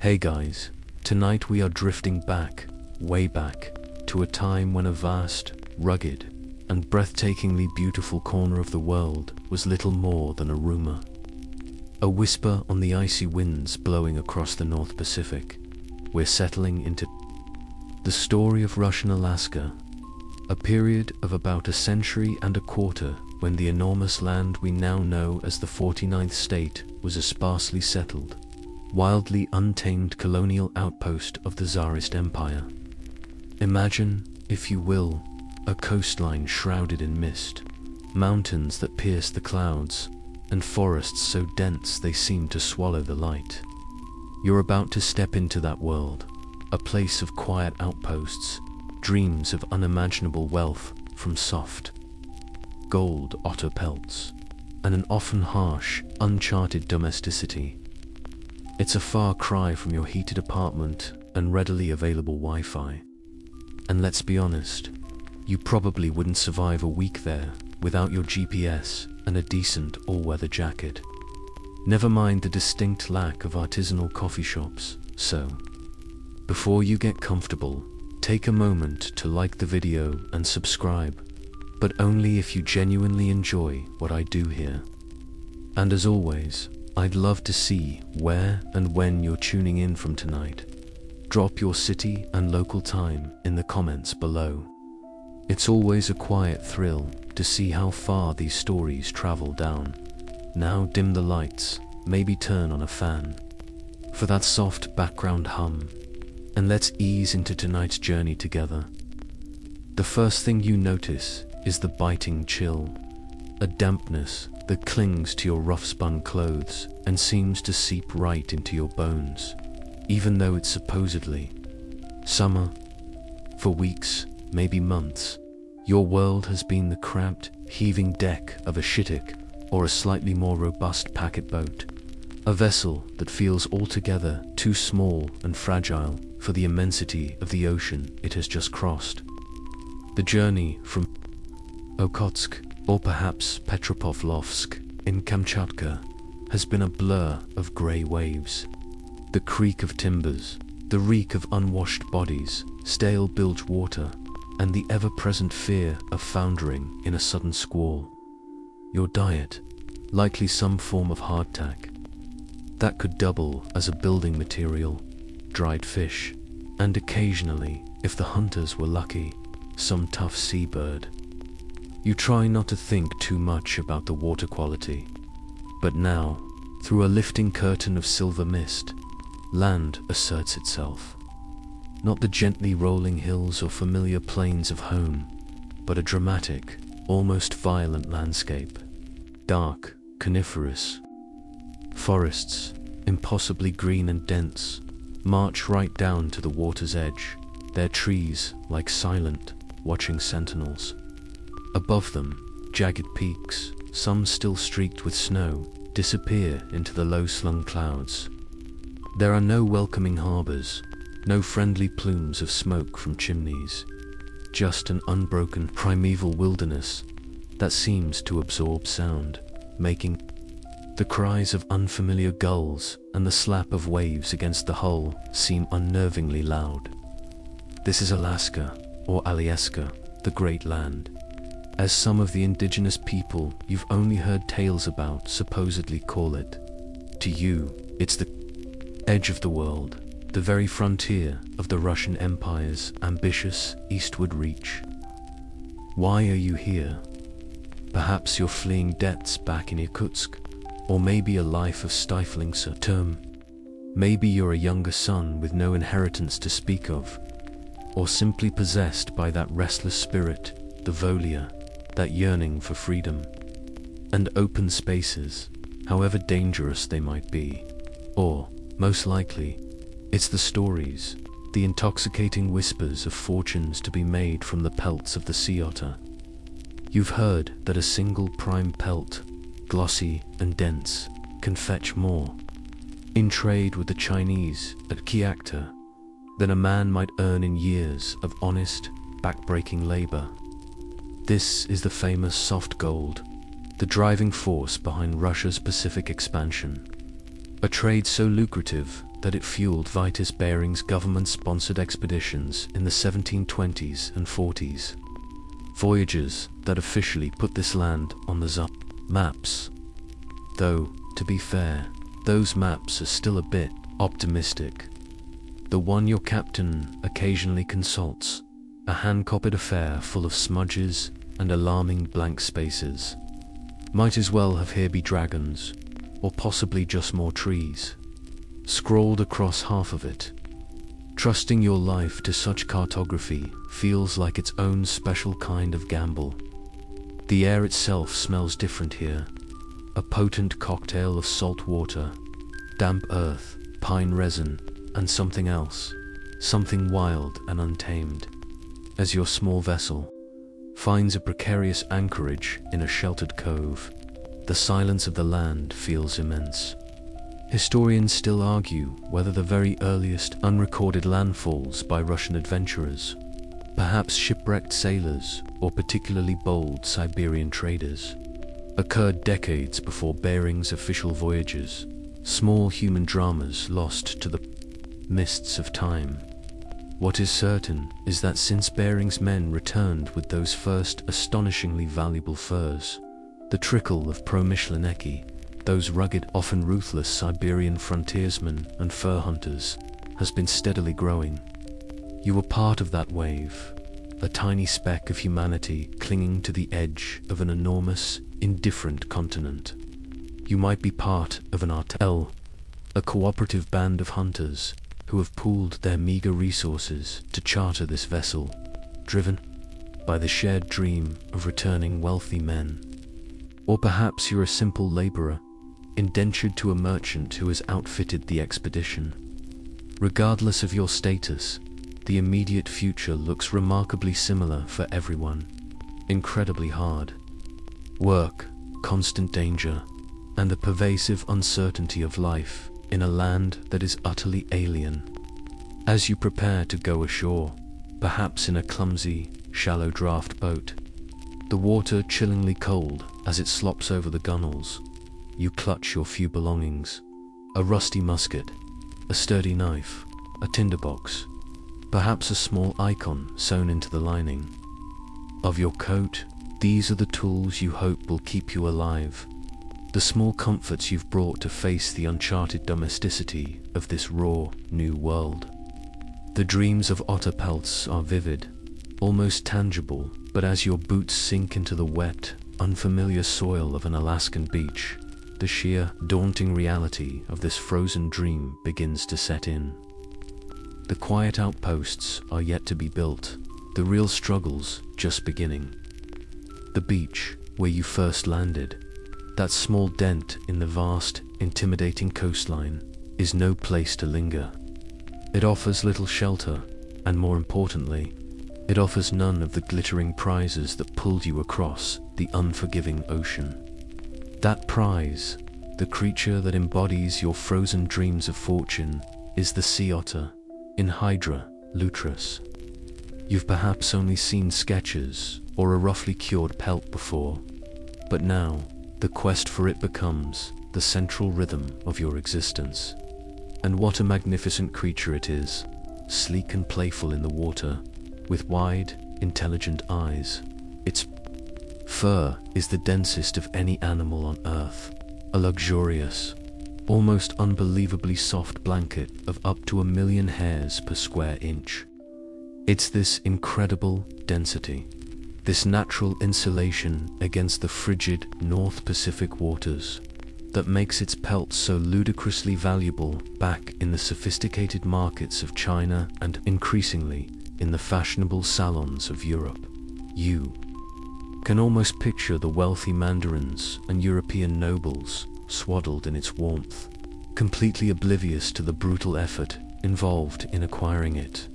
Hey guys, tonight we are drifting back, way back, to a time when a vast, rugged, and breathtakingly beautiful corner of the world was little more than a rumor. A whisper on the icy winds blowing across the North Pacific. We're settling into the story of Russian Alaska, a period of about a century and a quarter when the enormous land we now know as the 49th state was a sparsely settled, wildly untamed colonial outpost of the Tsarist Empire. Imagine, if you will, a coastline shrouded in mist, mountains that pierce the clouds, and forests so dense they seem to swallow the light. You're about to step into that world, a place of quiet outposts, dreams of unimaginable wealth from soft, gold otter pelts, and an often harsh, uncharted domesticity. It's a far cry from your heated apartment and readily available Wi-Fi. And let's be honest, you probably wouldn't survive a week there without your GPS and a decent all-weather jacket. Never mind the distinct lack of artisanal coffee shops. So, before you get comfortable, take a moment to like the video and subscribe, but only if you genuinely enjoy what I do here. And as always, I'd love to see where and when you're tuning in from tonight. Drop your city and local time in the comments below. It's always a quiet thrill to see how far these stories travel down. Now dim the lights, maybe turn on a fan for that soft background hum, and let's ease into tonight's journey together. The first thing you notice is the biting chill, a dampness that clings to your rough-spun clothes and seems to seep right into your bones, even though it's supposedly summer. For weeks, maybe months, your world has been the cramped, heaving deck of a shittick or a slightly more robust packet boat, a vessel that feels altogether too small and fragile for the immensity of the ocean it has just crossed. The journey from Okhotsk, or perhaps Petropavlovsk, in Kamchatka, has been a blur of grey waves. The creak of timbers, the reek of unwashed bodies, stale bilge water, and the ever-present fear of foundering in a sudden squall. Your diet, likely some form of hardtack, that could double as a building material, dried fish, and occasionally, if the hunters were lucky, some tough seabird. You try not to think too much about the water quality, but now, through a lifting curtain of silver mist, land asserts itself. Not the gently rolling hills or familiar plains of home, but a dramatic, almost violent landscape. Dark, coniferous forests, impossibly green and dense, march right down to the water's edge, their trees like silent, watching sentinels. Above them, jagged peaks, some still streaked with snow, disappear into the low-slung clouds. There are no welcoming harbors, no friendly plumes of smoke from chimneys, just an unbroken primeval wilderness that seems to absorb sound, making the cries of unfamiliar gulls and the slap of waves against the hull seem unnervingly loud. This is Alaska, or Alyeska, the Great Land, as some of the indigenous people you've only heard tales about supposedly call it. To you, it's the edge of the world, the very frontier of the Russian Empire's ambitious eastward reach. Why are you here? Perhaps you're fleeing debts back in Irkutsk, or maybe a life of stifling term. Maybe you're a younger son with no inheritance to speak of, or simply possessed by that restless spirit, the volia, that yearning for freedom and open spaces, however dangerous they might be. Or, most likely, it's the stories, the intoxicating whispers of fortunes to be made from the pelts of the sea otter. You've heard that a single prime pelt, glossy and dense, can fetch more, in trade with the Chinese at Kiakta, than a man might earn in years of honest, back-breaking labor. This is the famous soft gold, the driving force behind Russia's Pacific expansion. A trade so lucrative that it fueled Vitus Bering's government-sponsored expeditions in the 1720s and 40s. Voyages that officially put this land on the maps. Though, to be fair, those maps are still a bit optimistic. The one your captain occasionally consults, a hand-copied affair full of smudges and alarming blank spaces. Might as well have here be dragons, or possibly just more trees, scrawled across half of it. Trusting your life to such cartography feels like its own special kind of gamble. The air itself smells different here, a potent cocktail of salt water, damp earth, pine resin, and something else, something wild and untamed. As your small vessel finds a precarious anchorage in a sheltered cove, the silence of the land feels immense. Historians still argue whether the very earliest unrecorded landfalls by Russian adventurers, perhaps shipwrecked sailors or particularly bold Siberian traders, occurred decades before Bering's official voyages, small human dramas lost to the mists of time. What is certain is that since Bering's men returned with those first astonishingly valuable furs, the trickle of promyshlenniki, those rugged, often ruthless Siberian frontiersmen and fur hunters, has been steadily growing. You were part of that wave, a tiny speck of humanity clinging to the edge of an enormous, indifferent continent. You might be part of an Artel, a cooperative band of hunters who have pooled their meager resources to charter this vessel, driven by the shared dream of returning wealthy men. Or perhaps you're a simple laborer, indentured to a merchant who has outfitted the expedition. Regardless of your status, the immediate future looks remarkably similar for everyone. Incredibly hard work, constant danger, and the pervasive uncertainty of life in a land that is utterly alien. As you prepare to go ashore, perhaps in a clumsy, shallow draft boat, the water chillingly cold as it slops over the gunwales, you clutch your few belongings: a rusty musket, a sturdy knife, a tinderbox, perhaps a small icon sewn into the lining of your coat. These are the tools you hope will keep you alive, the small comforts you've brought to face the uncharted domesticity of this raw, new world. The dreams of otter-pelts are vivid, almost tangible, but as your boots sink into the wet, unfamiliar soil of an Alaskan beach, the sheer, daunting reality of this frozen dream begins to set in. The quiet outposts are yet to be built, the real struggles just beginning. The beach, where you first landed, that small dent in the vast, intimidating coastline, is no place to linger. It offers little shelter, and more importantly, it offers none of the glittering prizes that pulled you across the unforgiving ocean. That prize, the creature that embodies your frozen dreams of fortune, is the sea otter, Hydra lutris. You've perhaps only seen sketches or a roughly cured pelt before, but now the quest for it becomes the central rhythm of your existence. And what a magnificent creature it is, sleek and playful in the water, with wide, intelligent eyes. Its fur is the densest of any animal on Earth, a luxurious, almost unbelievably soft blanket of up to 1 million hairs per square inch. It's this incredible density, this natural insulation against the frigid North Pacific waters, that makes its pelt so ludicrously valuable back in the sophisticated markets of China and increasingly in the fashionable salons of Europe. You can almost picture the wealthy mandarins and European nobles swaddled in its warmth, completely oblivious to the brutal effort involved in acquiring it.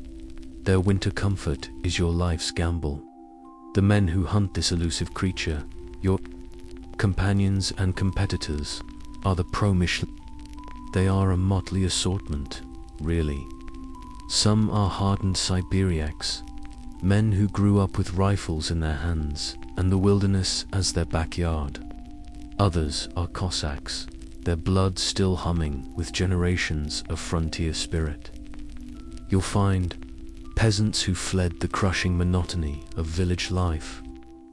Their winter comfort is your life's gamble. The men who hunt this elusive creature, your companions and competitors, are the promyshlenniki. They are a motley assortment, really. Some are hardened Siberiaks, men who grew up with rifles in their hands and the wilderness as their backyard. Others are Cossacks, their blood still humming with generations of frontier spirit. You'll find peasants who fled the crushing monotony of village life,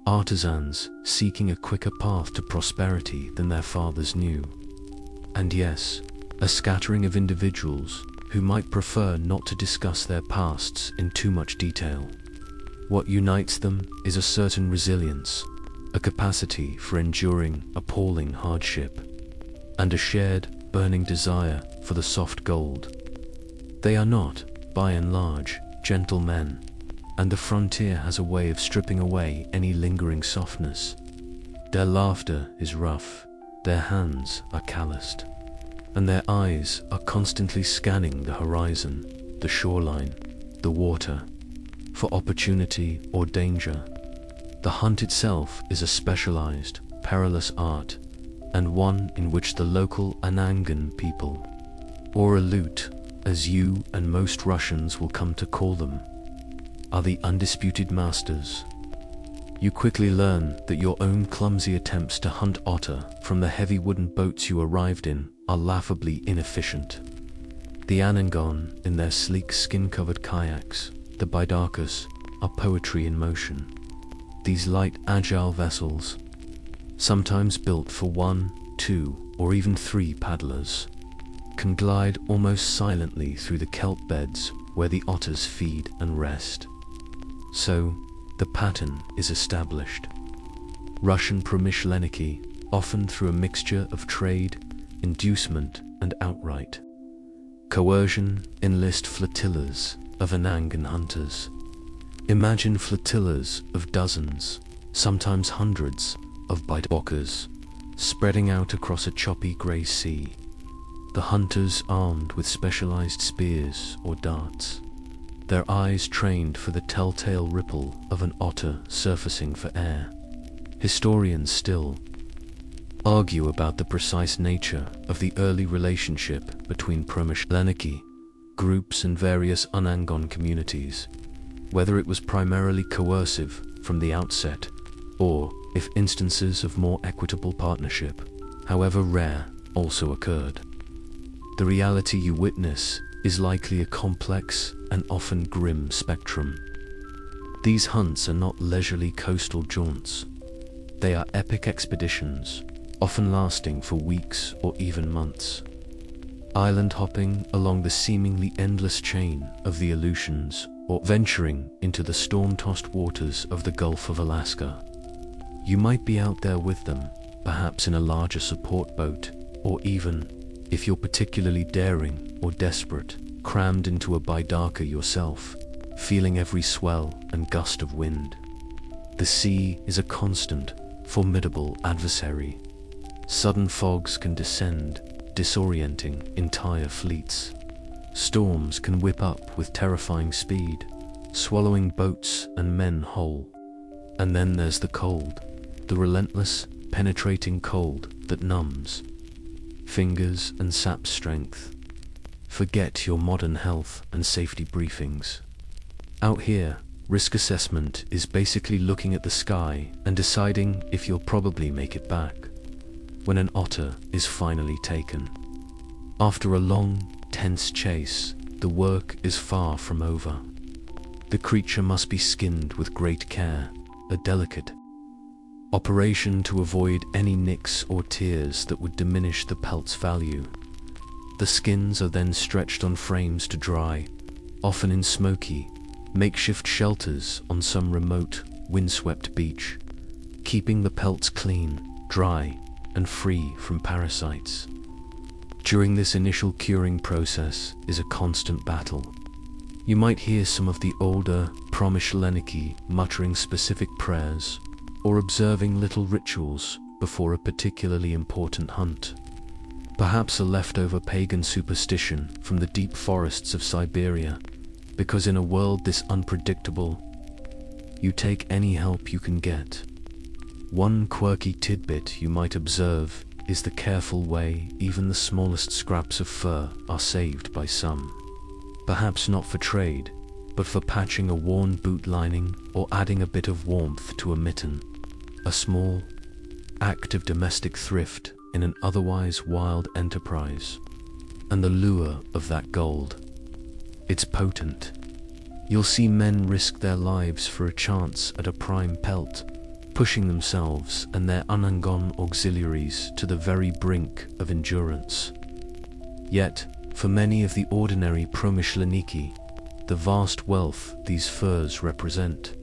artisans seeking a quicker path to prosperity than their fathers knew, and yes, a scattering of individuals who might prefer not to discuss their pasts in too much detail. What unites them is a certain resilience, a capacity for enduring appalling hardship, and a shared, burning desire for the soft gold. They are not, by and large, gentle men, and the frontier has a way of stripping away any lingering softness. Their laughter is rough, their hands are calloused, and their eyes are constantly scanning the horizon, the shoreline, the water, for opportunity or danger. The hunt itself is a specialized, perilous art, and one in which the local Anangan people, or Aleut, as you and most Russians will come to call them, are the undisputed masters. You quickly learn that your own clumsy attempts to hunt otter from the heavy wooden boats you arrived in are laughably inefficient. The Anangan, in their sleek skin-covered kayaks, the barracks, are poetry in motion. These light, agile vessels, sometimes built for 1, 2, or even 3 paddlers, can glide almost silently through the kelp beds where the otters feed and rest. So, the pattern is established. Russian promyshlenniki, often through a mixture of trade, inducement, and outright coercion, enlist flotillas of Anangan hunters. Imagine flotillas of dozens, sometimes hundreds, of barracks, spreading out across a choppy grey sea. The hunters armed with specialized spears or darts, their eyes trained for the telltale ripple of an otter surfacing for air. Historians still argue about the precise nature of the early relationship between promyshlenniki groups and various Anangan communities, whether it was primarily coercive from the outset, or if instances of more equitable partnership, however rare, also occurred. The reality you witness is likely a complex and often grim spectrum. These hunts are not leisurely coastal jaunts. They are epic expeditions, often lasting for weeks or even months. Island hopping along the seemingly endless chain of the Aleutians, or venturing into the storm-tossed waters of the Gulf of Alaska. You might be out there with them, perhaps in a larger support boat, or even, if you're particularly daring or desperate, crammed into a barracks yourself, feeling every swell and gust of wind. The sea is a constant, formidable adversary. Sudden fogs can descend, disorienting entire fleets. Storms can whip up with terrifying speed, swallowing boats and men whole. And then there's the cold, the relentless, penetrating cold that numbs fingers and saps strength. Forget your modern health and safety briefings. Out here, risk assessment is basically looking at the sky and deciding if you'll probably make it back when an otter is finally taken. After a long, tense chase, the work is far from over. The creature must be skinned with great care, a delicate operation to avoid any nicks or tears that would diminish the pelt's value. The skins are then stretched on frames to dry, often in smoky, makeshift shelters on some remote, windswept beach, keeping the pelts clean, dry, and free from parasites. During this initial curing process is a constant battle. You might hear some of the older promyshlenniki muttering specific prayers or observing little rituals before a particularly important hunt. Perhaps a leftover pagan superstition from the deep forests of Siberia, because in a world this unpredictable, you take any help you can get. One quirky tidbit you might observe is the careful way even the smallest scraps of fur are saved by some. Perhaps not for trade, but for patching a worn boot lining or adding a bit of warmth to a mitten. A small act of domestic thrift in an otherwise wild enterprise. And the lure of that gold, it's potent. You'll see men risk their lives for a chance at a prime pelt, pushing themselves and their Unangon auxiliaries to the very brink of endurance. Yet, for many of the ordinary promyshlenniki, the vast wealth these furs represent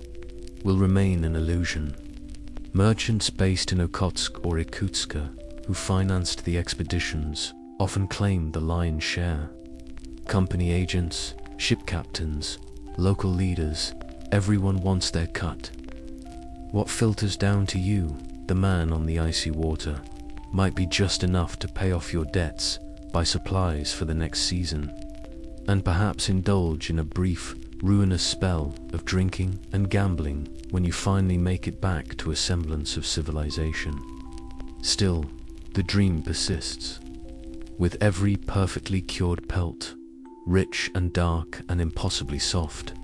will remain an illusion. Merchants based in Okhotsk or Irkutsk who financed the expeditions often claimed the lion's share. Company agents, ship captains, local leaders, everyone wants their cut. What filters down to you, the man on the icy water, might be just enough to pay off your debts, buy supplies for the next season, and perhaps indulge in a brief, ruinous spell of drinking and gambling when you finally make it back to a semblance of civilization. Still, the dream persists. With every perfectly cured pelt, rich and dark and impossibly soft,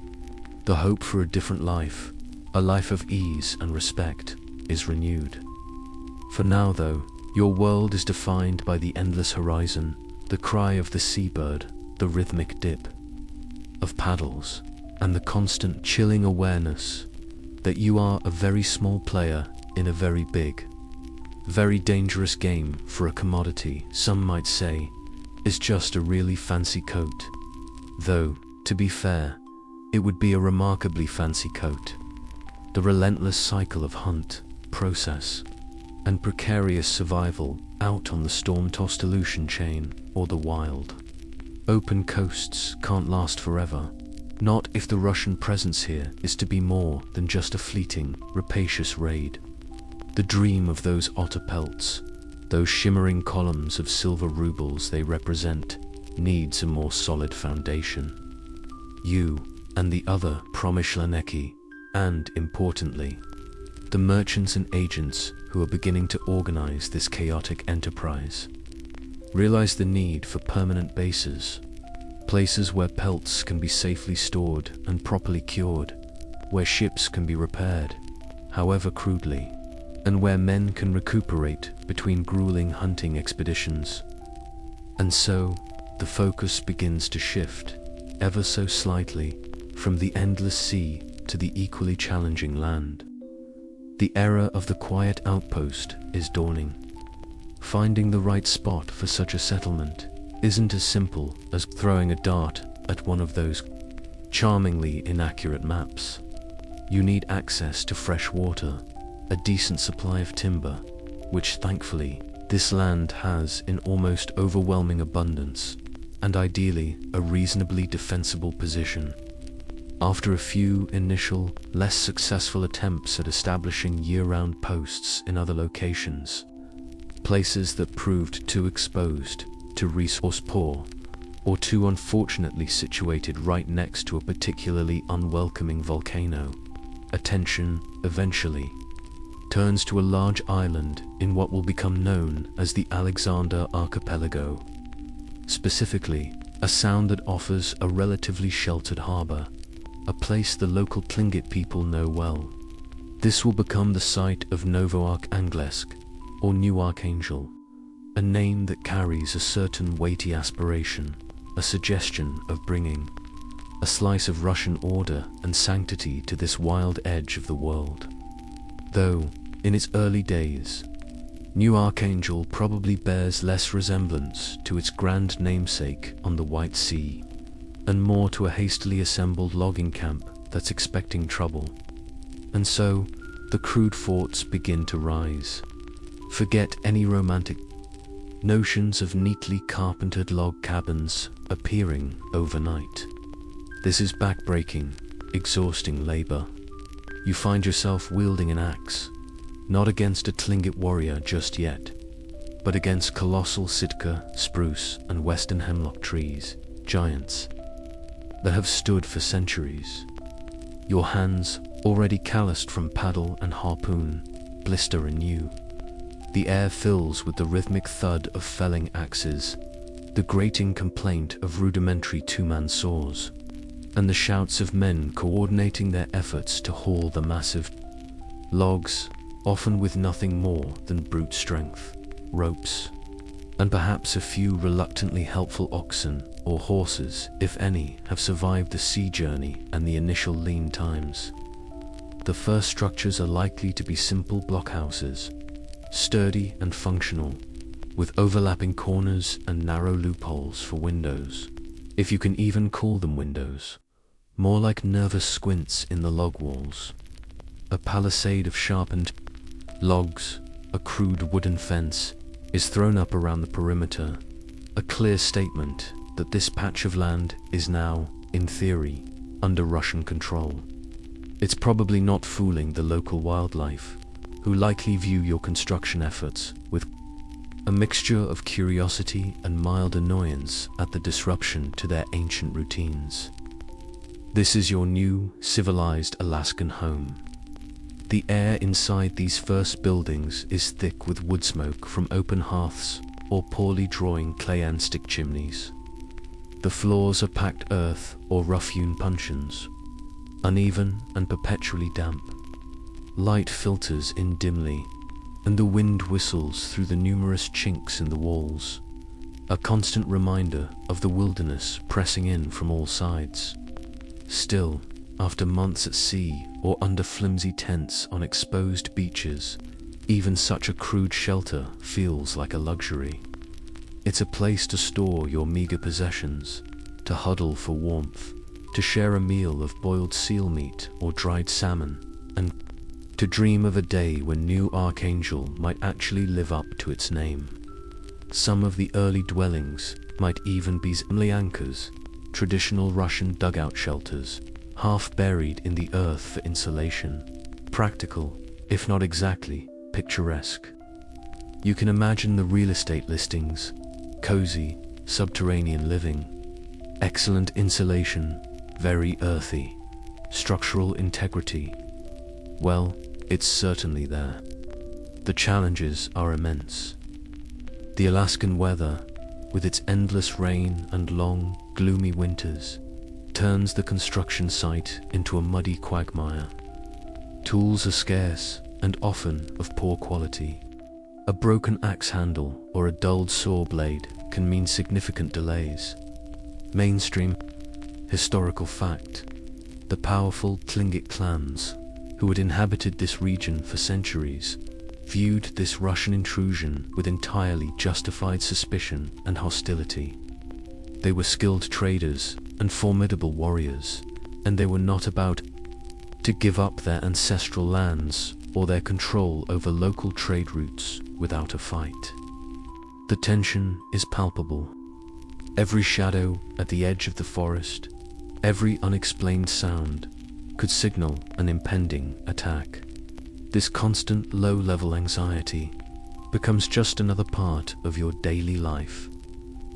the hope for a different life, a life of ease and respect, is renewed. For now, though, your world is defined by the endless horizon, the cry of the seabird, the rhythmic dip of paddles, and the constant chilling awareness that you are a very small player in a very big, very dangerous game. For a commodity, some might say, is just a really fancy coat. Though, to be fair, it would be a remarkably fancy coat. The relentless cycle of hunt, process, and precarious survival out on the storm-tossed Aleutian chain or the wild, open coasts can't last forever. Not if the Russian presence here is to be more than just a fleeting, rapacious raid. The dream of those otter pelts, those shimmering columns of silver rubles they represent, needs a more solid foundation. You and the other promyshlenniki, and, importantly, the merchants and agents who are beginning to organize this chaotic enterprise, realize the need for permanent bases, places where pelts can be safely stored and properly cured, where ships can be repaired, however crudely, and where men can recuperate between grueling hunting expeditions. And so, the focus begins to shift, ever so slightly, from the endless sea to the equally challenging land. The era of the quiet outpost is dawning. Finding the right spot for such a settlement isn't as simple as throwing a dart at one of those charmingly inaccurate maps. You need access to fresh water, a decent supply of timber, which thankfully this land has in almost overwhelming abundance, and ideally a reasonably defensible position. After a few initial, less successful attempts at establishing year-round posts in other locations, places that proved too exposed, too resource poor, or too unfortunately situated right next to a particularly unwelcoming volcano, attention eventually turns to a large island in what will become known as the Alexander Archipelago. Specifically, a sound that offers a relatively sheltered harbor, a place the local Tlingit people know well. This will become the site of Novo-Archanglesk, or New Archangel, a name that carries a certain weighty aspiration, a suggestion of bringing a slice of Russian order and sanctity to this wild edge of the world. Though, in its early days, New Archangel probably bears less resemblance to its grand namesake on the White Sea, and more to a hastily assembled logging camp that's expecting trouble. And so, the crude forts begin to rise. Forget any romantic notions of neatly carpentered log cabins appearing overnight. This is backbreaking, exhausting labor. You find yourself wielding an axe, not against a Tlingit warrior just yet, but against colossal Sitka, spruce, and western hemlock trees, giants that have stood for centuries. Your hands, already calloused from paddle and harpoon, blister anew. The air fills with the rhythmic thud of felling axes, the grating complaint of rudimentary two-man saws, and the shouts of men coordinating their efforts to haul the massive logs, often with nothing more than brute strength. ropes, and perhaps a few reluctantly helpful oxen or horses, if any, have survived the sea journey and the initial lean times. The first structures are likely to be simple blockhouses, sturdy and functional, with overlapping corners and narrow loopholes for windows, if you can even call them windows, more like nervous squints in the log walls. A palisade of sharpened logs, a crude wooden fence, is thrown up around the perimeter, a clear statement that this patch of land is now, in theory, under Russian control. It's probably not fooling the local wildlife, who likely view your construction efforts with a mixture of curiosity and mild annoyance at the disruption to their ancient routines. This is your new, civilized Alaskan home. The air inside these first buildings is thick with wood smoke from open hearths or poorly drawing clay and stick chimneys. The floors are packed earth or rough-hewn puncheons, uneven and perpetually damp. Light filters in dimly, and the wind whistles through the numerous chinks in the walls, a constant reminder of the wilderness pressing in from all sides. Still, after months at sea or under flimsy tents on exposed beaches, even such a crude shelter feels like a luxury. It's a place to store your meager possessions, to huddle for warmth, to share a meal of boiled seal meat or dried salmon, and to dream of a day when New Archangel might actually live up to its name. Some of the early dwellings might even be zemlyankas, traditional Russian dugout shelters, half buried in the earth for insulation. Practical, if not exactly picturesque. You can imagine the real estate listings: cozy, subterranean living, excellent insulation, very earthy, structural integrity. Well, it's certainly there. The challenges are immense. The Alaskan weather, with its endless rain and long, gloomy winters, turns the construction site into a muddy quagmire. Tools are scarce and often of poor quality. A broken axe handle or a dulled saw blade can mean significant delays. Mainstream historical fact: the powerful Tlingit clans, who had inhabited this region for centuries, viewed this Russian intrusion with entirely justified suspicion and hostility. They were skilled traders and formidable warriors, and they were not about to give up their ancestral lands or their control over local trade routes without a fight. The tension is palpable. Every shadow at the edge of the forest, every unexplained sound, could signal an impending attack. This constant low-level anxiety becomes just another part of your daily life.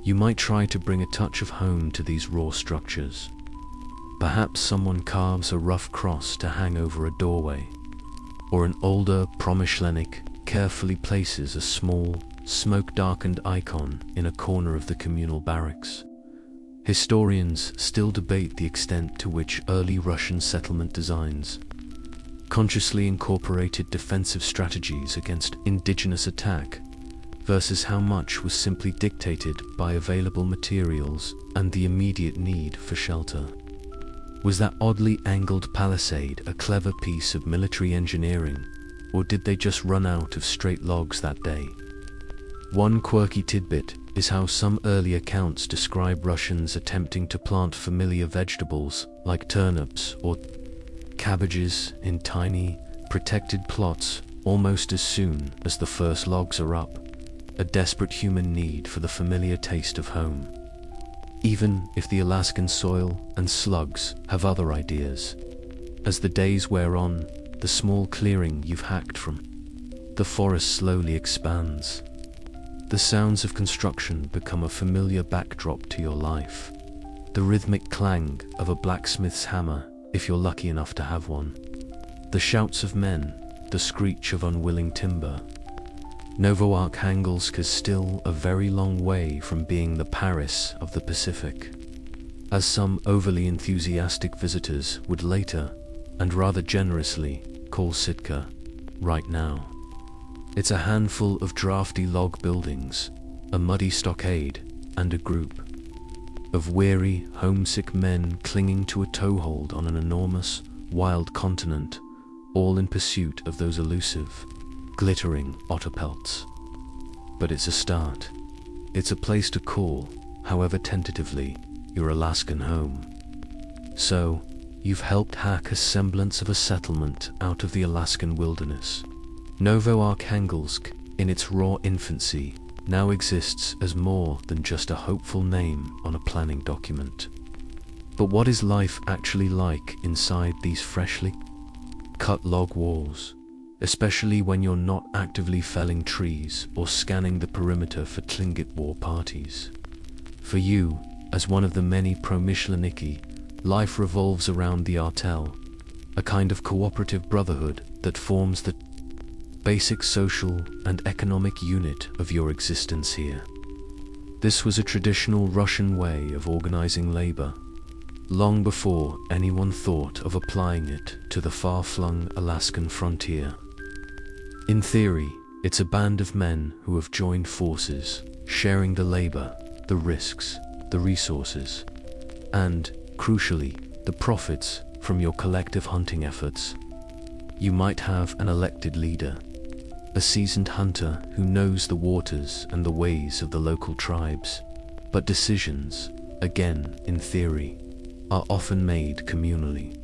You might try to bring a touch of home to these raw structures. Perhaps someone carves a rough cross to hang over a doorway, or an older promyshlenniki carefully places a small, smoke-darkened icon in a corner of the communal barracks. Historians still debate the extent to which early Russian settlement designs consciously incorporated defensive strategies against indigenous attack versus how much was simply dictated by available materials and the immediate need for shelter. Was that oddly angled palisade a clever piece of military engineering, or did they just run out of straight logs that day? One quirky tidbit is how some early accounts describe Russians attempting to plant familiar vegetables like turnips or cabbages in tiny, protected plots almost as soon as the first logs are up, a desperate human need for the familiar taste of home. Even if the Alaskan soil and slugs have other ideas, as the days wear on, the small clearing you've hacked from the forest slowly expands. The sounds of construction become a familiar backdrop to your life. The rhythmic clang of a blacksmith's hammer, if you're lucky enough to have one. The shouts of men, the screech of unwilling timber. Novoarchangels is still a very long way from being the Paris of the Pacific, as some overly enthusiastic visitors would later, and rather generously, call Sitka right now. It's a handful of drafty log buildings, a muddy stockade, and a group of weary, homesick men clinging to a toehold on an enormous, wild continent, all in pursuit of those elusive, glittering otter pelts. But it's a start. It's a place to call, however tentatively, your Alaskan home. So, you've helped hack a semblance of a settlement out of the Alaskan wilderness. Novo-Archangelsk, in its raw infancy, now exists as more than just a hopeful name on a planning document. But what is life actually like inside these freshly cut log walls, especially when you're not actively felling trees or scanning the perimeter for Tlingit war parties? For you, as one of the many promyshlenniki, life revolves around the artel, a kind of cooperative brotherhood that forms the basic social and economic unit of your existence here. This was a traditional Russian way of organizing labor, long before anyone thought of applying it to the far-flung Alaskan frontier. In theory, it's a band of men who have joined forces, sharing the labor, the risks, the resources, and, crucially, the profits from your collective hunting efforts. You might have an elected leader, a seasoned hunter who knows the waters and the ways of the local tribes, but decisions, again in theory, are often made communally.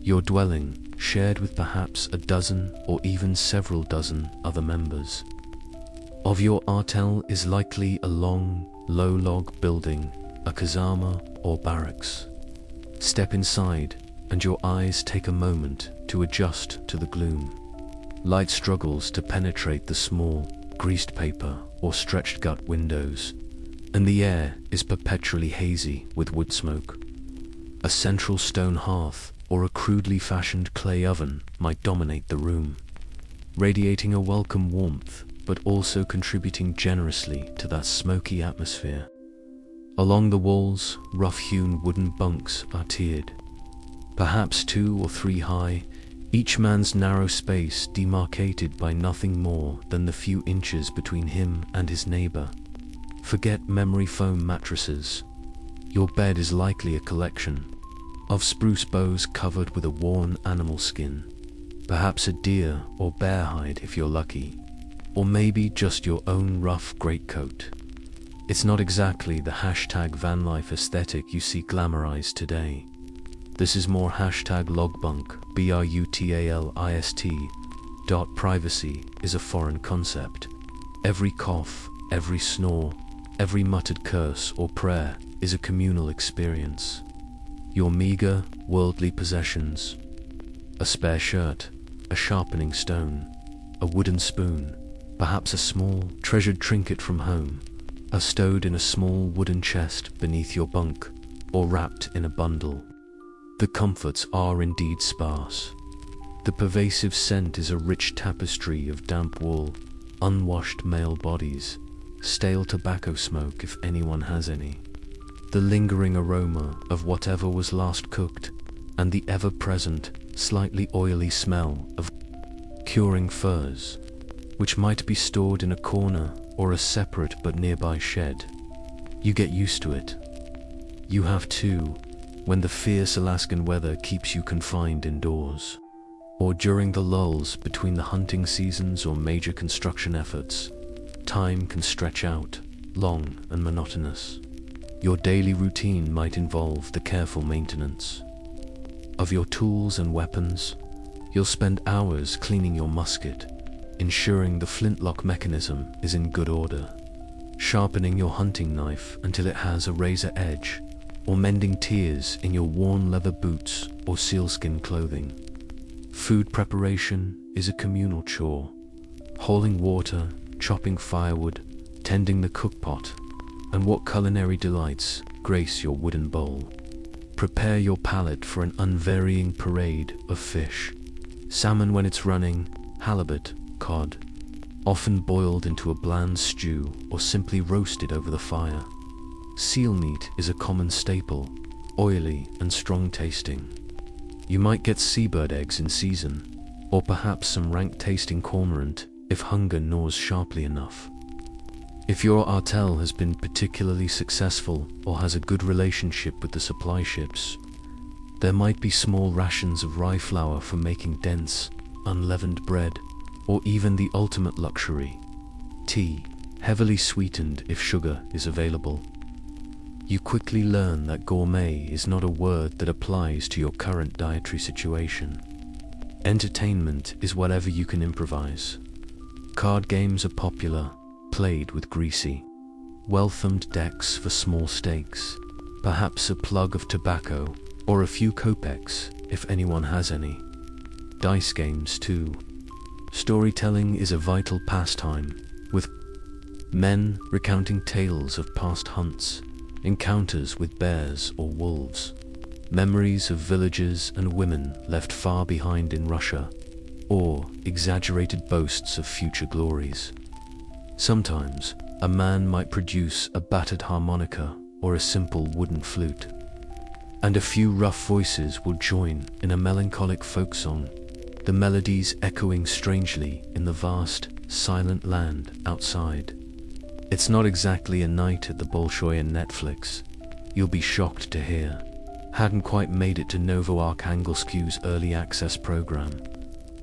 Your dwelling shared with perhaps a dozen or even several dozen other members of your artel is likely a long, low log building, a kazama or barracks. Step inside and your eyes take a moment to adjust to the gloom. Light struggles to penetrate the small, greased paper or stretched gut windows, and the air is perpetually hazy with wood smoke. A central stone hearth or a crudely fashioned clay oven might dominate the room, radiating a welcome warmth but also contributing generously to that smoky atmosphere. Along the walls, rough-hewn wooden bunks are tiered, perhaps 2 or 3 high, each man's narrow space demarcated by nothing more than the few inches between him and his neighbor. Forget memory foam mattresses. Your bed is likely a collection of spruce boughs covered with a worn animal skin, perhaps a deer or bear hide if you're lucky, or maybe just your own rough greatcoat. It's not exactly the #van life aesthetic you see glamorized today. This is more #logbunk, BRUTALIST. Privacy is a foreign concept. Every cough, every snore, every muttered curse or prayer is a communal experience. Your meager, worldly possessions, a spare shirt, a sharpening stone, a wooden spoon, perhaps a small, treasured trinket from home, are stowed in a small wooden chest beneath your bunk or wrapped in a bundle. The comforts are indeed sparse. The pervasive scent is a rich tapestry of damp wool, unwashed male bodies, stale tobacco smoke if anyone has any, the lingering aroma of whatever was last cooked, and the ever-present, slightly oily smell of curing furs, which might be stored in a corner or a separate but nearby shed. You get used to it. You have too, when the fierce Alaskan weather keeps you confined indoors, or during the lulls between the hunting seasons or major construction efforts. Time can stretch out, long and monotonous. Your daily routine might involve the careful maintenance of your tools and weapons. You'll spend hours cleaning your musket, ensuring the flintlock mechanism is in good order, sharpening your hunting knife until it has a razor edge, or mending tears in your worn leather boots or sealskin clothing. Food preparation is a communal chore. Hauling water, chopping firewood, tending the cookpot, and what culinary delights grace your wooden bowl. Prepare your palate for an unvarying parade of fish. Salmon when it's running, halibut, cod, often boiled into a bland stew or simply roasted over the fire. Seal meat is a common staple, oily and strong tasting. You might get seabird eggs in season, or perhaps some rank tasting cormorant if hunger gnaws sharply enough. If your artel has been particularly successful or has a good relationship with the supply ships, there might be small rations of rye flour for making dense, unleavened bread, or even the ultimate luxury, tea, heavily sweetened if sugar is available. You quickly learn that gourmet is not a word that applies to your current dietary situation. Entertainment is whatever you can improvise. Card games are popular, played with greasy, well-thumbed decks for small stakes, perhaps a plug of tobacco, or a few coax, if anyone has any. Dice games too. Storytelling is a vital pastime, with men recounting tales of past hunts, encounters with bears or wolves, memories of villages and women left far behind in Russia, or exaggerated boasts of future glories. Sometimes, a man might produce a battered harmonica or a simple wooden flute, and a few rough voices will join in a melancholic folk song, the melodies echoing strangely in the vast, silent land outside. It's not exactly a night at the Bolshoi and Netflix, you'll be shocked to hear. Hadn't quite made it to Novoarkhangelsky's early access program.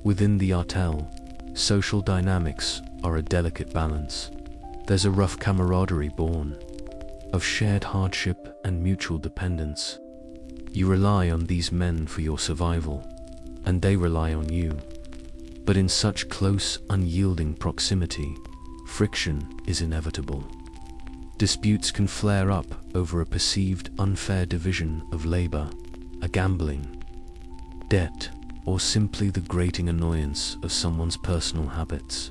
Within the artel, social dynamics are a delicate balance. There's a rough camaraderie born of shared hardship and mutual dependence. You rely on these men for your survival, and they rely on you. But in such close, unyielding proximity, friction is inevitable. Disputes can flare up over a perceived unfair division of labor, a gambling debt, or simply the grating annoyance of someone's personal habits.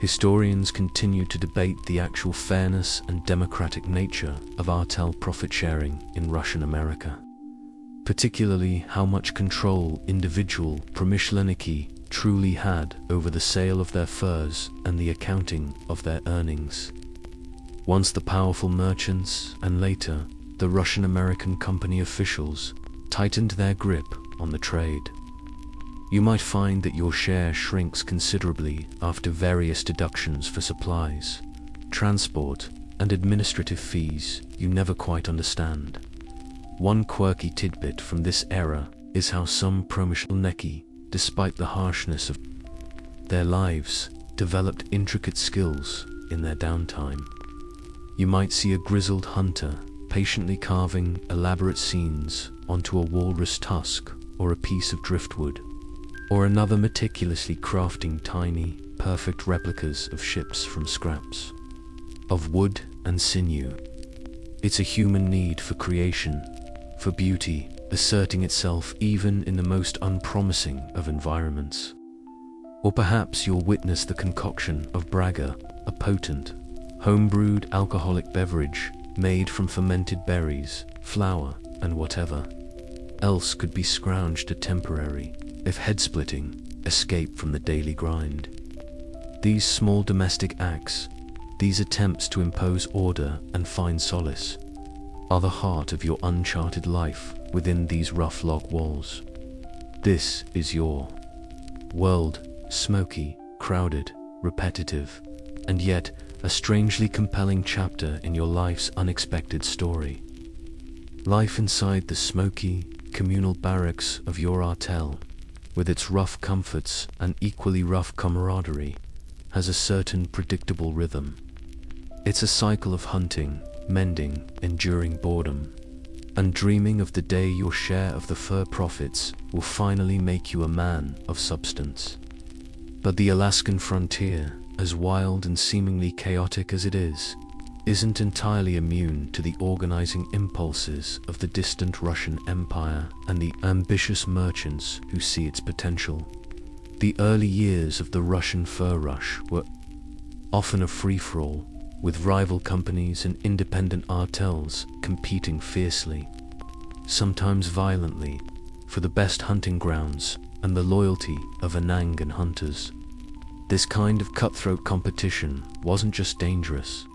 Historians continue to debate the actual fairness and democratic nature of artel profit sharing in Russian America, particularly how much control individual promyshlenniki truly had over the sale of their furs and the accounting of their earnings. Once the powerful merchants, and later the Russian-American company officials, tightened their grip on the trade, you might find that your share shrinks considerably after various deductions for supplies, transport, and administrative fees you never quite understand. One quirky tidbit from this era is how some promyshlenniki, despite the harshness of their lives, developed intricate skills in their downtime. You might see a grizzled hunter patiently carving elaborate scenes onto a walrus tusk or a piece of driftwood, or another meticulously crafting tiny, perfect replicas of ships from scraps of wood and sinew. It's a human need for creation, for beauty, asserting itself even in the most unpromising of environments. Or perhaps you'll witness the concoction of bragga, a potent, home-brewed alcoholic beverage made from fermented berries, flour, and whatever else could be scrounged a temporary, if head-splitting, escape from the daily grind. These small domestic acts, these attempts to impose order and find solace, are the heart of your uncharted life within these rough log walls. This is your world, smoky, crowded, repetitive, and yet a strangely compelling chapter in your life's unexpected story. Life inside the smoky, communal barracks of your artel, with its rough comforts and equally rough camaraderie, has a certain predictable rhythm. It's a cycle of hunting, mending, enduring boredom, and dreaming of the day your share of the fur profits will finally make you a man of substance. But the Alaskan frontier, as wild and seemingly chaotic as it is, isn't entirely immune to the organizing impulses of the distant Russian Empire and the ambitious merchants who see its potential. The early years of the Russian fur rush were often a free-for-all, with rival companies and independent artels competing fiercely, sometimes violently, for the best hunting grounds and the loyalty of Anangan hunters. This kind of cutthroat competition wasn't just dangerous,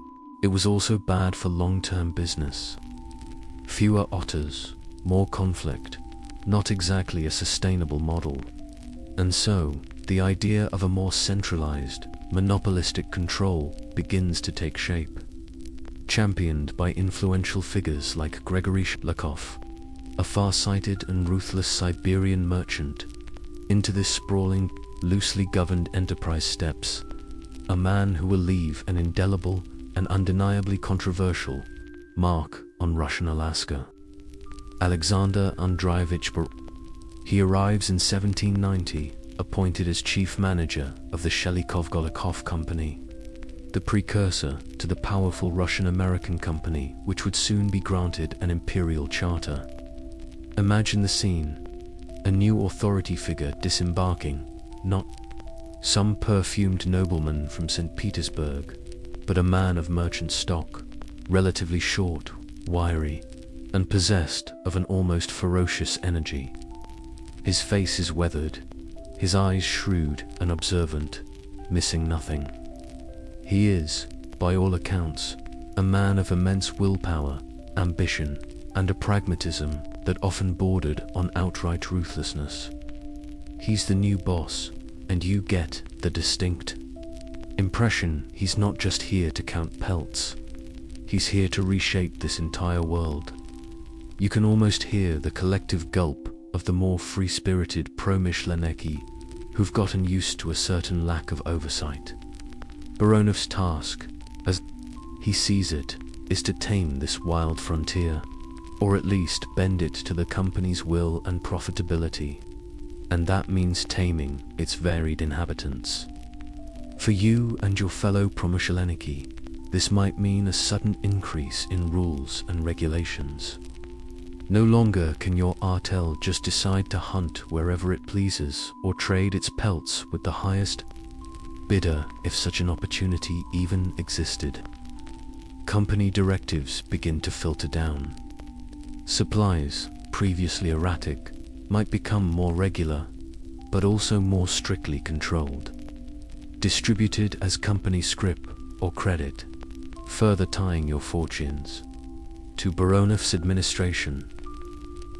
it was also bad for long-term business. Fewer otters, more conflict, not exactly a sustainable model. And so, the idea of a more centralized, monopolistic control begins to take shape. Championed by influential figures like Gregory Shlakov, a far-sighted and ruthless Siberian merchant, into this sprawling, loosely governed enterprise steps a man who will leave an indelible and undeniably controversial mark on Russian Alaska. Alexander Andreevich Baranov. He arrives in 1790, appointed as chief manager of the Shelikov-Golikov Company, the precursor to the powerful Russian-American company which would soon be granted an imperial charter. Imagine the scene: a new authority figure disembarking, not some perfumed nobleman from St. Petersburg, but a man of merchant stock, relatively short, wiry, and possessed of an almost ferocious energy. His face is weathered, his eyes shrewd and observant, missing nothing. He is, by all accounts, a man of immense willpower, ambition, and a pragmatism that often bordered on outright ruthlessness. He's the new boss, and you get the distinct impression he's not just here to count pelts. He's here to reshape this entire world. You can almost hear the collective gulp of the more free-spirited promyshlenniki who've gotten used to a certain lack of oversight. Baranov's task, as he sees it, is to tame this wild frontier, or at least bend it to the company's will and profitability, and that means taming its varied inhabitants. For you and your fellow promyshlenniki, this might mean a sudden increase in rules and regulations. No longer can your artel just decide to hunt wherever it pleases or trade its pelts with the highest bidder if such an opportunity even existed. Company directives begin to filter down. Supplies, previously erratic, might become more regular, but also more strictly controlled. Distributed as company scrip or credit, further tying your fortunes to Baranov's administration.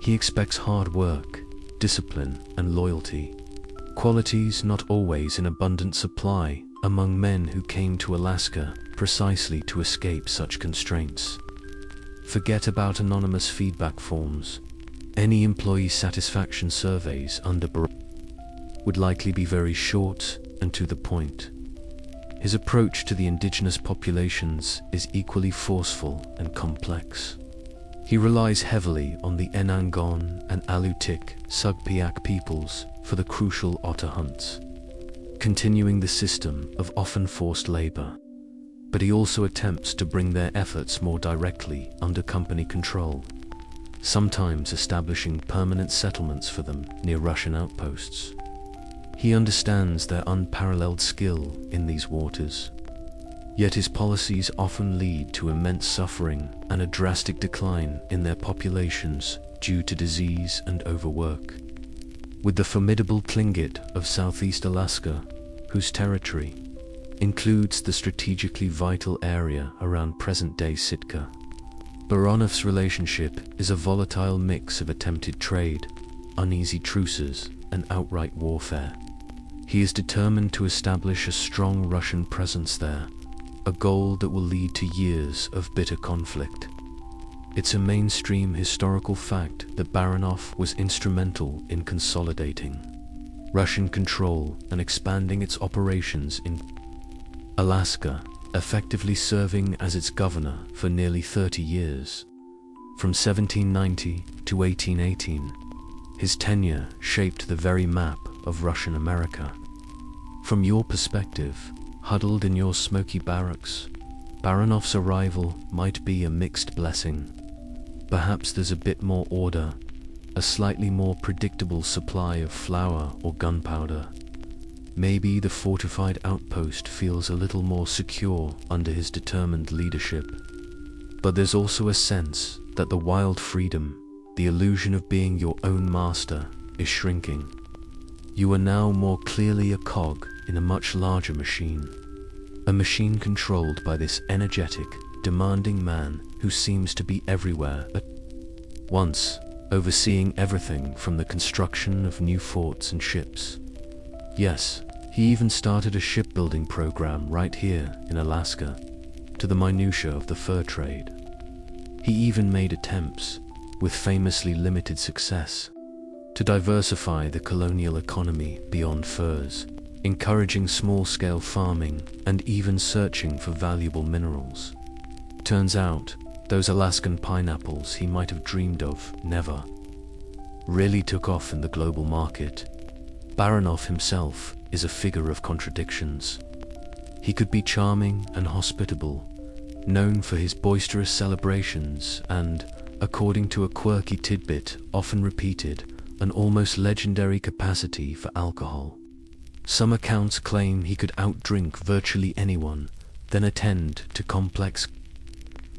He expects hard work, discipline, and loyalty, qualities not always in abundant supply among men who came to Alaska precisely to escape such constraints. Forget about anonymous feedback forms. Any employee satisfaction surveys under Baranov would likely be very short and to the point. His approach to the indigenous populations is equally forceful and complex. He relies heavily on the Enangon and Alutiiq Sugpiaq peoples for the crucial otter hunts, continuing the system of often forced labor. But he also attempts to bring their efforts more directly under company control, sometimes establishing permanent settlements for them near Russian outposts. He understands their unparalleled skill in these waters, yet his policies often lead to immense suffering and a drastic decline in their populations due to disease and overwork. With the formidable Tlingit of southeast Alaska, whose territory includes the strategically vital area around present-day Sitka, Baranov's relationship is a volatile mix of attempted trade, uneasy truces, and outright warfare. He is determined to establish a strong Russian presence there, a goal that will lead to years of bitter conflict. It's a mainstream historical fact that Baranov was instrumental in consolidating Russian control and expanding its operations in Alaska, effectively serving as its governor for nearly 30 years. From 1790 to 1818, his tenure shaped the very map of Russian America. From your perspective, huddled in your smoky barracks, Baranov's arrival might be a mixed blessing. Perhaps there's a bit more order, a slightly more predictable supply of flour or gunpowder. Maybe the fortified outpost feels a little more secure under his determined leadership. But there's also a sense that the wild freedom, the illusion of being your own master, is shrinking. You are now more clearly a cog in a much larger machine. A machine controlled by this energetic, demanding man who seems to be everywhere at once, overseeing everything from the construction of new forts and ships Yes, he even started a shipbuilding program right here in Alaska, to the minutiae of the fur trade. He even made attempts, with famously limited success, to diversify the colonial economy beyond furs, encouraging small-scale farming and even searching for valuable minerals. Turns out, those Alaskan pineapples he might have dreamed of never really took off in the global market. Baranov himself is a figure of contradictions. He could be charming and hospitable, known for his boisterous celebrations and, according to a quirky tidbit often repeated, an almost legendary capacity for alcohol. Some accounts claim he could outdrink virtually anyone, then attend to complex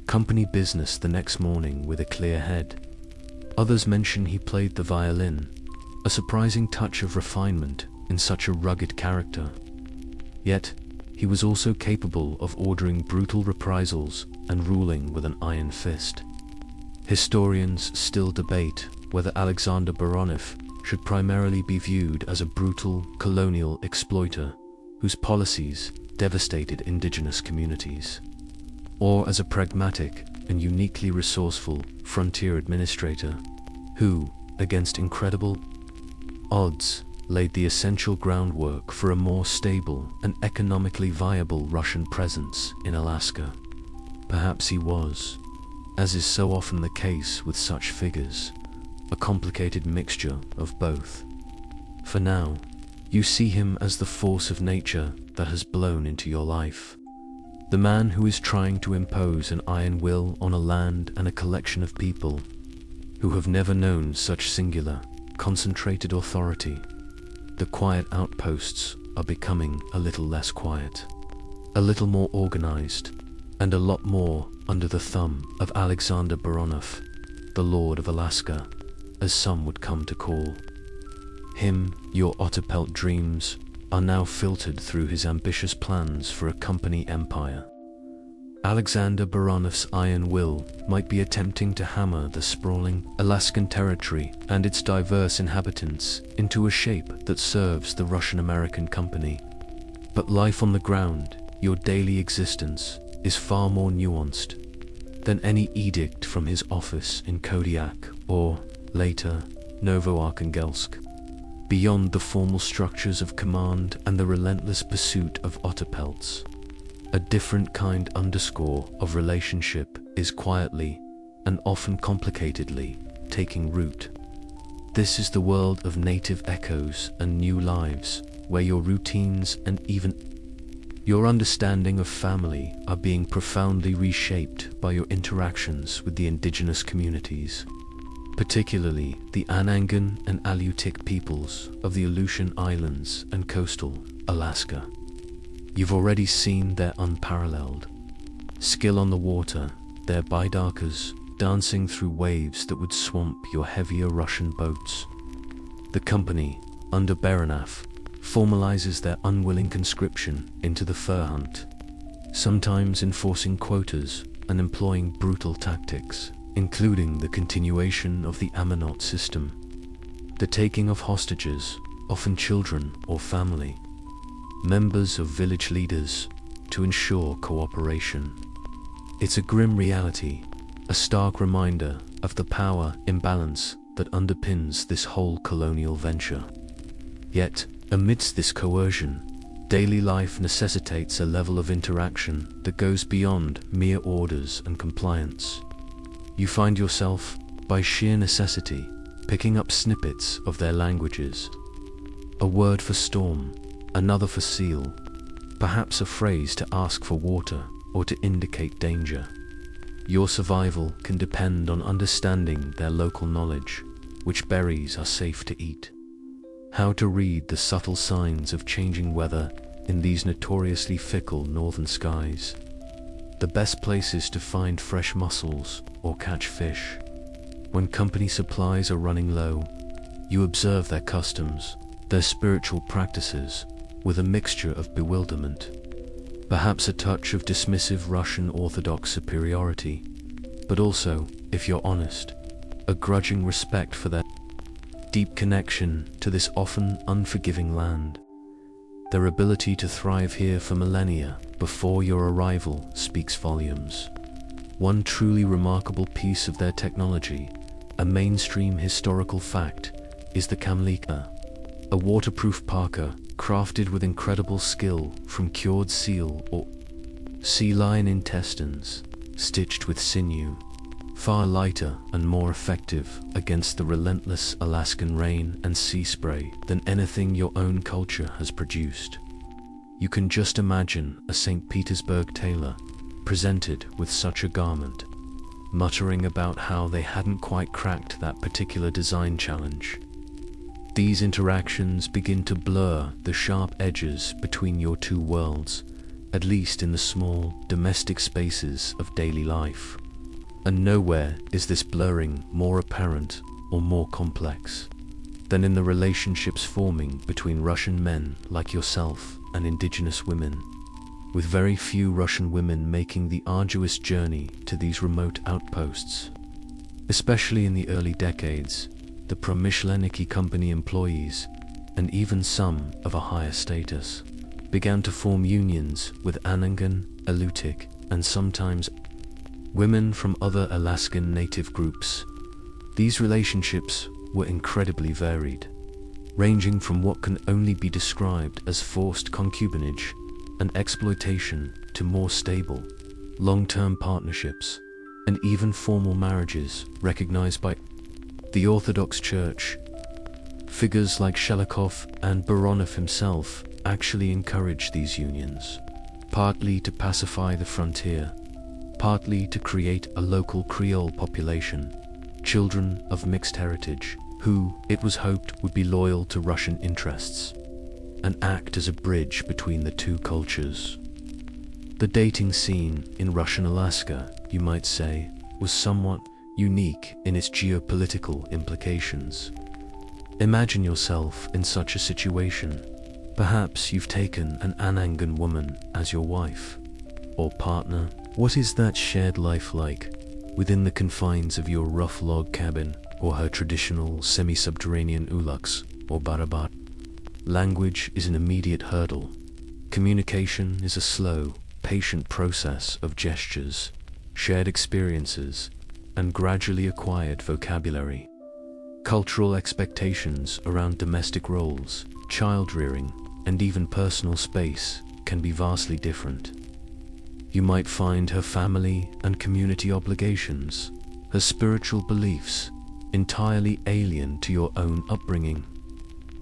company business the next morning with a clear head. Others mention he played the violin, a surprising touch of refinement in such a rugged character. Yet, he was also capable of ordering brutal reprisals and ruling with an iron fist. Historians still debate whether Alexander Baranov should primarily be viewed as a brutal colonial exploiter whose policies devastated indigenous communities, or as a pragmatic and uniquely resourceful frontier administrator who, against incredible odds, laid the essential groundwork for a more stable and economically viable Russian presence in Alaska. Perhaps he was, as is so often the case with such figures, a complicated mixture of both. For now, you see him as the force of nature that has blown into your life. The man who is trying to impose an iron will on a land and a collection of people who have never known such singular, concentrated authority. The quiet outposts are becoming a little less quiet, a little more organized, and a lot more under the thumb of Alexander Baranov, the Lord of Alaska, as some would come to call him. Your Otter-Pelt dreams are now filtered through his ambitious plans for a company empire. Alexander Baranov's iron will might be attempting to hammer the sprawling Alaskan territory and its diverse inhabitants into a shape that serves the Russian-American company. But life on the ground, your daily existence, is far more nuanced than any edict from his office in Kodiak or, later, Novoarkhanghelsk. Beyond the formal structures of command and the relentless pursuit of Otter-Pelts, a different kind of relationship is quietly, and often complicatedly, taking root. This is the world of native echoes and new lives, where your routines and even your understanding of family are being profoundly reshaped by your interactions with the indigenous communities, particularly the Anangan and Alutiiq peoples of the Aleutian Islands and coastal Alaska. You've already seen their unparalleled skill on the water, their bidarkas dancing through waves that would swamp your heavier Russian boats. The company, under Baranov, formalizes their unwilling conscription into the fur hunt, sometimes enforcing quotas and employing brutal tactics, including the continuation of the Aminot system, the taking of hostages, often children or family, members of village leaders, to ensure cooperation. It's a grim reality, a stark reminder of the power imbalance that underpins this whole colonial venture. Yet, amidst this coercion, daily life necessitates a level of interaction that goes beyond mere orders and compliance. You find yourself, by sheer necessity, picking up snippets of their languages. A word for storm, another for seal, perhaps a phrase to ask for water or to indicate danger. Your survival can depend on understanding their local knowledge, which berries are safe to eat, how to read the subtle signs of changing weather in these notoriously fickle northern skies, the best places to find fresh mussels or catch fish. When company supplies are running low, you observe their customs, their spiritual practices, with a mixture of bewilderment, perhaps a touch of dismissive Russian Orthodox superiority, but also, if you're honest, a grudging respect for their deep connection to this often unforgiving land. Their ability to thrive here for millennia before your arrival speaks volumes. One truly remarkable piece of their technology, a mainstream historical fact, is the kamlika, a waterproof parka crafted with incredible skill from cured seal or sea lion intestines, stitched with sinew, far lighter and more effective against the relentless Alaskan rain and sea spray than anything your own culture has produced. You can just imagine a St. Petersburg tailor presented with such a garment, muttering about how they hadn't quite cracked that particular design challenge. These interactions begin to blur the sharp edges between your two worlds, at least in the small, domestic spaces of daily life. And nowhere is this blurring more apparent or more complex than in the relationships forming between Russian men like yourself and indigenous women, with very few Russian women making the arduous journey to these remote outposts. Especially in the early decades, the promyshlenniki company employees, and even some of a higher status, began to form unions with Anangan, Alutiiq, and sometimes women from other Alaskan native groups. These relationships were incredibly varied, ranging from what can only be described as forced concubinage and exploitation to more stable, long-term partnerships, and even formal marriages recognized by the Orthodox Church. Figures like Shelikov and Baronov himself actually encouraged these unions, partly to pacify the frontier, partly to create a local Creole population, children of mixed heritage, who, it was hoped, would be loyal to Russian interests, and act as a bridge between the two cultures. The dating scene in Russian Alaska, you might say, was somewhat unique in its geopolitical implications. Imagine yourself in such a situation. Perhaps you've taken an Anangan woman as your wife or partner. What is that shared life like within the confines of your rough log cabin or her traditional semi-subterranean ulux or barabat? Language is an immediate hurdle. Communication is a slow, patient process of gestures, shared experiences, and gradually acquired vocabulary. Cultural expectations around domestic roles, child-rearing, and even personal space can be vastly different. You might find her family and community obligations, her spiritual beliefs, entirely alien to your own upbringing.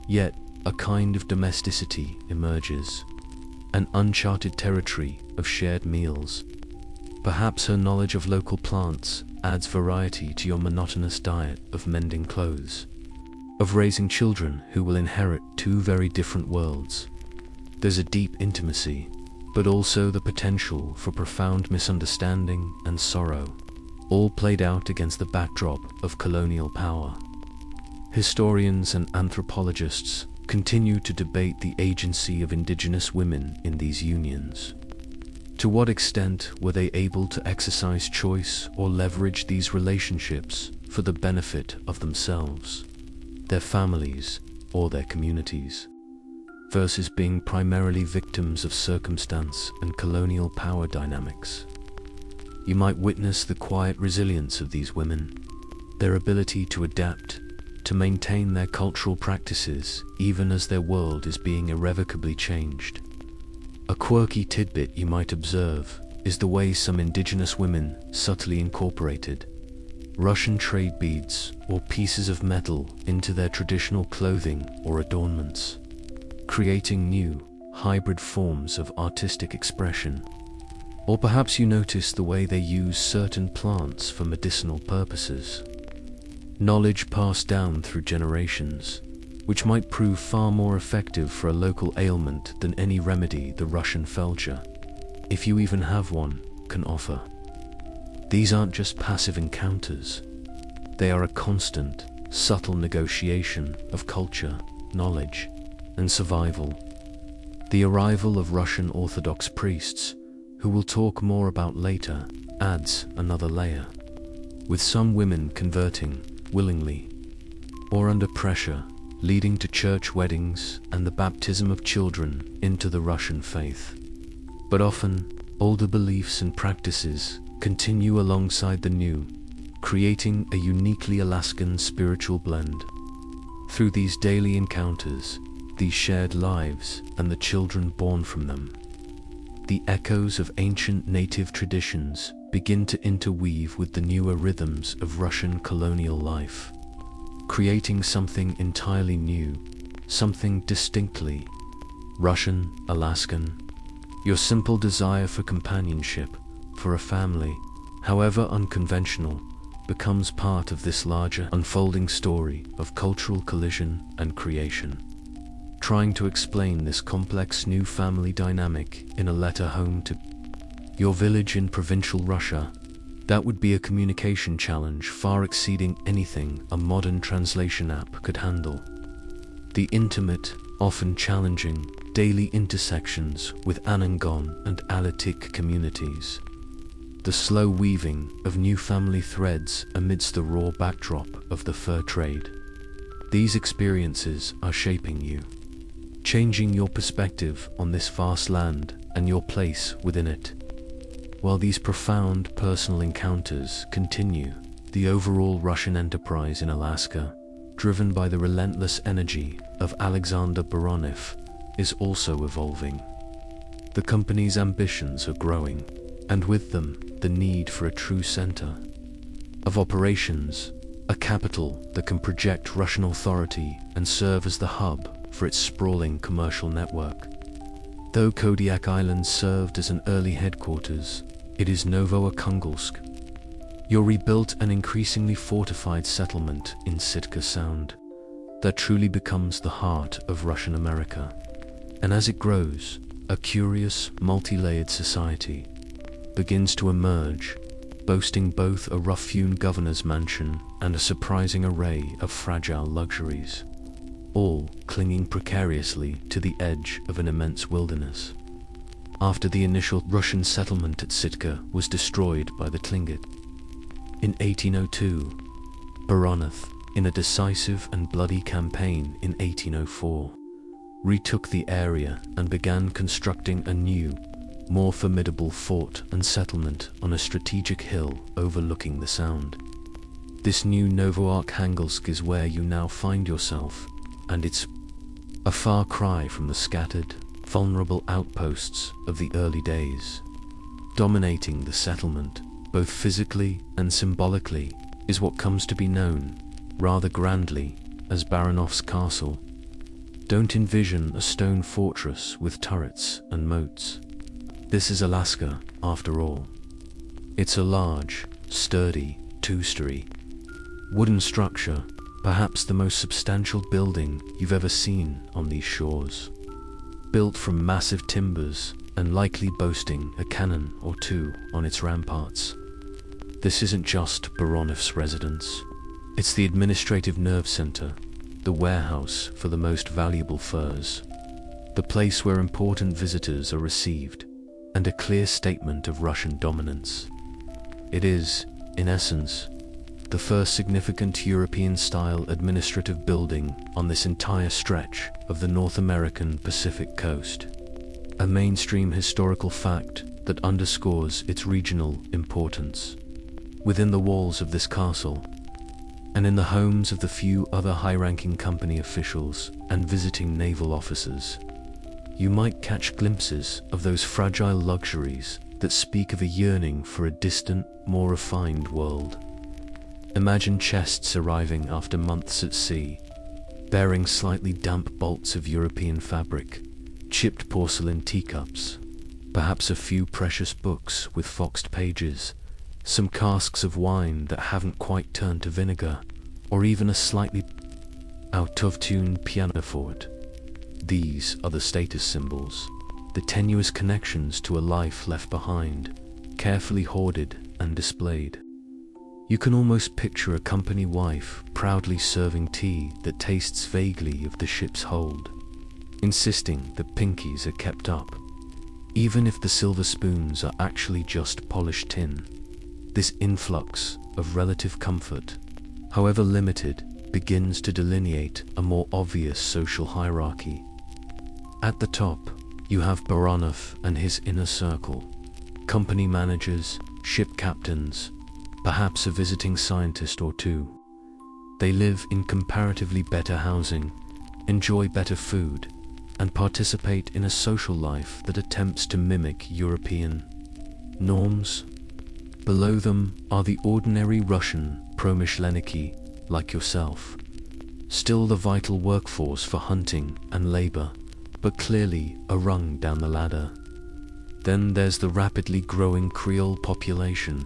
Yet, a kind of domesticity emerges, an uncharted territory of shared meals. Perhaps her knowledge of local plants adds variety to your monotonous diet of mending clothes, of raising children who will inherit two very different worlds. There's a deep intimacy, but also the potential for profound misunderstanding and sorrow, all played out against the backdrop of colonial power. Historians and anthropologists continue to debate the agency of indigenous women in these unions. To what extent were they able to exercise choice or leverage these relationships for the benefit of themselves, their families, or their communities, versus being primarily victims of circumstance and colonial power dynamics? You might witness the quiet resilience of these women, their ability to adapt, to maintain their cultural practices even as their world is being irrevocably changed. A quirky tidbit you might observe is the way some indigenous women subtly incorporated Russian trade beads or pieces of metal into their traditional clothing or adornments, creating new, hybrid forms of artistic expression. Or perhaps you notice the way they use certain plants for medicinal purposes. Knowledge passed down through generations, which might prove far more effective for a local ailment than any remedy the Russian feldsher, if you even have one, can offer. These aren't just passive encounters. They are a constant, subtle negotiation of culture, knowledge, and survival. The arrival of Russian Orthodox priests, who we'll talk more about later, adds another layer, with some women converting willingly or under pressure leading to church weddings and the baptism of children into the Russian faith. But often, older beliefs and practices continue alongside the new, creating a uniquely Alaskan spiritual blend. Through these daily encounters, these shared lives, and the children born from them, the echoes of ancient native traditions begin to interweave with the newer rhythms of Russian colonial life, creating something entirely new, something distinctly Russian, Alaskan. Your simple desire for companionship, for a family, however unconventional, becomes part of this larger unfolding story of cultural collision and creation. Trying to explain this complex new family dynamic in a letter home to your village in provincial Russia, that would be a communication challenge far exceeding anything a modern translation app could handle. The intimate, often challenging, daily intersections with Anangon and Alatik communities. The slow weaving of new family threads amidst the raw backdrop of the fur trade. These experiences are shaping you, changing your perspective on this vast land and your place within it. While these profound personal encounters continue, the overall Russian enterprise in Alaska, driven by the relentless energy of Alexander Baronov, is also evolving. The company's ambitions are growing, and with them, the need for a true center of operations, a capital that can project Russian authority and serve as the hub for its sprawling commercial network. Though Kodiak Island served as an early headquarters, it is Novo-Arkhangelsk, your rebuilt and increasingly fortified settlement in Sitka Sound, that truly becomes the heart of Russian America. And as it grows, a curious, multi-layered society begins to emerge, boasting both a rough-hewn governor's mansion and a surprising array of fragile luxuries, all clinging precariously to the edge of an immense wilderness. After the initial Russian settlement at Sitka was destroyed by the Tlingit in 1802, Baronov, in a decisive and bloody campaign in 1804, retook the area and began constructing a new, more formidable fort and settlement on a strategic hill overlooking the Sound. This new Novo-Arkhangelsk is where you now find yourself, and it's a far cry from the scattered, vulnerable outposts of the early days. Dominating the settlement, both physically and symbolically, is what comes to be known, rather grandly, as Baronov's Castle. Don't envision a stone fortress with turrets and moats. This is Alaska, after all. It's a large, sturdy, two-story wooden structure, perhaps the most substantial building you've ever seen on these shores. Built from massive timbers and likely boasting a cannon or two on its ramparts. This isn't just Baronov's residence. It's the administrative nerve center, the warehouse for the most valuable furs, the place where important visitors are received, and a clear statement of Russian dominance. It is, in essence, the first significant European-style administrative building on this entire stretch of the North American Pacific coast. A mainstream historical fact that underscores its regional importance. Within the walls of this castle, and in the homes of the few other high-ranking company officials and visiting naval officers, you might catch glimpses of those fragile luxuries that speak of a yearning for a distant, more refined world. Imagine chests arriving after months at sea, bearing slightly damp bolts of European fabric, chipped porcelain teacups, perhaps a few precious books with foxed pages, some casks of wine that haven't quite turned to vinegar, or even a slightly out-of-tune pianoforte. These are the status symbols, the tenuous connections to a life left behind, carefully hoarded and displayed. You can almost picture a company wife proudly serving tea that tastes vaguely of the ship's hold, insisting that pinkies are kept up, even if the silver spoons are actually just polished tin. This influx of relative comfort, however limited, begins to delineate a more obvious social hierarchy. At the top, you have Baranov and his inner circle, company managers, ship captains, perhaps a visiting scientist or two. They live in comparatively better housing, enjoy better food, and participate in a social life that attempts to mimic European norms. Below them are the ordinary Russian promyshlenniki, like yourself, still the vital workforce for hunting and labor, but clearly a rung down the ladder. Then there's the rapidly growing Creole population,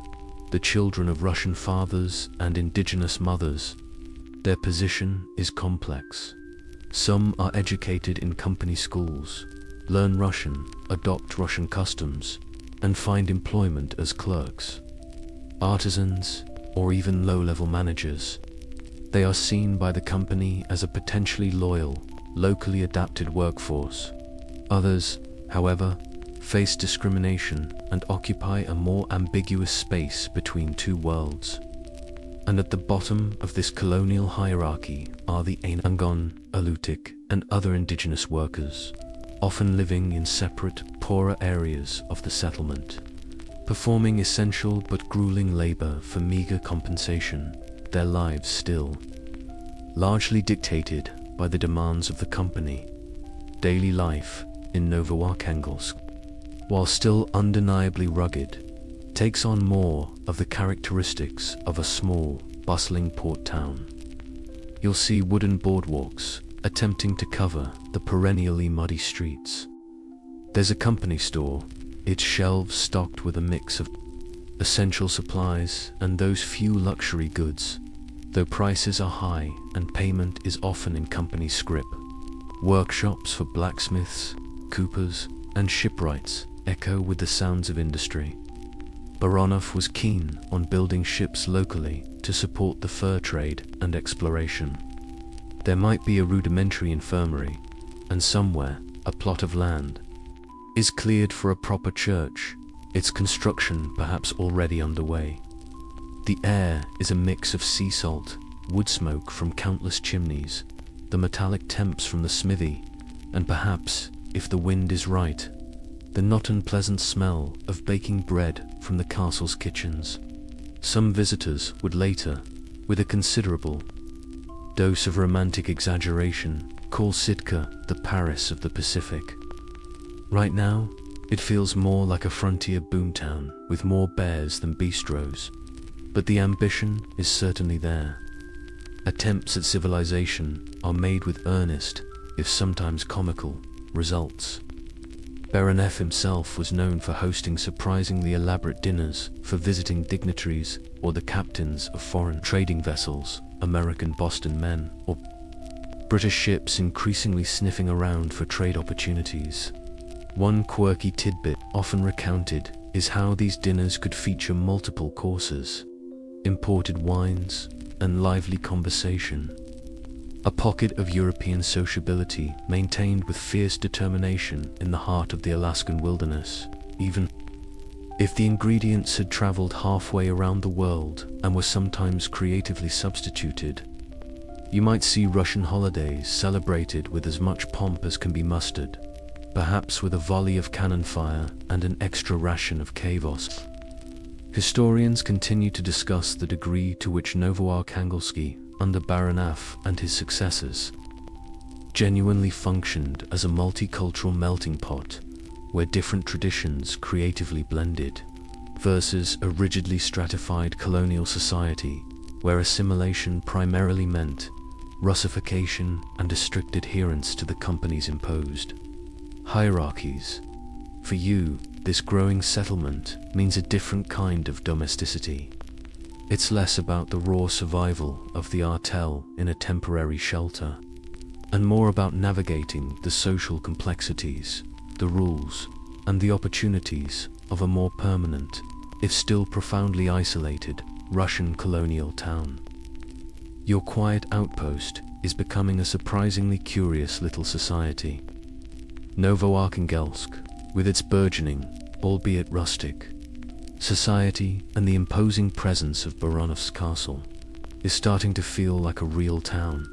the children of Russian fathers and indigenous mothers. Their position is complex. Some are educated in company schools, learn Russian, adopt Russian customs, and find employment as clerks, artisans, or even low-level managers. They are seen by the company as a potentially loyal, locally adapted workforce. Others, however, face discrimination and occupy a more ambiguous space between two worlds. And at the bottom of this colonial hierarchy are the Angon, Alutiiq, and other indigenous workers, often living in separate, poorer areas of the settlement, performing essential but grueling labor for meager compensation, their lives still largely dictated by the demands of the company. Daily life in Novoarkhangelsk, while still undeniably rugged, takes on more of the characteristics of a small, bustling port town. You'll see wooden boardwalks attempting to cover the perennially muddy streets. There's a company store, its shelves stocked with a mix of essential supplies and those few luxury goods, though prices are high and payment is often in company scrip. Workshops for blacksmiths, coopers, and shipwrights echo with the sounds of industry. Baranov was keen on building ships locally to support the fur trade and exploration. There might be a rudimentary infirmary, and somewhere a plot of land is cleared for a proper church, its construction perhaps already underway. The air is a mix of sea salt, wood smoke from countless chimneys, the metallic temps from the smithy, and perhaps, if the wind is right, the not unpleasant smell of baking bread from the castle's kitchens. Some visitors would later, with a considerable dose of romantic exaggeration, call Sitka the Paris of the Pacific. Right now, it feels more like a frontier boomtown with more bears than bistros, but the ambition is certainly there. Attempts at civilization are made with earnest, if sometimes comical, results. Baroneff himself was known for hosting surprisingly elaborate dinners for visiting dignitaries or the captains of foreign trading vessels, American Boston men, or British ships increasingly sniffing around for trade opportunities. One quirky tidbit often recounted is how these dinners could feature multiple courses, imported wines, and lively conversation. A pocket of European sociability maintained with fierce determination in the heart of the Alaskan wilderness, even if the ingredients had traveled halfway around the world and were sometimes creatively substituted. You might see Russian holidays celebrated with as much pomp as can be mustered, perhaps with a volley of cannon fire and an extra ration of kavos. Historians continue to discuss the degree to which Novoarkhangelsk, under Baranov and his successors, genuinely functioned as a multicultural melting pot where different traditions creatively blended, versus a rigidly stratified colonial society where assimilation primarily meant Russification and a strict adherence to the company's imposed hierarchies. For you, this growing settlement means a different kind of domesticity. It's less about the raw survival of the artel in a temporary shelter, and more about navigating the social complexities, the rules, and the opportunities of a more permanent, if still profoundly isolated, Russian colonial town. Your quiet outpost is becoming a surprisingly curious little society. Novoarkhangelsk, with its burgeoning, albeit rustic, society and the imposing presence of Baranov's castle, is starting to feel like a real town,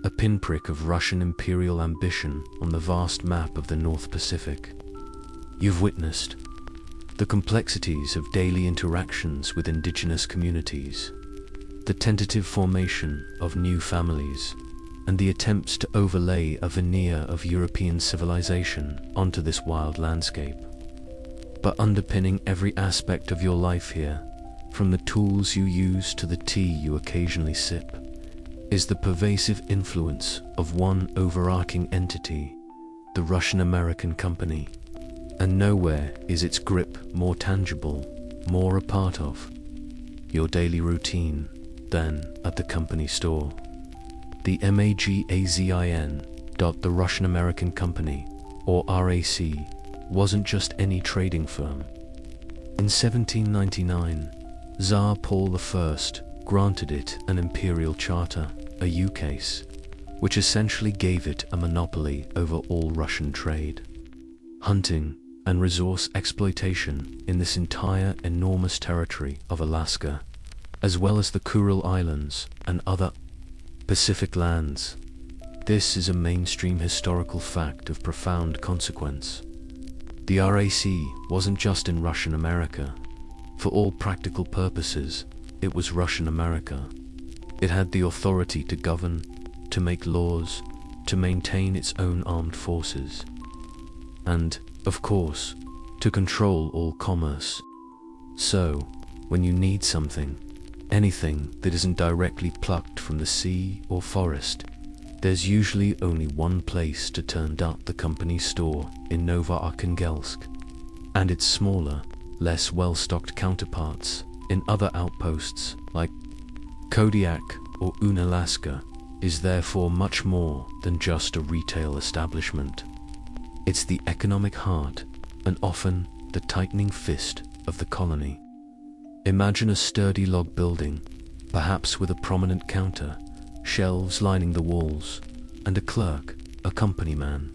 a pinprick of Russian imperial ambition on the vast map of the North Pacific. You've witnessed the complexities of daily interactions with indigenous communities, the tentative formation of new families, and the attempts to overlay a veneer of European civilization onto this wild landscape. But underpinning every aspect of your life here, from the tools you use to the tea you occasionally sip, is the pervasive influence of one overarching entity, the Russian-American company. And nowhere is its grip more tangible, more a part of your daily routine than at the company store. The MAGAZIN. The Russian-American Company, or RAC, wasn't just any trading firm. In 1799, Tsar Paul I granted it an imperial charter, a ukase, which essentially gave it a monopoly over all Russian trade, hunting, and resource exploitation in this entire enormous territory of Alaska, as well as the Creole Islands and other Pacific lands. This is a mainstream historical fact of profound consequence. The RAC wasn't just in Russian America. For all practical purposes, it was Russian America. It had the authority to govern, to make laws, to maintain its own armed forces, and, of course, to control all commerce. So, when you need something, anything that isn't directly plucked from the sea or forest, there's usually only one place to turn up: the company store in Novoarkhangelsk, and its smaller, less well-stocked counterparts in other outposts like Kodiak or Unalaska is therefore much more than just a retail establishment. It's the economic heart, and often the tightening fist of the colony. Imagine a sturdy log building, perhaps with a prominent counter, shelves lining the walls, and a clerk, a company man,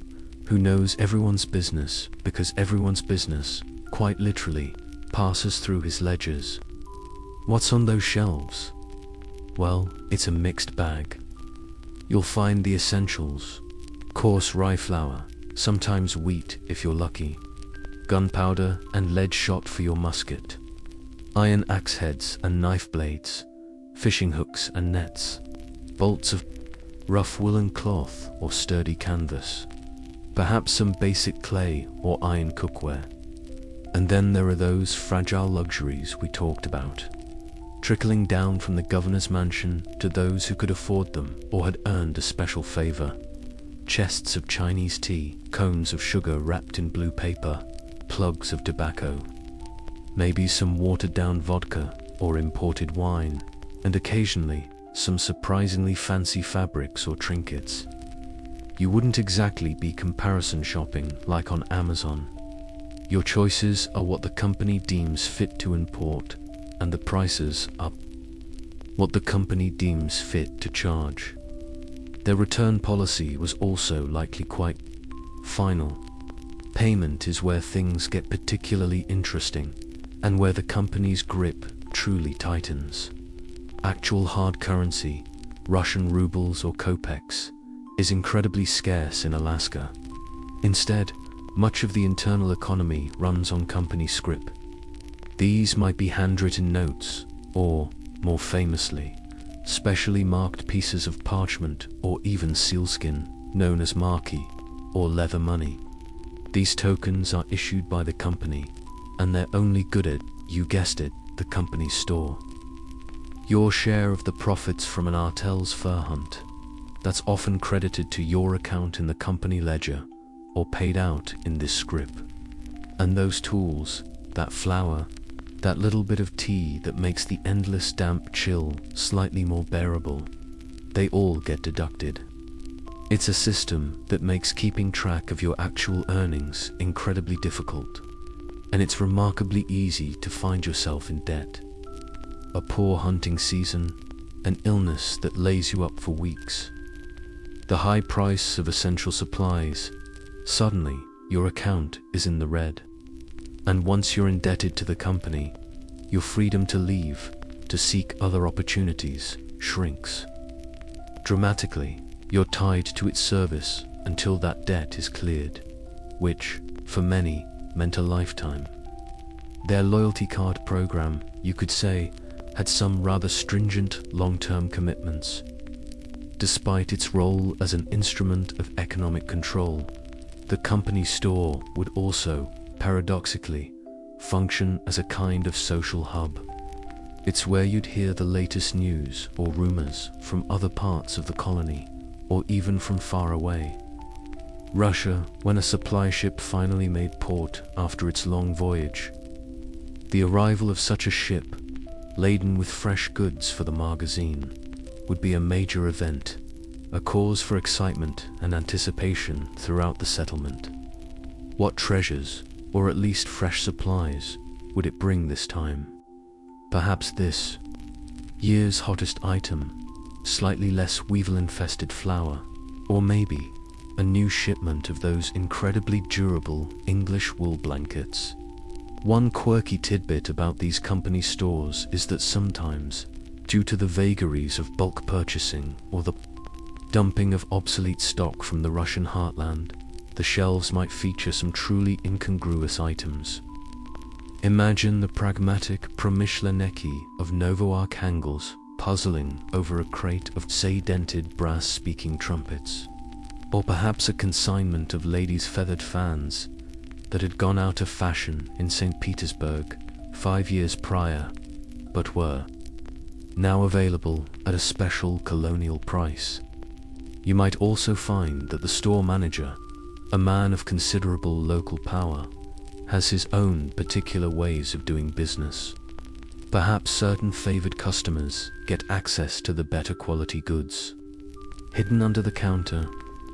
who knows everyone's business because everyone's business, quite literally, passes through his ledgers. What's on those shelves? Well, it's a mixed bag. You'll find the essentials: coarse rye flour, sometimes wheat if you're lucky, gunpowder and lead shot for your musket, iron axe heads and knife blades, fishing hooks and nets, bolts of rough woolen cloth or sturdy canvas, perhaps some basic clay or iron cookware. And then there are those fragile luxuries we talked about, trickling down from the governor's mansion to those who could afford them or had earned a special favor. Chests of Chinese tea, cones of sugar wrapped in blue paper, plugs of tobacco, maybe some watered-down vodka or imported wine, and occasionally some surprisingly fancy fabrics or trinkets. You wouldn't exactly be comparison shopping like on Amazon. Your choices are what the company deems fit to import, and the prices are what the company deems fit to charge. Their return policy was also likely quite final. Payment is where things get particularly interesting, and where the company's grip truly tightens. Actual hard currency, Russian rubles or kopecks, is incredibly scarce in Alaska. Instead, much of the internal economy runs on company scrip. These might be handwritten notes, or, more famously, specially marked pieces of parchment or even sealskin, known as marki, or leather money. These tokens are issued by the company, and they're only good at, you guessed it, the company's store. Your share of the profits from an Artel's fur hunt, that's often credited to your account in the company ledger, or paid out in this scrip. And those tools, that flour, that little bit of tea that makes the endless damp chill slightly more bearable, they all get deducted. It's a system that makes keeping track of your actual earnings incredibly difficult, and it's remarkably easy to find yourself in debt. A poor hunting season, an illness that lays you up for weeks, the high price of essential supplies, suddenly your account is in the red. And once you're indebted to the company, your freedom to leave, to seek other opportunities, shrinks. Dramatically, you're tied to its service until that debt is cleared, which, for many, meant a lifetime. Their loyalty card program, you could say, had some rather stringent long-term commitments. Despite its role as an instrument of economic control, the company store would also, paradoxically, function as a kind of social hub. It's where you'd hear the latest news or rumors from other parts of the colony, or even from far away. Russia, when a supply ship finally made port after its long voyage. The arrival of such a ship, laden with fresh goods for the magazine, would be a major event, a cause for excitement and anticipation throughout the settlement. What treasures, or at least fresh supplies, would it bring this time? Perhaps this year's hottest item, slightly less weevil-infested flour, or maybe a new shipment of those incredibly durable English wool blankets. One quirky tidbit about these company stores is that sometimes, due to the vagaries of bulk purchasing or the dumping of obsolete stock from the Russian heartland, the shelves might feature some truly incongruous items. Imagine the pragmatic promyshlenniki of Novo-Arkhangels puzzling over a crate of say-dented brass-speaking trumpets, or perhaps a consignment of ladies' feathered fans that had gone out of fashion in St. Petersburg 5 years prior, but were now available at a special colonial price. You might also find that the store manager, a man of considerable local power, has his own particular ways of doing business. Perhaps certain favored customers get access to the better quality goods, hidden under the counter,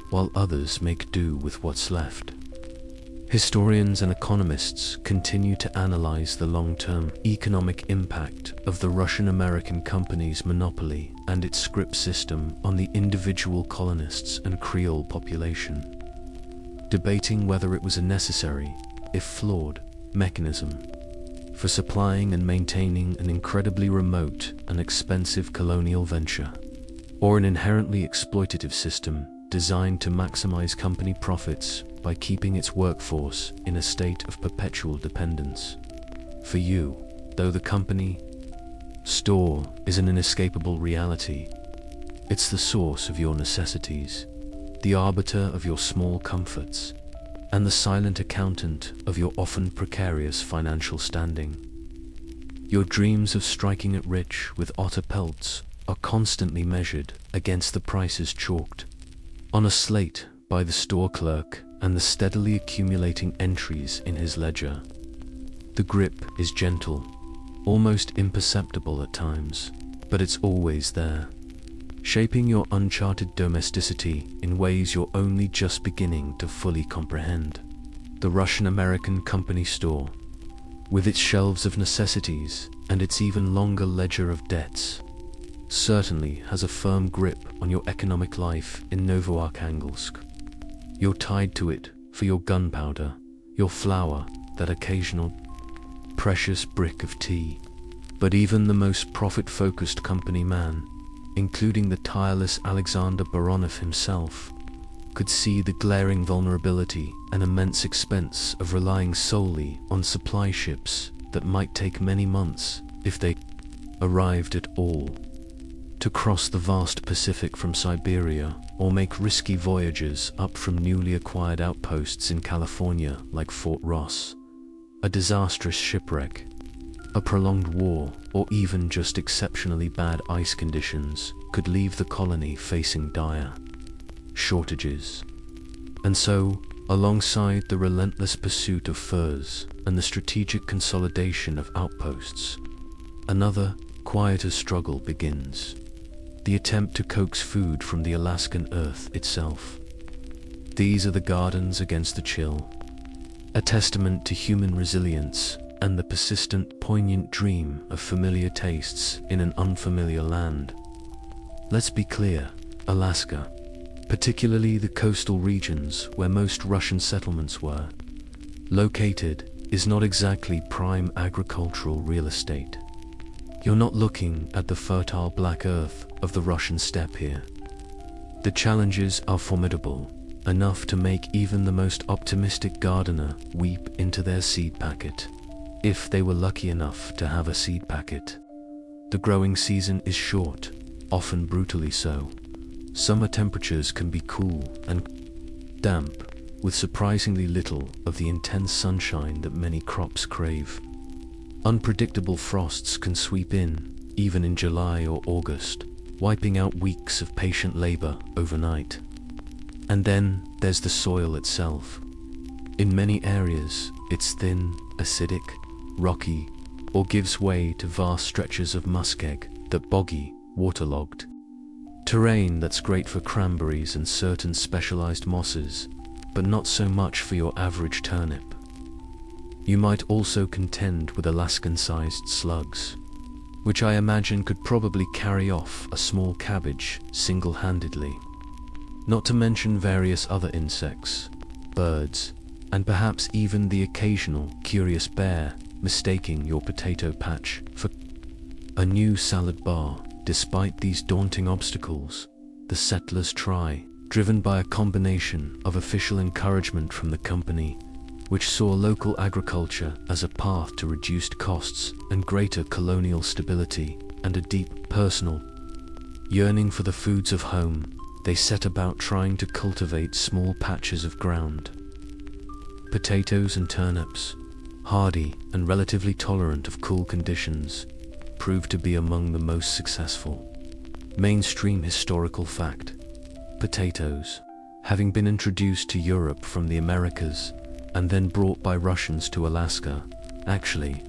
while others make do with what's left. Historians and economists continue to analyze the long-term economic impact of the Russian-American company's monopoly and its scrip system on the individual colonists and Creole population, debating whether it was a necessary, if flawed, mechanism for supplying and maintaining an incredibly remote and expensive colonial venture, or an inherently exploitative system designed to maximize company profits by keeping its workforce in a state of perpetual dependence. For you, though the company store is an inescapable reality, it's the source of your necessities, the arbiter of your small comforts, and the silent accountant of your often precarious financial standing. Your dreams of striking it rich with otter pelts are constantly measured against the prices chalked on a slate by the store clerk and the steadily accumulating entries in his ledger. The grip is gentle, almost imperceptible at times, but it's always there, shaping your uncharted domesticity in ways you're only just beginning to fully comprehend. The Russian-American company store, with its shelves of necessities and its even longer ledger of debts, certainly has a firm grip on your economic life in Novo-Arkhangels. You're tied to it for your gunpowder, your flour, that occasional precious brick of tea. But even the most profit-focused company man, including the tireless Alexander Baronov himself, could see the glaring vulnerability and immense expense of relying solely on supply ships that might take many months, if they arrived at all, to cross the vast Pacific from Siberia or make risky voyages up from newly acquired outposts in California like Fort Ross. A disastrous shipwreck, a prolonged war, or even just exceptionally bad ice conditions could leave the colony facing dire shortages. And so, alongside the relentless pursuit of furs and the strategic consolidation of outposts, another, quieter struggle begins. The attempt to coax food from the Alaskan earth itself. These are the gardens against the chill, a testament to human resilience and the persistent, poignant dream of familiar tastes in an unfamiliar land. Let's be clear, Alaska, particularly the coastal regions where most Russian settlements were located, is not exactly prime agricultural real estate. You're not looking at the fertile black earth of the Russian steppe here. The challenges are formidable, enough to make even the most optimistic gardener weep into their seed packet, if they were lucky enough to have a seed packet. The growing season is short, often brutally so. Summer temperatures can be cool and damp, with surprisingly little of the intense sunshine that many crops crave. Unpredictable frosts can sweep in, even in July or August, wiping out weeks of patient labor overnight. And then there's the soil itself. In many areas, it's thin, acidic, rocky, or gives way to vast stretches of muskeg that boggy, waterlogged. Terrain that's great for cranberries and certain specialized mosses, but not so much for your average turnip. You might also contend with Alaskan-sized slugs, which I imagine could probably carry off a small cabbage single-handedly. Not to mention various other insects, birds, and perhaps even the occasional curious bear mistaking your potato patch for a new salad bar. Despite these daunting obstacles, the settlers try, driven by a combination of official encouragement from the company, which saw local agriculture as a path to reduced costs and greater colonial stability, and a deep personal yearning for the foods of home, they set about trying to cultivate small patches of ground. Potatoes and turnips, hardy and relatively tolerant of cool conditions, proved to be among the most successful. Mainstream historical fact: potatoes, having been introduced to Europe from the Americas and then brought by Russians to Alaska, actually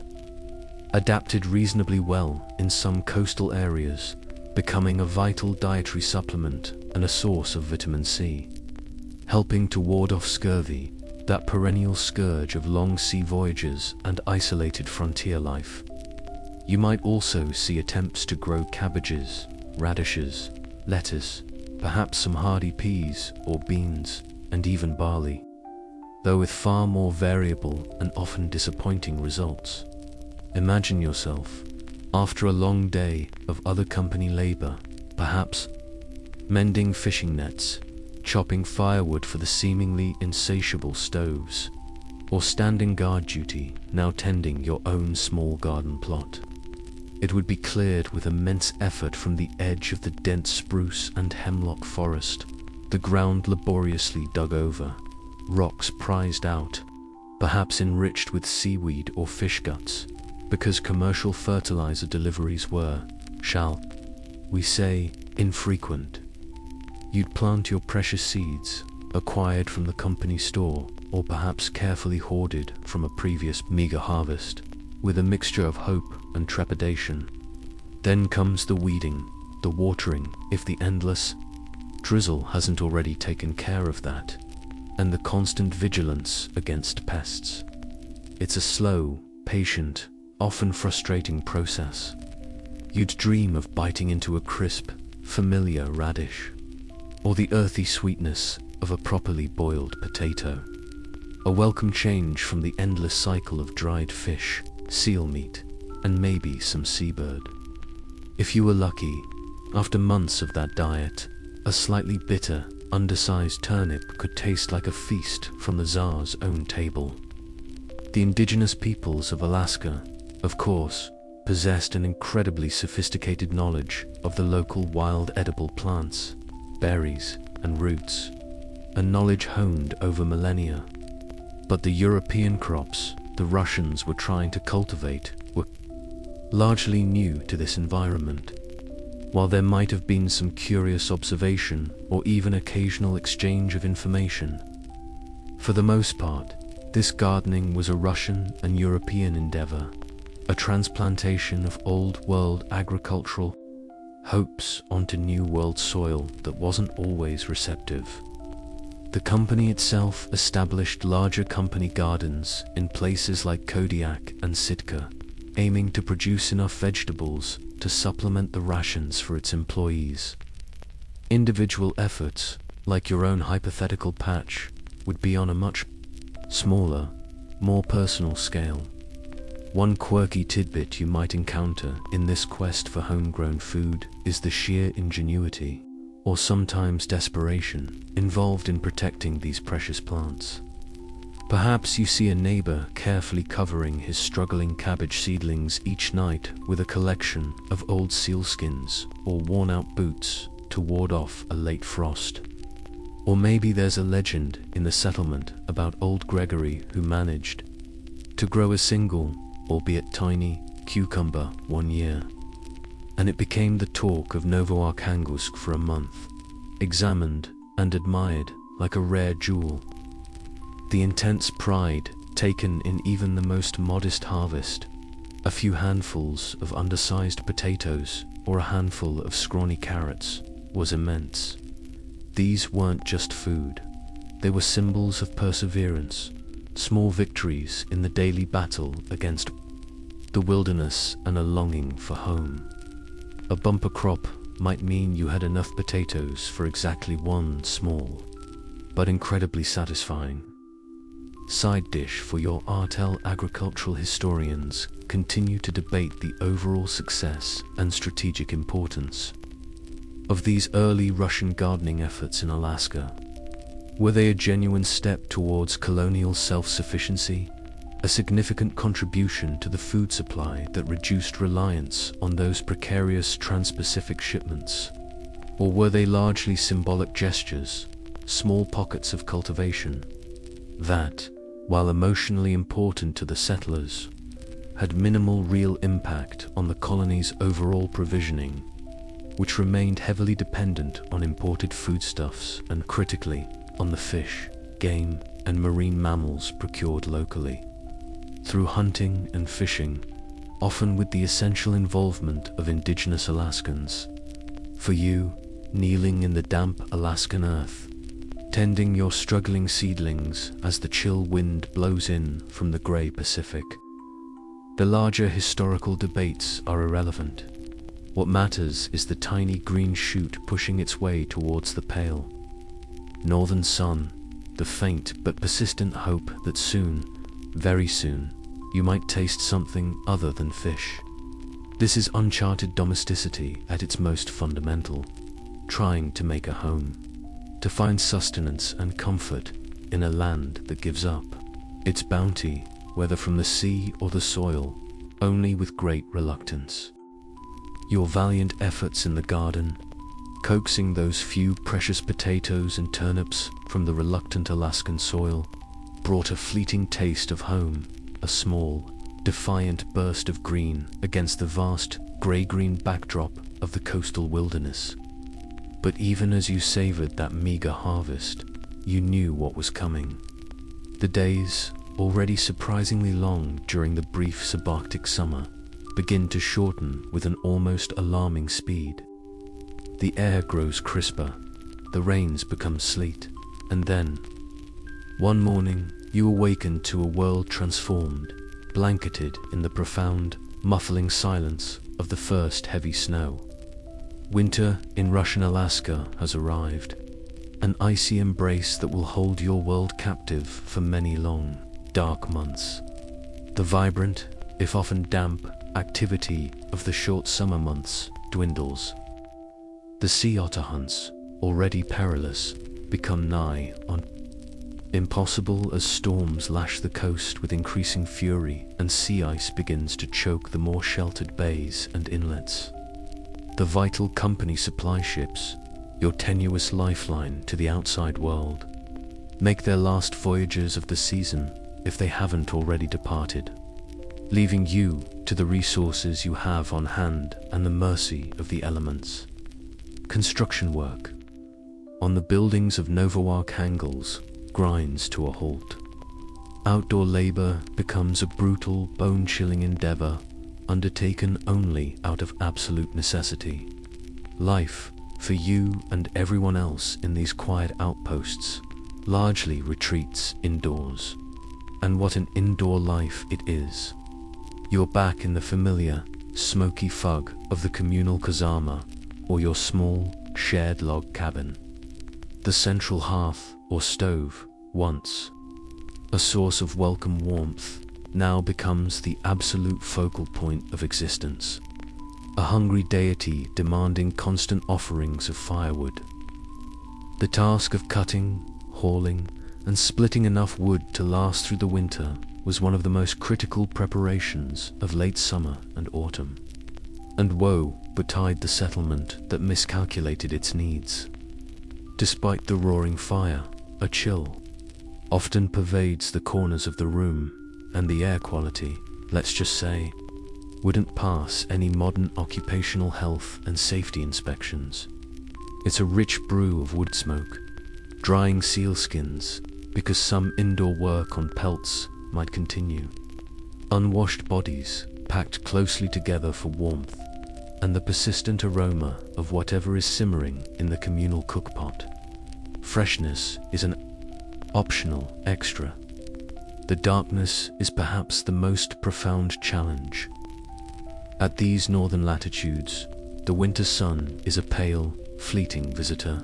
adapted reasonably well in some coastal areas, becoming a vital dietary supplement and a source of vitamin C, helping to ward off scurvy, that perennial scourge of long sea voyages and isolated frontier life. You might also see attempts to grow cabbages, radishes, lettuce, perhaps some hardy peas or beans, and even barley, though with far more variable and often disappointing results. Imagine yourself, after a long day of other company labor, perhaps mending fishing nets, chopping firewood for the seemingly insatiable stoves, or standing guard duty, now tending your own small garden plot. It would be cleared with immense effort from the edge of the dense spruce and hemlock forest, the ground laboriously dug over, rocks prized out, perhaps enriched with seaweed or fish guts, because commercial fertilizer deliveries were, shall we say, infrequent. You'd plant your precious seeds, acquired from the company store, or perhaps carefully hoarded from a previous meager harvest, with a mixture of hope and trepidation. Then comes the weeding, the watering, if the endless drizzle hasn't already taken care of that, and the constant vigilance against pests. It's a slow, patient, often frustrating process. You'd dream of biting into a crisp, familiar radish, or the earthy sweetness of a properly boiled potato. A welcome change from the endless cycle of dried fish, seal meat, and maybe some seabird. If you were lucky, after months of that diet, a slightly bitter, undersized turnip could taste like a feast from the Tsar's own table. The indigenous peoples of Alaska, of course, possessed an incredibly sophisticated knowledge of the local wild edible plants, berries, and roots, a knowledge honed over millennia. But the European crops the Russians were trying to cultivate were largely new to this environment. While there might have been some curious observation or even occasional exchange of information, for the most part, this gardening was a Russian and European endeavor, a transplantation of old world agricultural hopes onto new world soil that wasn't always receptive. The company itself established larger company gardens in places like Kodiak and Sitka, aiming to produce enough vegetables to supplement the rations for its employees. Individual efforts, like your own hypothetical patch, would be on a much smaller, more personal scale. One quirky tidbit you might encounter in this quest for homegrown food is the sheer ingenuity, or sometimes desperation, involved in protecting these precious plants. Perhaps you see a neighbor carefully covering his struggling cabbage seedlings each night with a collection of old sealskins or worn-out boots to ward off a late frost. Or maybe there's a legend in the settlement about old Gregory who managed to grow a single, albeit tiny, cucumber one year, and it became the talk of Novo-Arkhangelsk for a month, examined and admired like a rare jewel. The intense pride taken in even the most modest harvest, a few handfuls of undersized potatoes or a handful of scrawny carrots, was immense. These weren't just food, they were symbols of perseverance, small victories in the daily battle against the wilderness and a longing for home. A bumper crop might mean you had enough potatoes for exactly one small, but incredibly satisfying side dish for your Artel agricultural historians continue to debate the overall success and strategic importance of these early Russian gardening efforts in Alaska. Were they a genuine step towards colonial self-sufficiency, a significant contribution to the food supply that reduced reliance on those precarious trans-Pacific shipments? Or were they largely symbolic gestures, small pockets of cultivation, that, while emotionally important to the settlers, had minimal real impact on the colony's overall provisioning, which remained heavily dependent on imported foodstuffs and, critically, on the fish, game, and marine mammals procured locally? Through hunting and fishing, often with the essential involvement of Indigenous Alaskans. For you, kneeling in the damp Alaskan earth, tending your struggling seedlings as the chill wind blows in from the grey Pacific. The larger historical debates are irrelevant. What matters is the tiny green shoot pushing its way towards the pale northern sun, the faint but persistent hope that soon, very soon, you might taste something other than fish. This is Uncharted Domesticity at its most fundamental, trying to make a home, to find sustenance and comfort in a land that gives up its bounty, whether from the sea or the soil, only with great reluctance. Your valiant efforts in the garden, coaxing those few precious potatoes and turnips from the reluctant Alaskan soil, brought a fleeting taste of home, a small, defiant burst of green against the vast grey-green backdrop of the coastal wilderness. But even as you savored that meager harvest, you knew what was coming. The days, already surprisingly long during the brief subarctic summer, begin to shorten with an almost alarming speed. The air grows crisper, the rains become sleet, and then, one morning, you awaken to a world transformed, blanketed in the profound, muffling silence of the first heavy snow. Winter in Russian Alaska has arrived, an icy embrace that will hold your world captive for many long, dark months. The vibrant, if often damp, activity of the short summer months dwindles. The sea otter hunts, already perilous, become nigh on impossible as storms lash the coast with increasing fury and sea ice begins to choke the more sheltered bays and inlets. The vital company supply ships, your tenuous lifeline to the outside world, make their last voyages of the season if they haven't already departed, leaving you to the resources you have on hand and the mercy of the elements. Construction work on the buildings of Novo-Arkhangelsk grinds to a halt. Outdoor labor becomes a brutal, bone-chilling endeavor undertaken only out of absolute necessity. Life, for you and everyone else in these quiet outposts, largely retreats indoors. And what an indoor life it is. You're back in the familiar, smoky fog of the communal kazama, or your small, shared log cabin. The central hearth, or stove, once a source of welcome warmth, now becomes the absolute focal point of existence, a hungry deity demanding constant offerings of firewood. The task of cutting, hauling, and splitting enough wood to last through the winter was one of the most critical preparations of late summer and autumn. And woe betide the settlement that miscalculated its needs. Despite the roaring fire, a chill often pervades the corners of the room, and the air quality, let's just say, wouldn't pass any modern occupational health and safety inspections. It's a rich brew of wood smoke, drying sealskins because some indoor work on pelts might continue. Unwashed bodies packed closely together for warmth, and the persistent aroma of whatever is simmering in the communal cookpot. Freshness is an optional extra. The darkness is perhaps the most profound challenge. At these northern latitudes, the winter sun is a pale, fleeting visitor,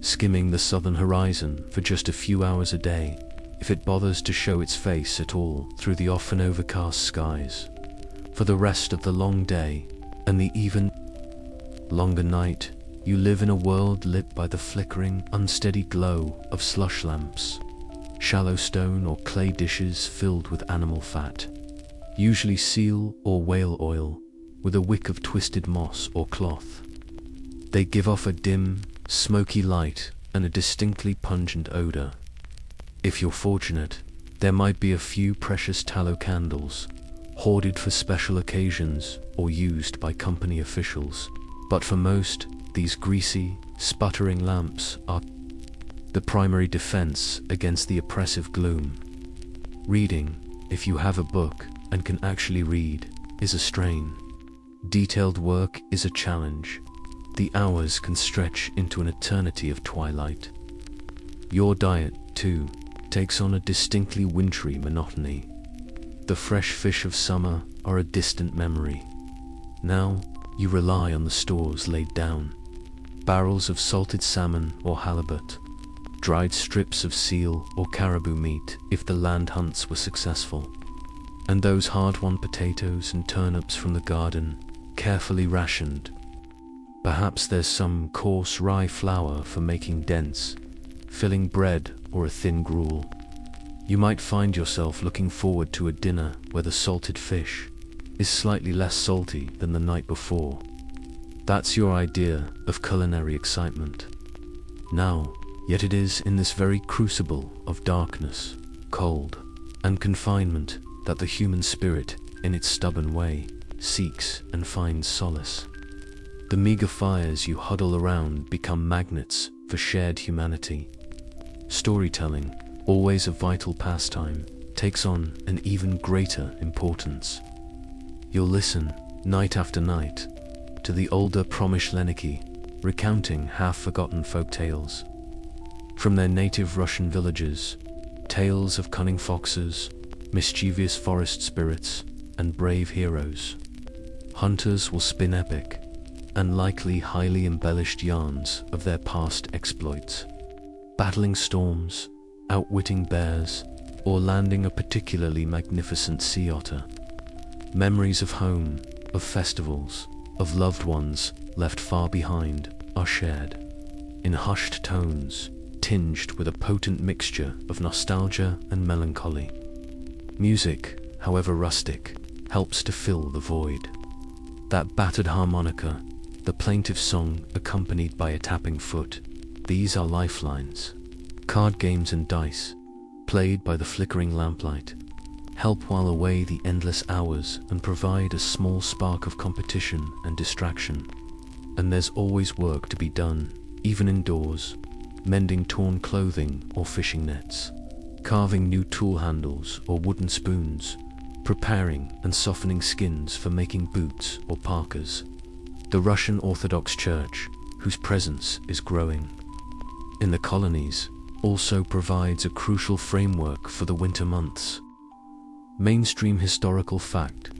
skimming the southern horizon for just a few hours a day, if it bothers to show its face at all through the often overcast skies. For the rest of the long day, and the even longer night, you live in a world lit by the flickering, unsteady glow of slush lamps, shallow stone or clay dishes filled with animal fat, usually seal or whale oil, with a wick of twisted moss or cloth. They give off a dim, smoky light and a distinctly pungent odor. If you're fortunate, there might be a few precious tallow candles, hoarded for special occasions or used by company officials, but for most, these greasy, sputtering lamps are the primary defense against the oppressive gloom. Reading, if you have a book and can actually read, is a strain. Detailed work is a challenge. The hours can stretch into an eternity of twilight. Your diet, too, takes on a distinctly wintry monotony. The fresh fish of summer are a distant memory. Now, you rely on the stores laid down. Barrels of salted salmon or halibut, dried strips of seal or caribou meat if the land hunts were successful, and those hard-won potatoes and turnips from the garden, carefully rationed. Perhaps there's some coarse rye flour for making dense, filling bread or a thin gruel. You might find yourself looking forward to a dinner where the salted fish is slightly less salty than the night before. That's your idea of culinary excitement. Now, yet it is in this very crucible of darkness, cold, and confinement that the human spirit, in its stubborn way, seeks and finds solace. The meager fires you huddle around become magnets for shared humanity. Storytelling, always a vital pastime, takes on an even greater importance. You'll listen, night after night, to the older promyshlenniki recounting half-forgotten folk tales. From their native Russian villages, tales of cunning foxes, mischievous forest spirits, and brave heroes. Hunters will spin epic, and likely highly embellished yarns of their past exploits, battling storms, outwitting bears, or landing a particularly magnificent sea otter. Memories of home, of festivals, of loved ones left far behind are shared, in hushed tones, tinged with a potent mixture of nostalgia and melancholy. Music, however rustic, helps to fill the void. That battered harmonica, the plaintive song accompanied by a tapping foot, these are lifelines. Card games and dice, played by the flickering lamplight, help while away the endless hours and provide a small spark of competition and distraction. And there's always work to be done, even indoors, mending torn clothing or fishing nets, carving new tool handles or wooden spoons, preparing and softening skins for making boots or parkas. The Russian Orthodox Church, whose presence is growing in the colonies, also provides a crucial framework for the winter months. Mainstream historical fact: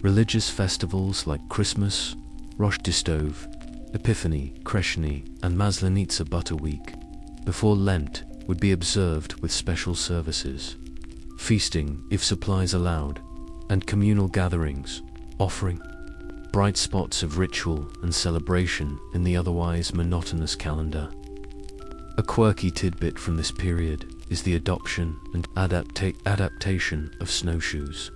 religious festivals like Christmas, Rosh Hashanah, Epiphany, Kreshni, and Maslenitsa Butter Week before Lent would be observed with special services. feasting if supplies allowed, and communal gatherings, offering bright spots of ritual and celebration in the otherwise monotonous calendar. A quirky tidbit from this period is the adoption and adaptation of snowshoes.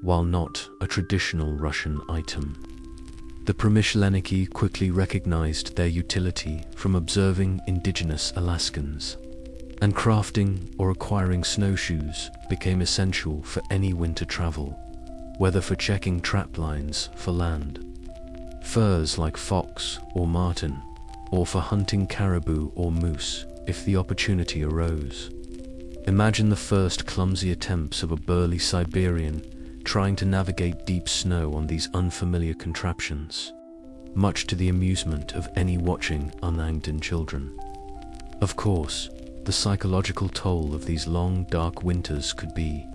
While not a traditional Russian item, the promyshlenniki quickly recognized their utility from observing indigenous Alaskans, and crafting or acquiring snowshoes became essential for any winter travel, whether for checking trap lines for land, furs like fox or marten, or for hunting caribou or moose if the opportunity arose. Imagine the first clumsy attempts of a burly Siberian trying to navigate deep snow on these unfamiliar contraptions, much to the amusement of any watching Unangdon children. Of course, the psychological toll of these long, dark winters could be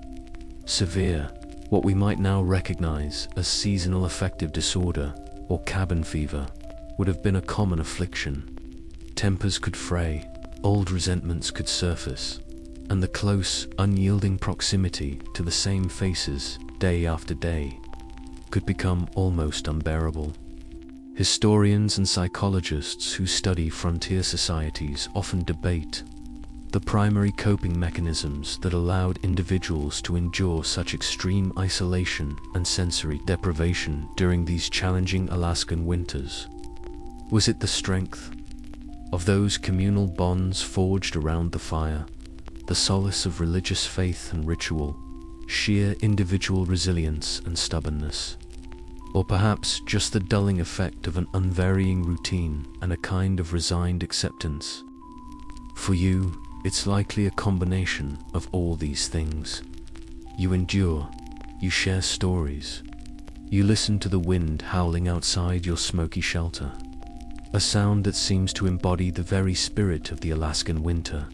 severe. What we might now recognize as seasonal affective disorder or cabin fever would have been a common affliction. Tempers could fray, old resentments could surface, and the close, unyielding proximity to the same faces day after day could become almost unbearable. Historians and psychologists who study frontier societies often debate the primary coping mechanisms that allowed individuals to endure such extreme isolation and sensory deprivation during these challenging Alaskan winters. Was it the strength of those communal bonds forged around the fire, the solace of religious faith and ritual, sheer individual resilience and stubbornness, or perhaps just the dulling effect of an unvarying routine and a kind of resigned acceptance? For you, it's likely a combination of all these things. You endure, you share stories, you listen to the wind howling outside your smoky shelter, a sound that seems to embody the very spirit of the Alaskan winter,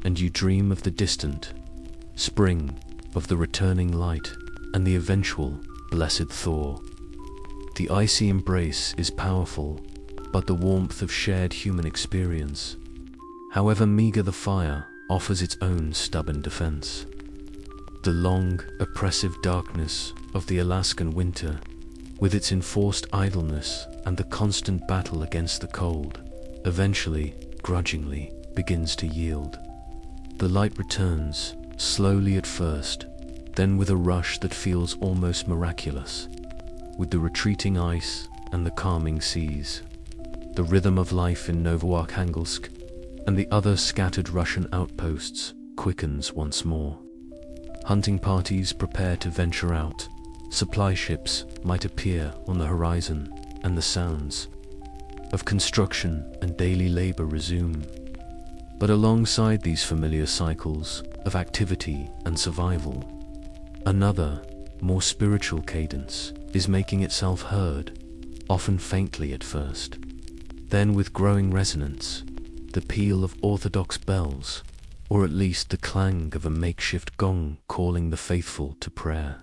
and you dream of the distant spring, of the returning light, and the eventual blessed thaw. The icy embrace is powerful, but the warmth of shared human experience, however meager the fire, offers its own stubborn defense. The long, oppressive darkness of the Alaskan winter, with its enforced idleness and the constant battle against the cold, eventually, grudgingly, begins to yield. The light returns, slowly at first, then with a rush that feels almost miraculous, with the retreating ice and the calming seas. The rhythm of life in Novoarkhangelsk and the other scattered Russian outposts quickens once more. Hunting parties prepare to venture out, supply ships might appear on the horizon, and the sounds of construction and daily labor resume. But alongside these familiar cycles of activity and survival, another, more spiritual cadence is making itself heard, often faintly at first, then with growing resonance, the peal of orthodox bells, or at least the clang of a makeshift gong calling the faithful to prayer.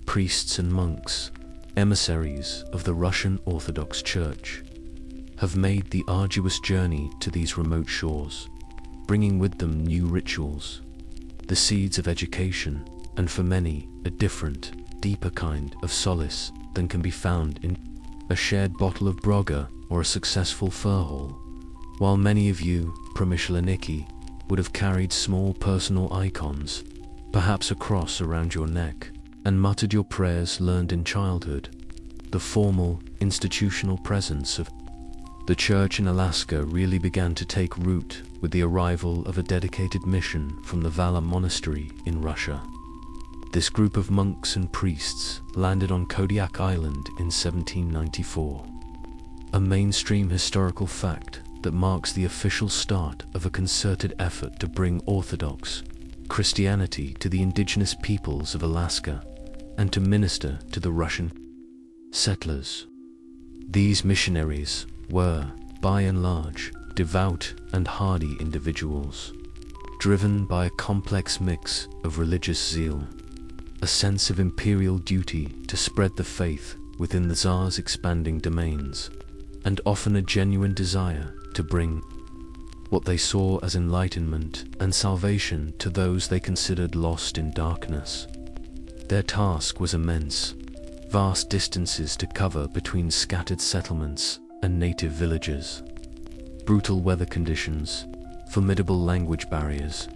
Priests and monks, emissaries of the Russian Orthodox Church, have made the arduous journey to these remote shores, bringing with them new rituals, the seeds of education, and for many, a different, deeper kind of solace than can be found in a shared bottle of Brogger or a successful fur haul. While many of you, promyshlenniki, would have carried small personal icons, perhaps a cross around your neck, and muttered your prayers learned in childhood, the formal, institutional presence of the church in Alaska really began to take root with the arrival of a dedicated mission from the Vala Monastery in Russia. This group of monks and priests landed on Kodiak Island in 1794, a mainstream historical fact that marks the official start of a concerted effort to bring Orthodox Christianity to the indigenous peoples of Alaska and to minister to the Russian settlers. These missionaries were, by and large, devout and hardy individuals, driven by a complex mix of religious zeal, a sense of imperial duty to spread the faith within the Tsar's expanding domains, and often a genuine desire to bring what they saw as enlightenment and salvation to those they considered lost in darkness. Their task was immense, vast distances to cover between scattered settlements and native villages, brutal weather conditions, formidable language barriers,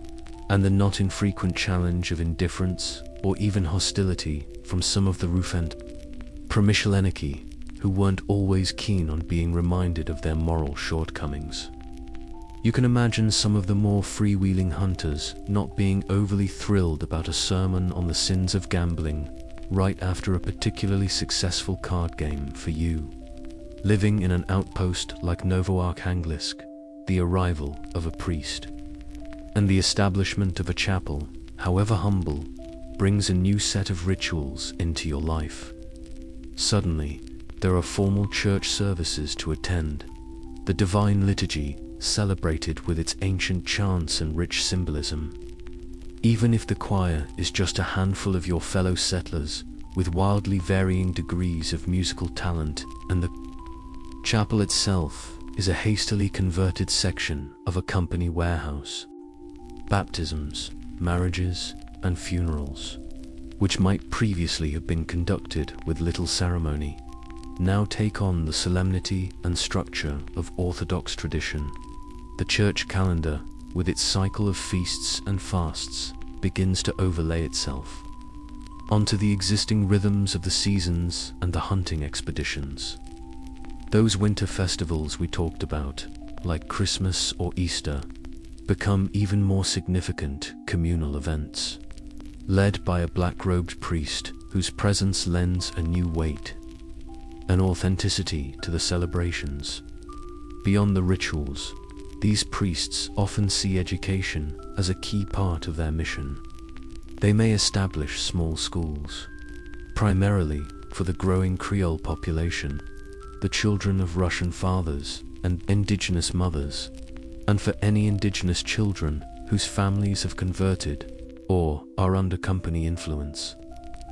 and the not infrequent challenge of indifference or even hostility from some of the Rufent promyshlenniki, who weren't always keen on being reminded of their moral shortcomings. You can imagine some of the more freewheeling hunters not being overly thrilled about a sermon on the sins of gambling right after a particularly successful card game for you. Living in an outpost like Novoarkhangelisk, the arrival of a priest and the establishment of a chapel, however humble, brings a new set of rituals into your life. Suddenly, there are formal church services to attend, the divine liturgy celebrated with its ancient chants and rich symbolism. Even if the choir is just a handful of your fellow settlers with wildly varying degrees of musical talent, and the chapel itself is a hastily converted section of a company warehouse. Baptisms, marriages, and funerals, which might previously have been conducted with little ceremony, now take on the solemnity and structure of Orthodox tradition. The church calendar, with its cycle of feasts and fasts, begins to overlay itself onto the existing rhythms of the seasons and the hunting expeditions. Those winter festivals we talked about, like Christmas or Easter, become even more significant communal events, led by a black-robed priest whose presence lends a new weight and authenticity to the celebrations. Beyond the rituals, these priests often see education as a key part of their mission. They may establish small schools, primarily for the growing Creole population, the children of Russian fathers and indigenous mothers, and for any indigenous children whose families have converted or are under company influence.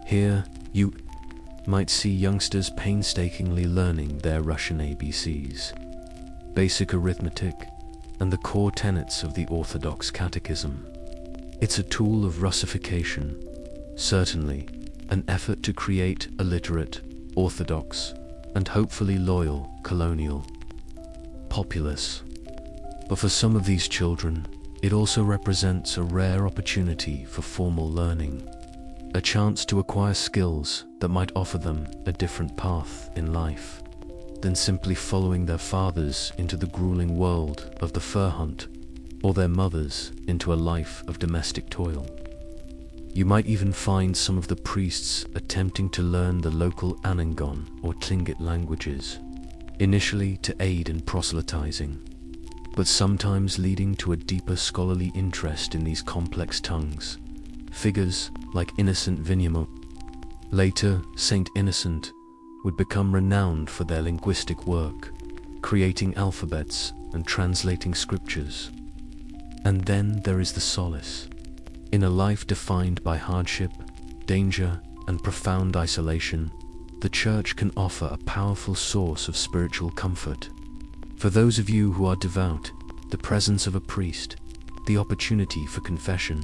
Here, you might see youngsters painstakingly learning their Russian ABCs, basic arithmetic, and the core tenets of the Orthodox Catechism. It's a tool of Russification, certainly an effort to create a literate, Orthodox, and hopefully loyal colonial populace. But for some of these children, it also represents a rare opportunity for formal learning, a chance to acquire skills that might offer them a different path in life than simply following their fathers into the grueling world of the fur hunt, or their mothers into a life of domestic toil. You might even find some of the priests attempting to learn the local Anangon or Tlingit languages, initially to aid in proselytizing, but sometimes leading to a deeper scholarly interest in these complex tongues. Figures like Innocent Vinyamo, later Saint Innocent, would become renowned for their linguistic work, creating alphabets and translating scriptures. And then there is the solace. In a life defined by hardship, danger, and profound isolation, the church can offer a powerful source of spiritual comfort. For those of you who are devout, the presence of a priest, the opportunity for confession,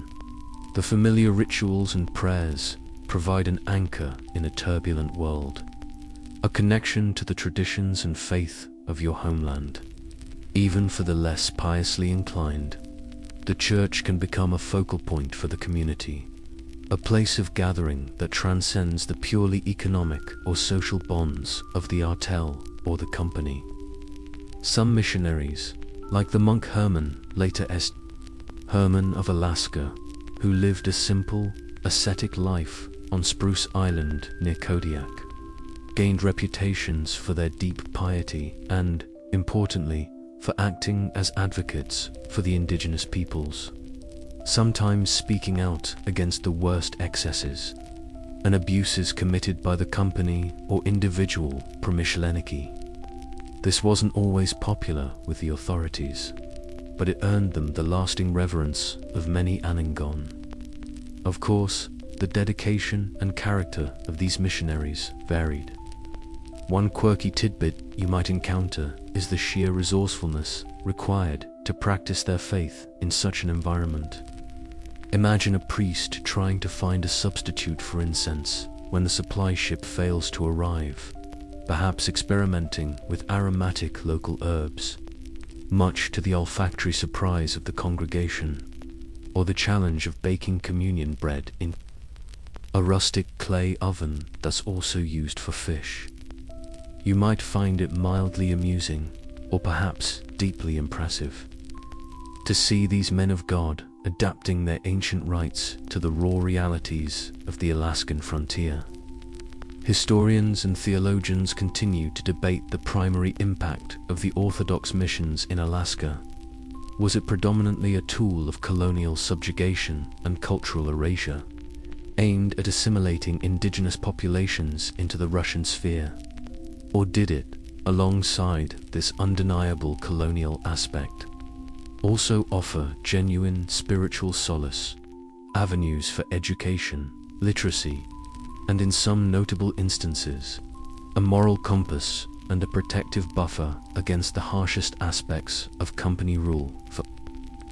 the familiar rituals and prayers provide an anchor in a turbulent world, a connection to the traditions and faith of your homeland. Even for the less piously inclined, the church can become a focal point for the community, a place of gathering that transcends the purely economic or social bonds of the artel or the company. Some missionaries, like the monk Herman, later Est. Herman of Alaska, who lived a simple, ascetic life on Spruce Island near Kodiak, gained reputations for their deep piety and, importantly, for acting as advocates for the indigenous peoples, sometimes speaking out against the worst excesses and abuses committed by the company or individual promyshlenniki. This wasn't always popular with the authorities, but it earned them the lasting reverence of many Anangon. Of course, the dedication and character of these missionaries varied. One quirky tidbit you might encounter is the sheer resourcefulness required to practice their faith in such an environment. Imagine a priest trying to find a substitute for incense when the supply ship fails to arrive, perhaps experimenting with aromatic local herbs, much to the olfactory surprise of the congregation, or the challenge of baking communion bread in a rustic clay oven that's also used for fish. You might find it mildly amusing, or perhaps deeply impressive, to see these men of God adapting their ancient rites to the raw realities of the Alaskan frontier. Historians and theologians continue to debate the primary impact of the Orthodox missions in Alaska. Was it predominantly a tool of colonial subjugation and cultural erasure, aimed at assimilating indigenous populations into the Russian sphere? Or did it, alongside this undeniable colonial aspect, also offer genuine spiritual solace, avenues for education, literacy, and in some notable instances, a moral compass and a protective buffer against the harshest aspects of company rule for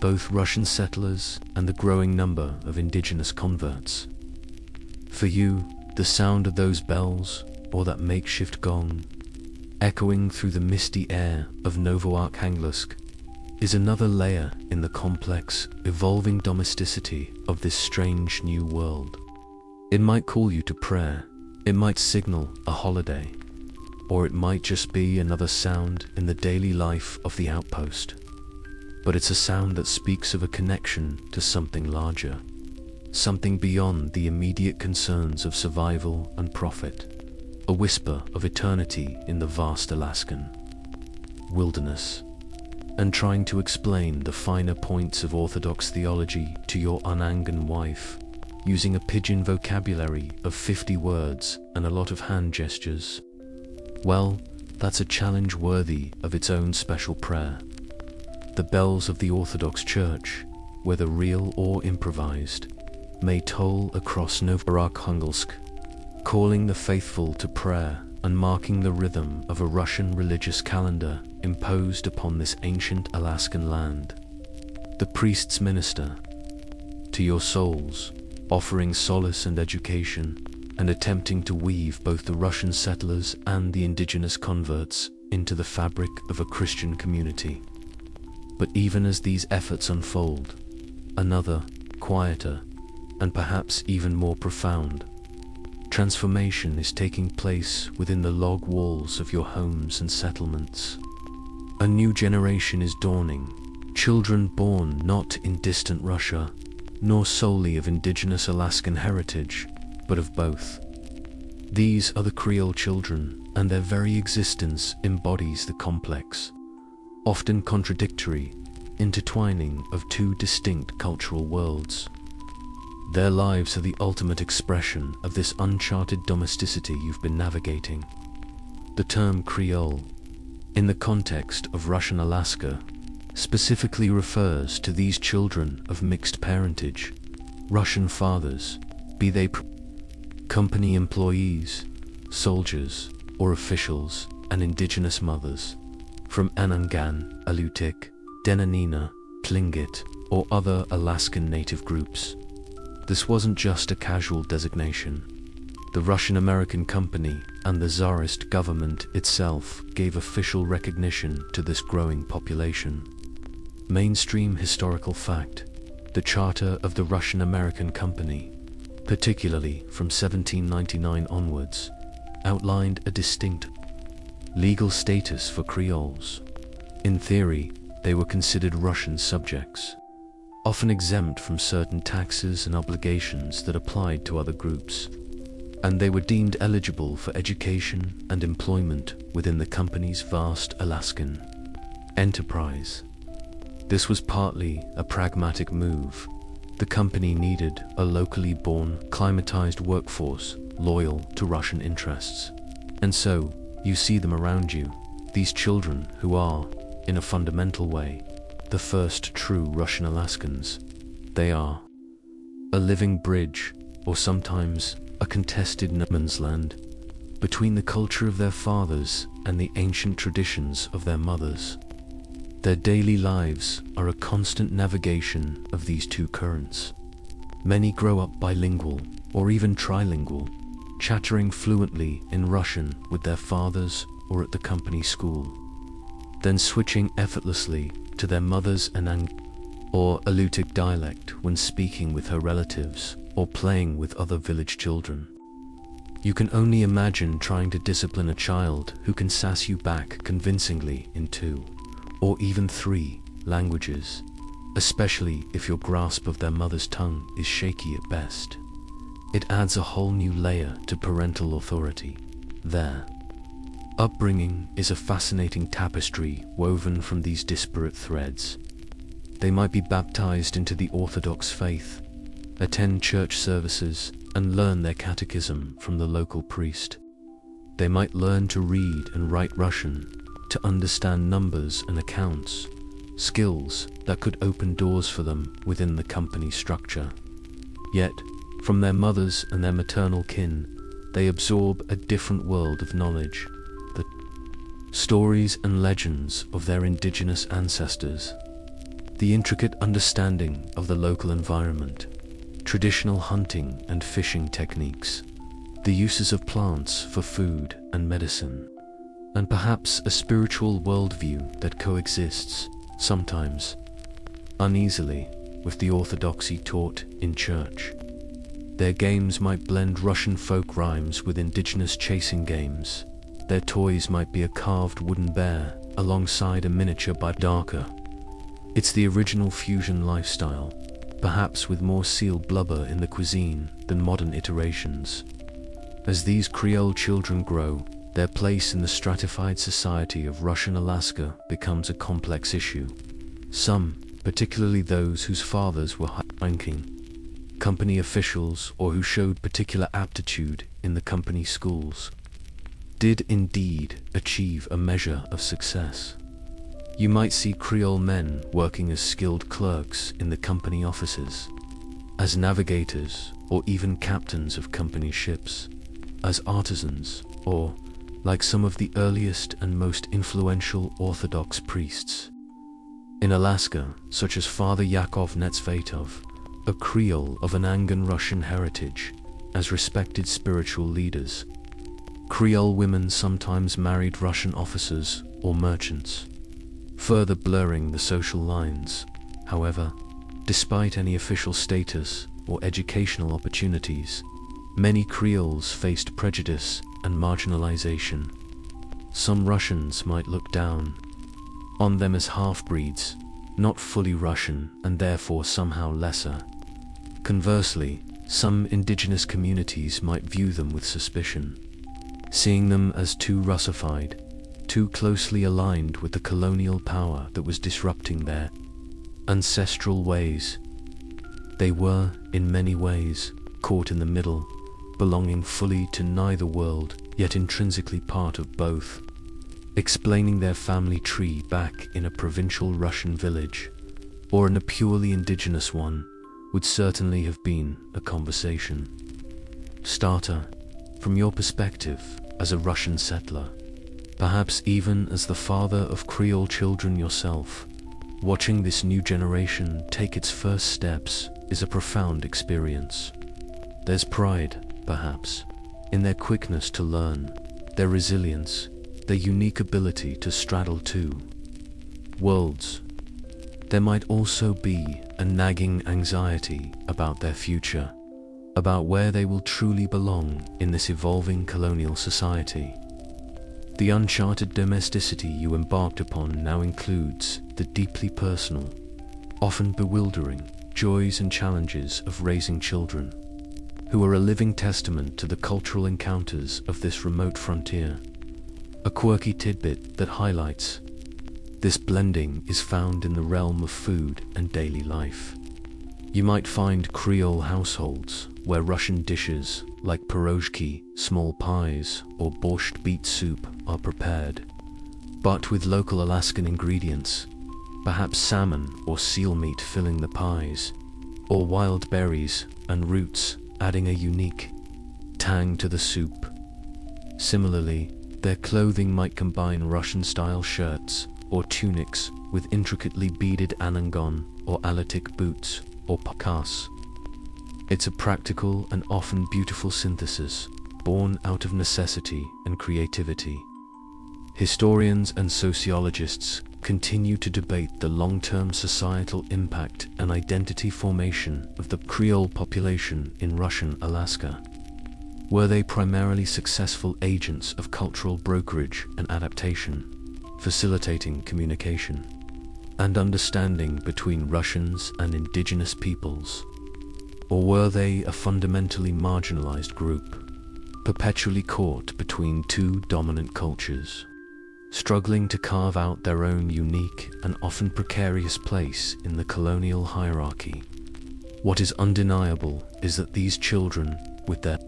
both Russian settlers and the growing number of indigenous converts? For you, the sound of those bells, or that makeshift gong, echoing through the misty air of Novoarkhanghelsk, is another layer in the complex, evolving domesticity of this strange new world. It might call you to prayer, it might signal a holiday, or it might just be another sound in the daily life of the outpost. But it's a sound that speaks of a connection to something larger, something beyond the immediate concerns of survival and profit, a whisper of eternity in the vast Alaskan wilderness. And trying to explain the finer points of Orthodox theology to your Unangan wife, using a pidgin vocabulary of 50 words and a lot of hand gestures, well, that's a challenge worthy of its own special prayer. The bells of the Orthodox Church, whether real or improvised, may toll across Novoarkhanghelsk, calling the faithful to prayer and marking the rhythm of a Russian religious calendar imposed upon this ancient Alaskan land. The priest's minister to your souls, offering solace and education, and attempting to weave both the Russian settlers and the indigenous converts into the fabric of a Christian community. But even as these efforts unfold, another, quieter, and perhaps even more profound transformation is taking place within the log walls of your homes and settlements. A new generation is dawning, children born not in distant Russia, nor solely of indigenous Alaskan heritage, but of both. These are the Creole children, and their very existence embodies the complex, often contradictory, intertwining of two distinct cultural worlds. Their lives are the ultimate expression of this uncharted domesticity you've been navigating. The term Creole, in the context of Russian Alaska, specifically refers to these children of mixed parentage, Russian fathers, be they company employees, soldiers, or officials, and indigenous mothers, from Anangan, Alutiiq, Denanina, Tlingit, or other Alaskan native groups. This wasn't just a casual designation. The Russian-American company and the Tsarist government itself gave official recognition to this growing population. Mainstream historical fact: the Charter of the Russian-American Company, particularly from 1799 onwards, outlined a distinct legal status for Creoles. In theory, they were considered Russian subjects, often exempt from certain taxes and obligations that applied to other groups, and they were deemed eligible for education and employment within the company's vast Alaskan enterprise. This was partly a pragmatic move. The company needed a locally born, climatized workforce loyal to Russian interests. And so, you see them around you, these children who are, in a fundamental way, the first true Russian Alaskans. They are a living bridge, or sometimes a contested no man's land, between the culture of their fathers and the ancient traditions of their mothers. Their daily lives are a constant navigation of these two currents. Many grow up bilingual or even trilingual, chattering fluently in Russian with their fathers or at the company school, then switching effortlessly to their mother's or Alutiiq dialect when speaking with her relatives or playing with other village children. You can only imagine trying to discipline a child who can sass you back convincingly in 2 or even 3 languages, especially if your grasp of their mother's tongue is shaky at best. It adds a whole new layer to parental authority. Their upbringing is a fascinating tapestry woven from these disparate threads. They might be baptized into the Orthodox faith, attend church services, and learn their catechism from the local priest. They might learn to read and write Russian, to understand numbers and accounts, skills that could open doors for them within the company structure. Yet, from their mothers and their maternal kin, they absorb a different world of knowledge, the stories and legends of their indigenous ancestors, the intricate understanding of the local environment, traditional hunting and fishing techniques, the uses of plants for food and medicine, and perhaps a spiritual worldview that coexists, sometimes uneasily, with the orthodoxy taught in church. Their games might blend Russian folk rhymes with indigenous chasing games. Their toys might be a carved wooden bear alongside a miniature by darker. It's the original fusion lifestyle, perhaps with more seal blubber in the cuisine than modern iterations. As these Creole children grow, their place in the stratified society of Russian Alaska becomes a complex issue. Some, particularly those whose fathers were high-ranking company officials or who showed particular aptitude in the company schools, did indeed achieve a measure of success. You might see Creole men working as skilled clerks in the company offices, as navigators or even captains of company ships, as artisans, or, like some of the earliest and most influential Orthodox priests in Alaska, such as Father Yakov Netzvetov, a Creole of an Angan Russian heritage, as respected spiritual leaders. Creole women sometimes married Russian officers or merchants, further blurring the social lines. However, despite any official status or educational opportunities, many Creoles faced prejudice and marginalization. Some Russians might look down on them as half-breeds, not fully Russian and therefore somehow lesser. Conversely, some indigenous communities might view them with suspicion, seeing them as too Russified, too closely aligned with the colonial power that was disrupting their ancestral ways. They were, in many ways, caught in the middle, belonging fully to neither world, yet intrinsically part of both. Explaining their family tree back in a provincial Russian village, or in a purely indigenous one, would certainly have been a conversation starter from your perspective as a Russian settler, perhaps even as the father of Creole children yourself. Watching this new generation take its first steps is a profound experience. There's pride, perhaps, in their quickness to learn, their resilience, their unique ability to straddle two worlds. There might also be a nagging anxiety about their future, about where they will truly belong in this evolving colonial society. The uncharted domesticity you embarked upon now includes the deeply personal, often bewildering, joys and challenges of raising children, who are a living testament to the cultural encounters of this remote frontier. A quirky tidbit that highlights this blending is found in the realm of food and daily life. You might find Creole households where Russian dishes like pierogi, small pies, or borscht beet soup are prepared, but with local Alaskan ingredients, perhaps salmon or seal meat filling the pies, or wild berries and roots adding a unique tang to the soup. Similarly, their clothing might combine Russian-style shirts or tunics with intricately beaded anangon or alatic boots or pakas. It's a practical and often beautiful synthesis, born out of necessity and creativity. Historians and sociologists continue to debate the long-term societal impact and identity formation of the Creole population in Russian Alaska. Were they primarily successful agents of cultural brokerage and adaptation, facilitating communication and understanding between Russians and indigenous peoples? Or were they a fundamentally marginalized group, perpetually caught between two dominant cultures, struggling to carve out their own unique and often precarious place in the colonial hierarchy? What is undeniable is that these children, with their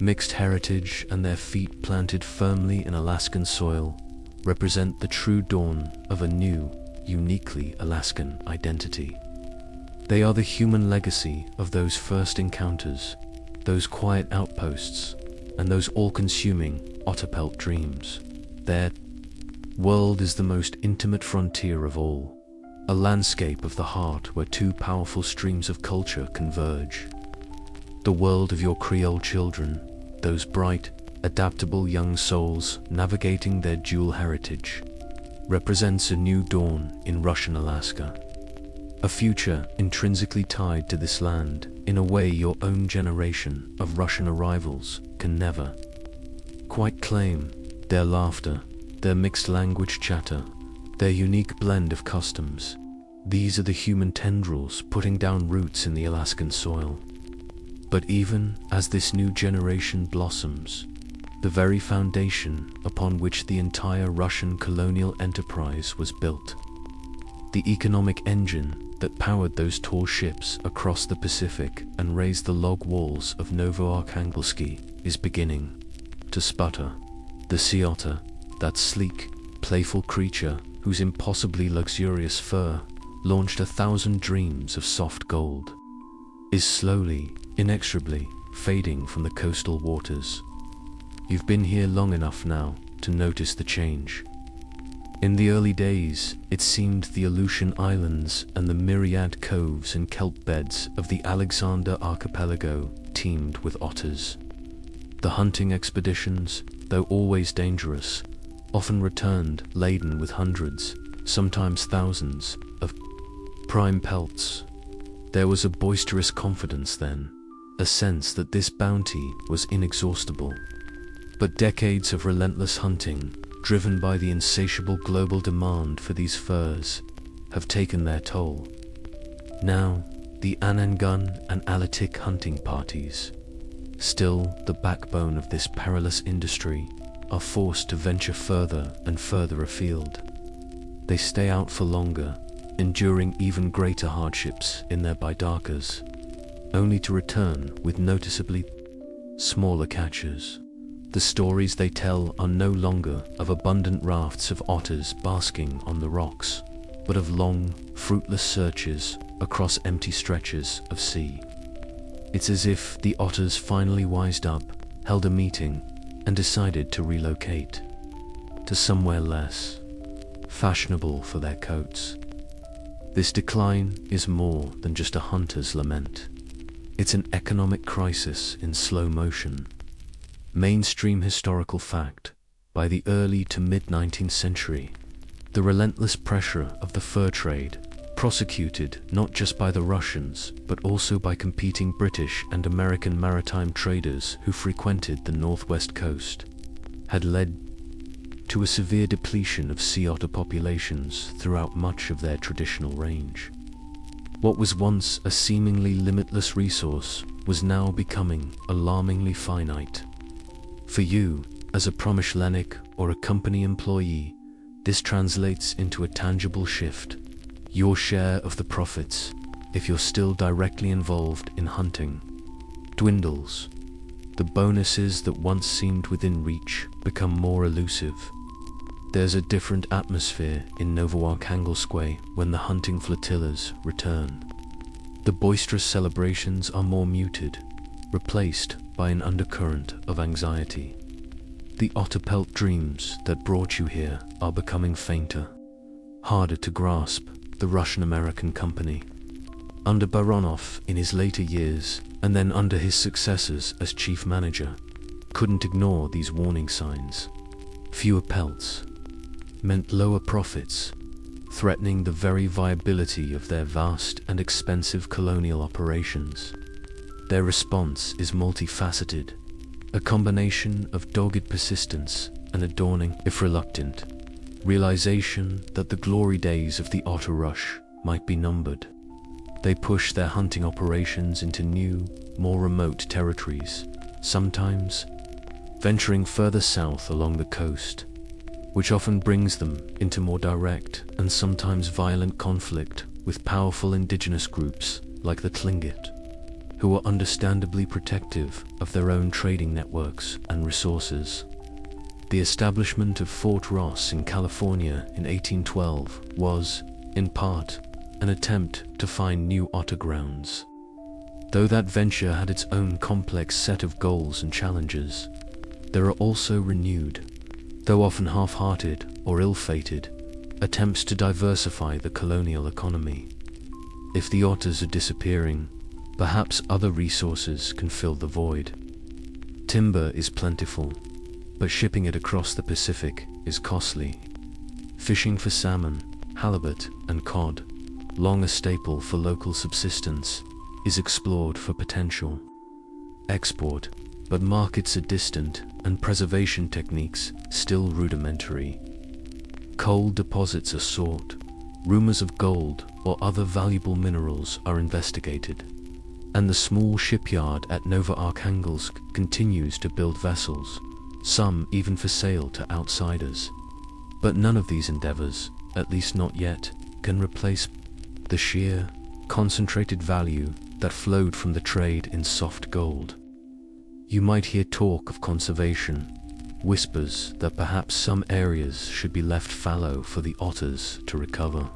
mixed heritage and their feet planted firmly in Alaskan soil, represent the true dawn of a new, uniquely Alaskan identity. They are the human legacy of those first encounters, those quiet outposts, and those all-consuming Otter-Pelt dreams. Their world is the most intimate frontier of all, a landscape of the heart where two powerful streams of culture converge. The world of your Creole children, those bright, adaptable young souls navigating their dual heritage, represents a new dawn in Russian Alaska. A future intrinsically tied to this land in a way your own generation of Russian arrivals can never quite claim. Their laughter, their mixed language chatter, their unique blend of customs, these are the human tendrils putting down roots in the Alaskan soil. But even as this new generation blossoms, the very foundation upon which the entire Russian colonial enterprise was built, the economic engine that powered those tall ships across the Pacific and raised the log walls of Novoarkhangelsky, is beginning to sputter. The sea otter, that sleek, playful creature whose impossibly luxurious fur launched 1,000 dreams of soft gold, is slowly, inexorably fading from the coastal waters. You've been here long enough now to notice the change. In the early days, it seemed the Aleutian Islands and the myriad coves and kelp beds of the Alexander Archipelago teemed with otters. The hunting expeditions, though always dangerous, often returned laden with hundreds, sometimes thousands, of prime pelts. There was a boisterous confidence then, a sense that this bounty was inexhaustible. But decades of relentless hunting, driven by the insatiable global demand for these furs, have taken their toll. Now, the Anangun and Alatic hunting parties, still the backbone of this perilous industry, are forced to venture further and further afield. They stay out for longer, enduring even greater hardships in their bidarkas, only to return with noticeably smaller catches. The stories they tell are no longer of abundant rafts of otters basking on the rocks, but of long, fruitless searches across empty stretches of sea. It's as if the otters finally wised up, held a meeting, and decided to relocate to somewhere less fashionable for their coats. This decline is more than just a hunter's lament. It's an economic crisis in slow motion. Mainstream historical fact, by the early to mid-19th century, the relentless pressure of the fur trade, prosecuted not just by the Russians but also by competing British and American maritime traders who frequented the northwest coast, had led to a severe depletion of sea otter populations throughout much of their traditional range. What was once a seemingly limitless resource was now becoming alarmingly finite. For you, as a promyshlenniki or a company employee, this translates into a tangible shift. Your share of the profits, if you're still directly involved in hunting, dwindles. The bonuses that once seemed within reach become more elusive. There's a different atmosphere in Novoarkhangelsky when the hunting flotillas return. The boisterous celebrations are more muted, replaced by an undercurrent of anxiety. The Otter-Pelt dreams that brought you here are becoming fainter. harder to grasp, the Russian-American company. Under Baronov in his later years, and then under his successors as chief manager, couldn't ignore these warning signs. Fewer pelts meant lower profits, threatening the very viability of their vast and expensive colonial operations. Their response is multifaceted, a combination of dogged persistence and a dawning, if reluctant, realization that the glory days of the otter rush might be numbered. They push their hunting operations into new, more remote territories, sometimes venturing further south along the coast, which often brings them into more direct and sometimes violent conflict with powerful indigenous groups like the Tlingit, who are understandably protective of their own trading networks and resources. The establishment of Fort Ross in California in 1812 was, in part, an attempt to find new otter grounds. Though that venture had its own complex set of goals and challenges, there are also renewed, though often half-hearted or ill-fated, attempts to diversify the colonial economy. If the otters are disappearing, perhaps other resources can fill the void. Timber is plentiful, but shipping it across the Pacific is costly. Fishing for salmon, halibut, and cod, long a staple for local subsistence, is explored for potential export, but markets are distant and preservation techniques still rudimentary. Coal deposits are sought, rumors of gold or other valuable minerals are investigated, and the small shipyard at Novoarkhangelsk continues to build vessels, some even for sale to outsiders. But none of these endeavors, at least not yet, can replace the sheer, concentrated value that flowed from the trade in soft gold. You might hear talk of conservation, whispers that perhaps some areas should be left fallow for the otters to recover.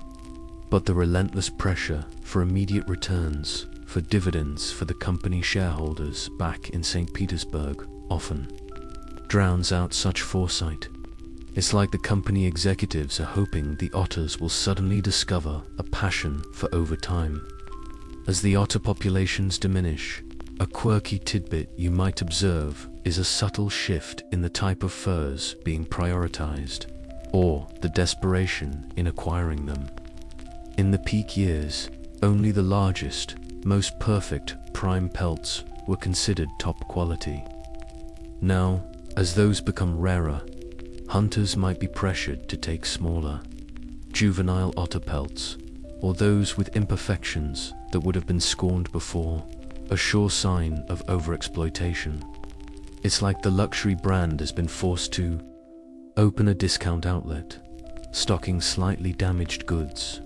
But the relentless pressure for immediate returns, for dividends for the company shareholders back in St. Petersburg, often drowns out such foresight. It's like the company executives are hoping the otters will suddenly discover a passion for overtime. As the otter populations diminish, a quirky tidbit you might observe is a subtle shift in the type of furs being prioritized, or the desperation in acquiring them. In the peak years, only the largest, most perfect prime pelts were considered top quality. Now, as those become rarer, hunters might be pressured to take smaller, juvenile otter pelts, or those with imperfections that would have been scorned before, a sure sign of overexploitation. It's like the luxury brand has been forced to open a discount outlet, stocking slightly damaged goods.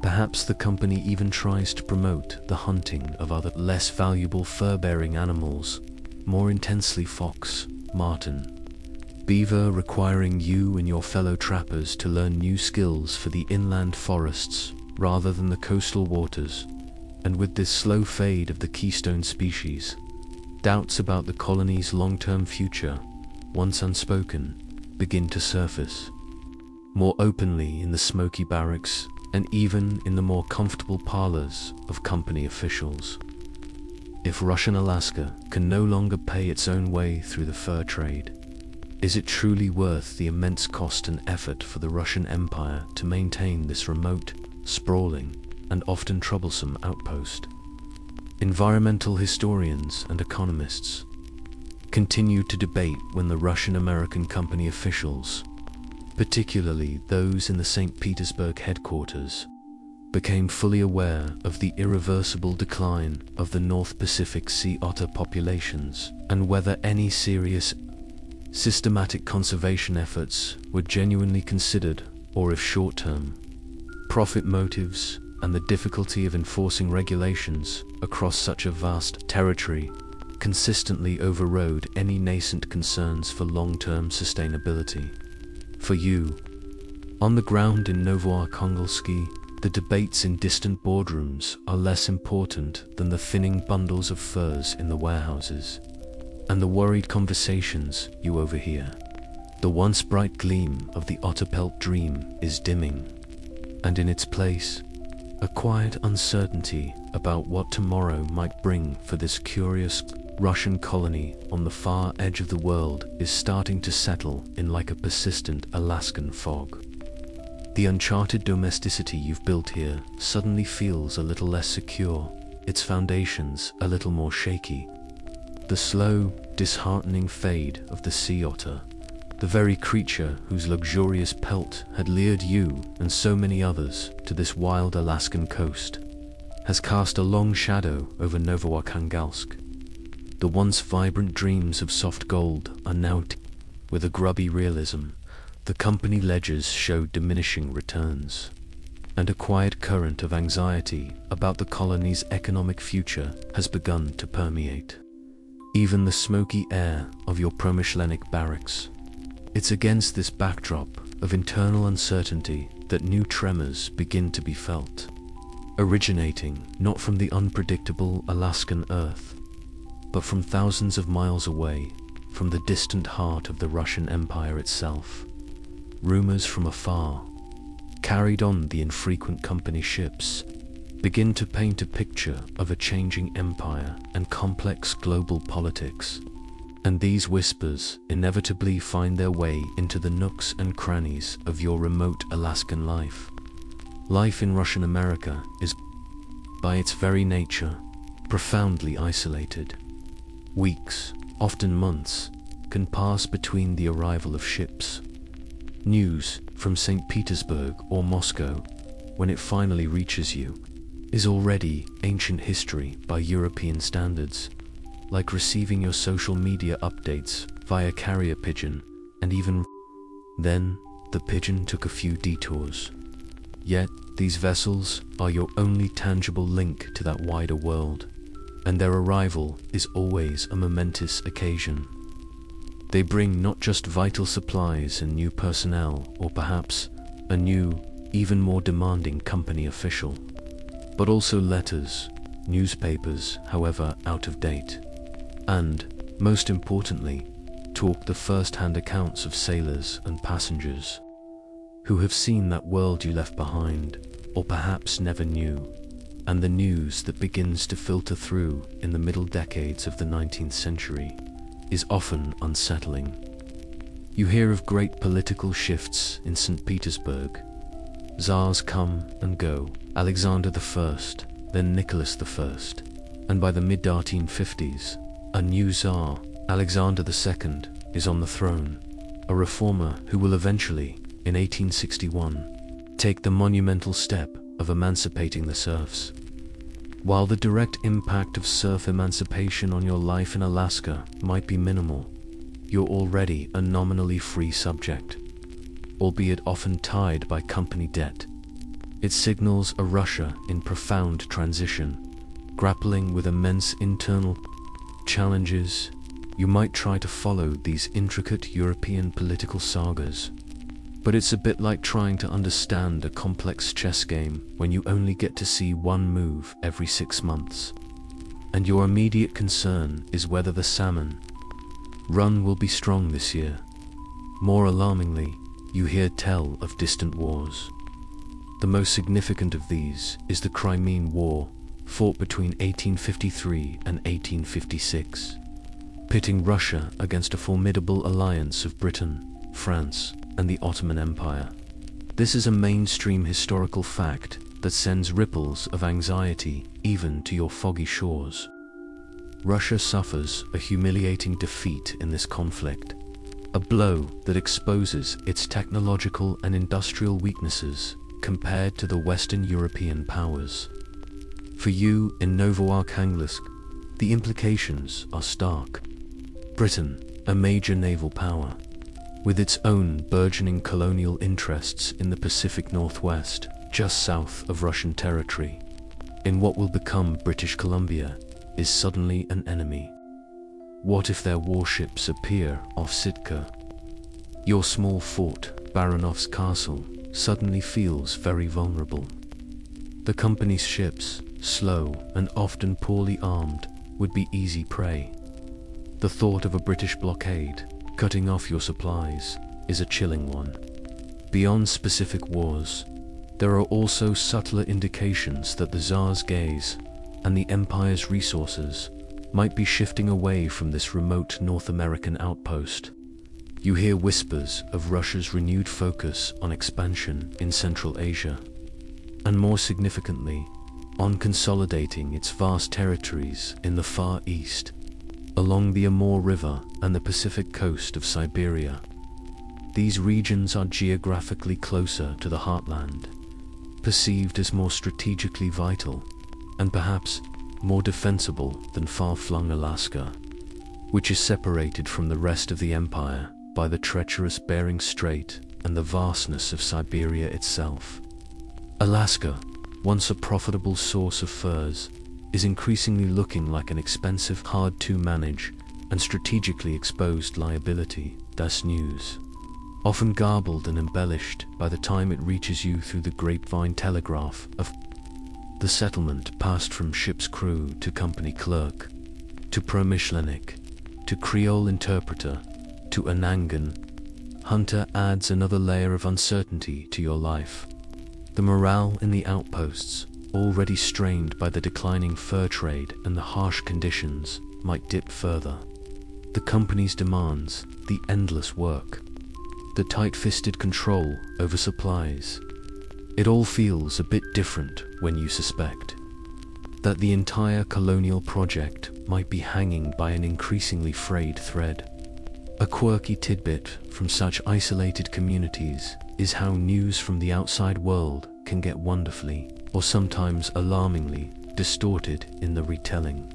Perhaps the company even tries to promote the hunting of other less valuable fur-bearing animals, more intensely fox, marten, beaver, requiring you and your fellow trappers to learn new skills for the inland forests rather than the coastal waters. And with this slow fade of the keystone species, doubts about the colony's long-term future, once unspoken, begin to surface. More openly in the smoky barracks, and even in the more comfortable parlors of company officials. If Russian Alaska can no longer pay its own way through the fur trade, is it truly worth the immense cost and effort for the Russian Empire to maintain this remote, sprawling, and often troublesome outpost? Environmental historians and economists continue to debate when the Russian-American company officials, particularly those in the St. Petersburg headquarters, became fully aware of the irreversible decline of the North Pacific sea otter populations, and whether any serious, systematic conservation efforts were genuinely considered, or if short-term profit motives and the difficulty of enforcing regulations across such a vast territory consistently overrode any nascent concerns for long-term sustainability. For you, on the ground in Novoarkhangelsk, the debates in distant boardrooms are less important than the thinning bundles of furs in the warehouses, and the worried conversations you overhear. The once bright gleam of the Otter-Pelt Dream is dimming. and in its place, a quiet uncertainty about what tomorrow might bring for this curious Russian colony on the far edge of the world is starting to settle in like a persistent Alaskan fog. The uncharted domesticity you've built here suddenly feels a little less secure, its foundations a little more shaky. The slow, disheartening fade of the sea otter, the very creature whose luxurious pelt had lured you and so many others to this wild Alaskan coast, has cast a long shadow over Novoarkhangelsk. The once vibrant dreams of soft gold are now with a grubby realism. The company ledgers show diminishing returns, and a quiet current of anxiety about the colony's economic future has begun to permeate even the smoky air of your promyshlenniki barracks. It's against this backdrop of internal uncertainty that new tremors begin to be felt, originating not from the unpredictable Alaskan earth, but from thousands of miles away, from the distant heart of the Russian Empire itself. Rumors from afar, carried on the infrequent company ships, begin to paint a picture of a changing empire and complex global politics. And these whispers inevitably find their way into the nooks and crannies of your remote Alaskan life. Life in Russian America is, by its very nature, profoundly isolated. Weeks, often months, can pass between the arrival of ships. News from St. Petersburg or Moscow, when it finally reaches you, is already ancient history by European standards, like receiving your social media updates via carrier pigeon, and even then, the pigeon took a few detours. Yet, these vessels are your only tangible link to that wider world, and their arrival is always a momentous occasion. They bring not just vital supplies and new personnel, or perhaps a new, even more demanding company official, but also letters, newspapers, however out of date, and, most importantly, talk the first-hand accounts of sailors and passengers who have seen that world you left behind, or perhaps never knew, and the news that begins to filter through in the middle decades of the 19th century is often unsettling. You hear of great political shifts in St. Petersburg. Tsars come and go, Alexander I, then Nicholas I, and by the mid-1850s, a new Tsar, Alexander II, is on the throne, a reformer who will eventually, in 1861, take the monumental step of emancipating the serfs. While the direct impact of serf emancipation on your life in Alaska might be minimal, you're already a nominally free subject, albeit often tied by company debt. It signals a Russia in profound transition, grappling with immense internal challenges. You might try to follow these intricate European political sagas, but it's a bit like trying to understand a complex chess game when you only get to see one move every 6 months. And your immediate concern is whether the salmon run will be strong this year. More alarmingly, you hear tell of distant wars. The most significant of these is the Crimean War, fought between 1853 and 1856, pitting Russia against a formidable alliance of Britain, France, and the Ottoman Empire. This is a mainstream historical fact that sends ripples of anxiety even to your foggy shores. Russia suffers a humiliating defeat in this conflict, a blow that exposes its technological and industrial weaknesses compared to the Western European powers. For you in Novoarkhangelsk, the implications are stark. Britain, a major naval power, with its own burgeoning colonial interests in the Pacific Northwest, just south of Russian territory, in what will become British Columbia, is suddenly an enemy. What if their warships appear off Sitka? Your small fort, Baronov's Castle, suddenly feels very vulnerable. The company's ships, slow and often poorly armed, would be easy prey. The thought of a British blockade, cutting off your supplies, is a chilling one. Beyond specific wars, There are also subtler indications that the Tsar's gaze and the Empire's resources might be shifting away from this remote North American outpost. You hear whispers of Russia's renewed focus on expansion in Central Asia, and more significantly, on consolidating its vast territories in the Far East, along the Amur River and the Pacific coast of Siberia. These regions are geographically closer to the heartland, perceived as more strategically vital, and perhaps more defensible than far-flung Alaska, which is separated from the rest of the empire by the treacherous Bering Strait and the vastness of Siberia itself. Alaska, once a profitable source of furs, is increasingly looking like an expensive, hard-to-manage, and strategically exposed liability. Das News, often garbled and embellished by the time it reaches you through the grapevine telegraph of the settlement passed from ship's crew to company clerk, to promyshlenniki, to Creole interpreter, to Anangan hunter adds another layer of uncertainty to your life. The morale in the outposts, already strained by the declining fur trade and the harsh conditions, might dip further. The company's demands, the endless work, the tight-fisted control over supplies. It all feels a bit different when you suspect that the entire colonial project might be hanging by an increasingly frayed thread. A quirky tidbit from such isolated communities is how news from the outside world can get wonderfully, or sometimes alarmingly, distorted in the retelling.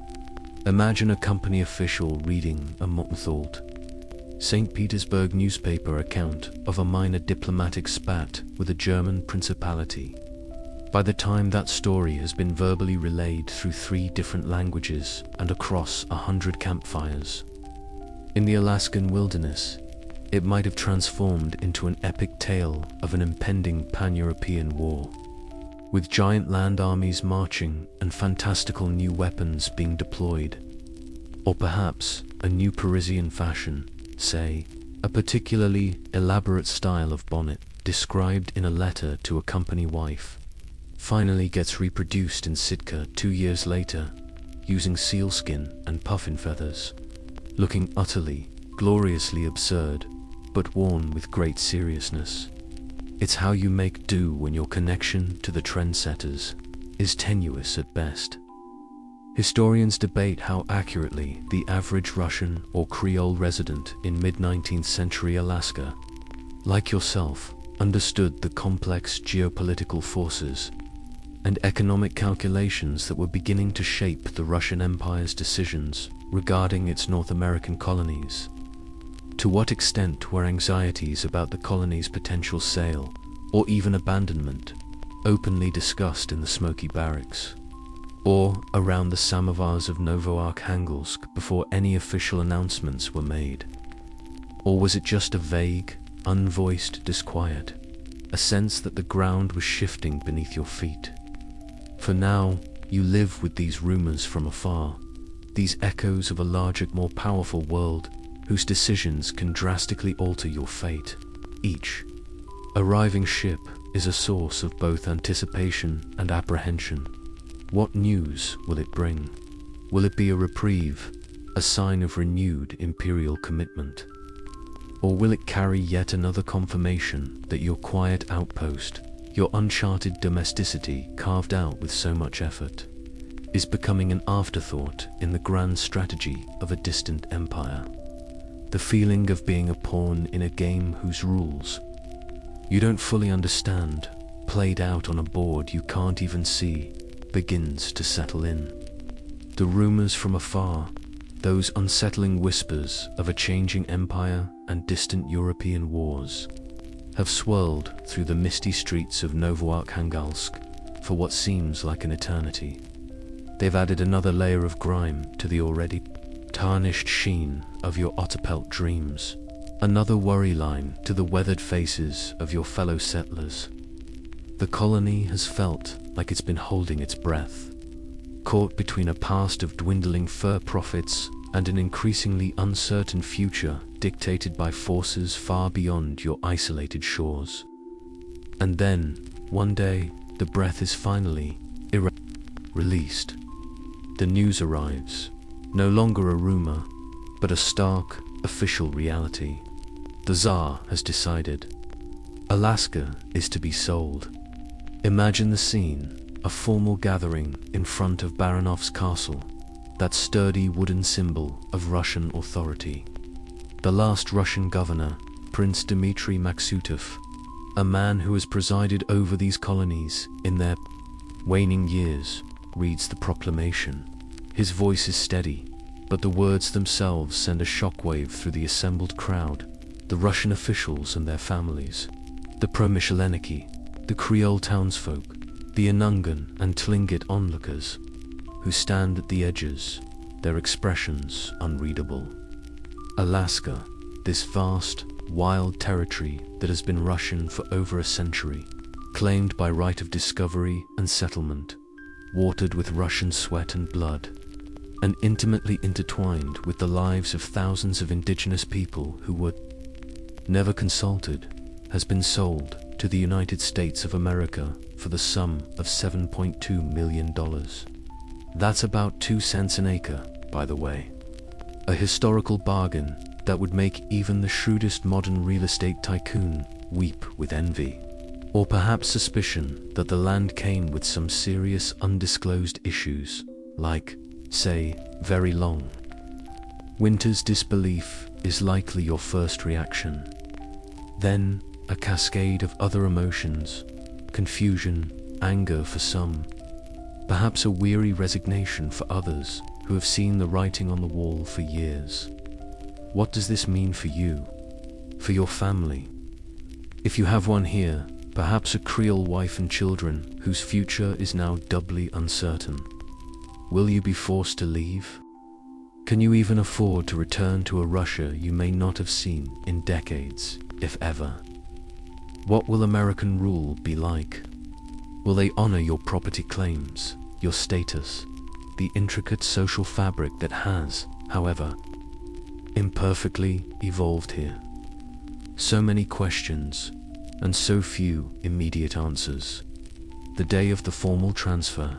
Imagine a company official reading a Mottenthalt, St. Petersburg newspaper account of a minor diplomatic spat with a German principality. By the time that story has been verbally relayed through 3 different languages and across 100 campfires, in the Alaskan wilderness, it might have transformed into an epic tale of an impending pan-European war, with giant land armies marching and fantastical new weapons being deployed. Or perhaps a new Parisian fashion, say, a particularly elaborate style of bonnet described in a letter to a company wife, finally gets reproduced in Sitka 2 years later, using sealskin and puffin feathers, looking utterly, gloriously absurd, but worn with great seriousness. It's how you make do when your connection to the trendsetters is tenuous at best. Historians debate how accurately the average Russian or Creole resident in mid-19th century Alaska, like yourself, understood the complex geopolitical forces and economic calculations that were beginning to shape the Russian Empire's decisions regarding its North American colonies. To what extent were anxieties about the colony's potential sale, or even abandonment, openly discussed in the smoky barracks, or around the samovars of Novoarkhangelsk before any official announcements were made? Or was it just a vague, unvoiced disquiet, a sense that the ground was shifting beneath your feet? For now, you live with these rumors from afar, these echoes of a larger, more powerful world whose decisions can drastically alter your fate. Each arriving ship is a source of both anticipation and apprehension. What news will it bring? Will it be a reprieve, a sign of renewed imperial commitment? Or will it carry yet another confirmation that your quiet outpost, your uncharted domesticity carved out with so much effort, is becoming an afterthought in the grand strategy of a distant empire? The feeling of being a pawn in a game whose rules you don't fully understand, played out on a board you can't even see, begins to settle in. The rumors from afar, those unsettling whispers of a changing empire and distant European wars, have swirled through the misty streets of Novoarkhangelsk for what seems like an eternity. They've added another layer of grime to the already tarnished sheen of your Otter-Pelt Dreams, another worry line to the weathered faces of your fellow settlers. The colony has felt like it's been holding its breath, caught between a past of dwindling fur profits and an increasingly uncertain future dictated by forces far beyond your isolated shores. And then, One day, the breath is finally released. The news arrives, no longer a rumor, but a stark, official reality. The Tsar has decided. Alaska is to be sold. Imagine the scene, a formal gathering in front of Baranov's castle, that sturdy wooden symbol of Russian authority. The last Russian governor, Prince Dmitry Maksutov, a man who has presided over these colonies in their waning years, reads the proclamation. His voice is steady, but the words themselves send a shockwave through the assembled crowd, the Russian officials and their families, the promyshlenniki, the Creole townsfolk, the Anungan and Tlingit onlookers, who stand at the edges, their expressions unreadable. Alaska, this vast, wild territory that has been Russian for over a century, claimed by right of discovery and settlement, watered with Russian sweat and blood, and intimately intertwined with the lives of thousands of indigenous people who were never consulted, has been sold to the United States of America for the sum of $7.2 million. That's about 2 cents an acre, by the way. A historical bargain that would make even the shrewdest modern real estate tycoon weep with envy, or perhaps suspicion that the land came with some serious undisclosed issues, like, say, very long. Winter's disbelief is likely your first reaction. Then, a cascade of other emotions, confusion, anger for some, perhaps a weary resignation for others who have seen the writing on the wall for years. What does this mean for you, for your family? If you have one here, perhaps a Creole wife and children whose future is now doubly uncertain. Will you be forced to leave? Can you even afford to return to a Russia you may not have seen in decades, if ever? What will American rule be like? Will they honor your property claims, your status, the intricate social fabric that has, however, imperfectly evolved here? So many questions, and so few immediate answers. The day of the formal transfer,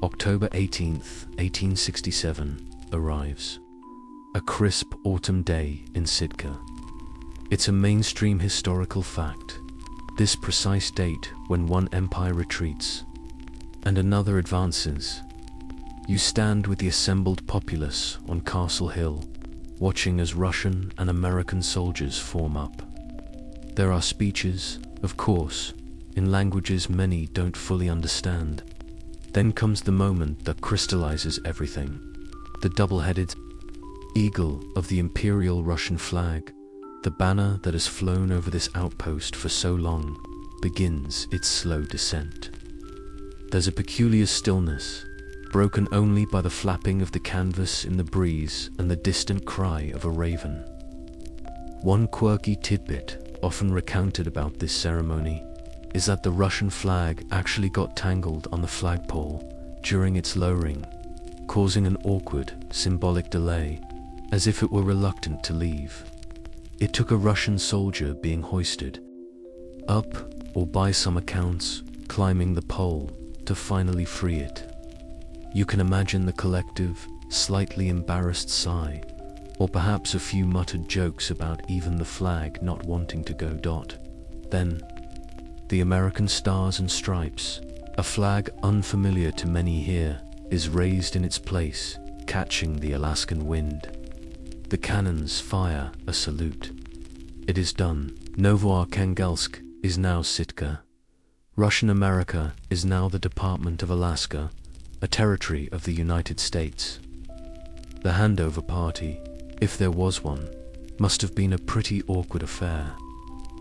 October 18th, 1867, arrives. A crisp autumn day in Sitka. It's a mainstream historical fact, this precise date when one empire retreats and another advances. You stand with the assembled populace on Castle Hill, watching as Russian and American soldiers form up. There are speeches, of course, in languages many don't fully understand. Then comes the moment that crystallizes everything. The double-headed eagle of the Imperial Russian flag, the banner that has flown over this outpost for so long, begins its slow descent. There's a peculiar stillness, broken only by the flapping of the canvas in the breeze and the distant cry of a raven. One quirky tidbit often recounted about this ceremony is that the Russian flag actually got tangled on the flagpole during its lowering, causing an awkward, symbolic delay, as if it were reluctant to leave. It took a Russian soldier being hoisted up, or by some accounts, climbing the pole, to finally free it. You can imagine the collective, slightly embarrassed sigh, or perhaps a few muttered jokes about even the flag not wanting to go. Then, the American Stars and Stripes, a flag unfamiliar to many here, is raised in its place, catching the Alaskan wind. The cannons fire a salute. It is done. Novoarkhangelsk is now Sitka. Russian America is now the Department of Alaska, a territory of the United States. The handover party, if there was one, must have been a pretty awkward affair,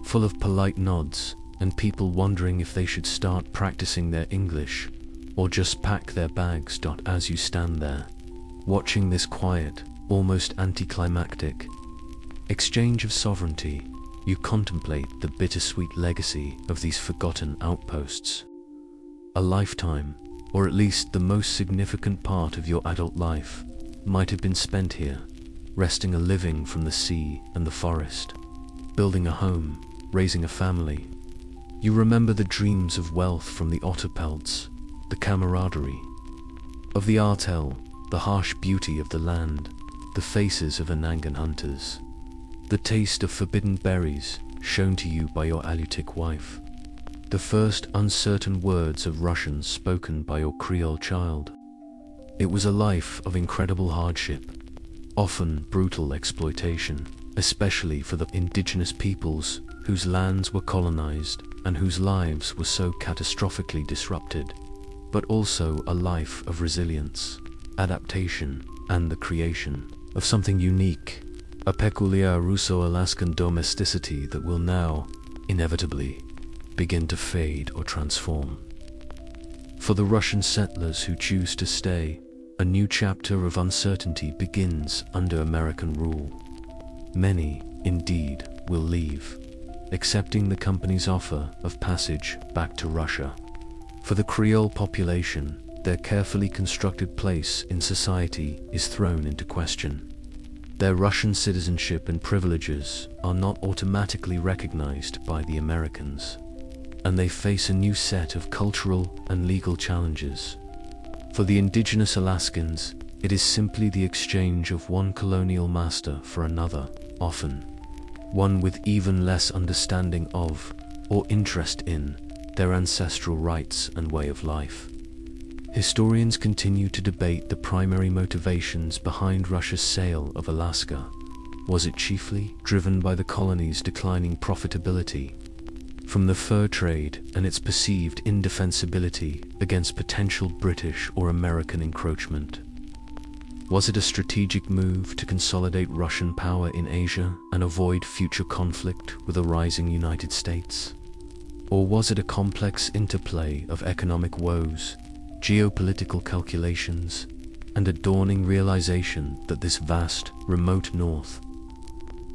full of polite nods and people wondering if they should start practicing their English or just pack their bags. As you stand there, watching this quiet, almost anticlimactic exchange of sovereignty, you contemplate the bittersweet legacy of these forgotten outposts. A lifetime, or at least the most significant part of your adult life, might have been spent here, wresting a living from the sea and the forest, building a home, raising a family, You remember the dreams of wealth from the Otter-Pelts, the camaraderie of the Artel, the harsh beauty of the land, the faces of Anangan hunters, the taste of forbidden berries shown to you by your Aleutic wife, the first uncertain words of Russian spoken by your Creole child. It was a life of incredible hardship, often brutal exploitation, especially for the indigenous peoples whose lands were colonized and whose lives were so catastrophically disrupted, but also a life of resilience, adaptation, and the creation of something unique, a peculiar Russo-Alaskan domesticity that will now, inevitably, begin to fade or transform. For the Russian settlers who choose to stay, a new chapter of uncertainty begins under American rule. Many, indeed, will leave, accepting the company's offer of passage back to Russia. For the Creole population, their carefully constructed place in society is thrown into question. Their Russian citizenship and privileges are not automatically recognized by the Americans, and they face a new set of cultural and legal challenges. For the Indigenous Alaskans, it is simply the exchange of one colonial master for another, often one with even less understanding of, or interest in, their ancestral rights and way of life. Historians continue to debate the primary motivations behind Russia's sale of Alaska. Was it chiefly driven by the colony's declining profitability from the fur trade and its perceived indefensibility against potential British or American encroachment? Was it a strategic move to consolidate Russian power in Asia and avoid future conflict with a rising United States? Or was it a complex interplay of economic woes, geopolitical calculations, and a dawning realization that this vast, remote north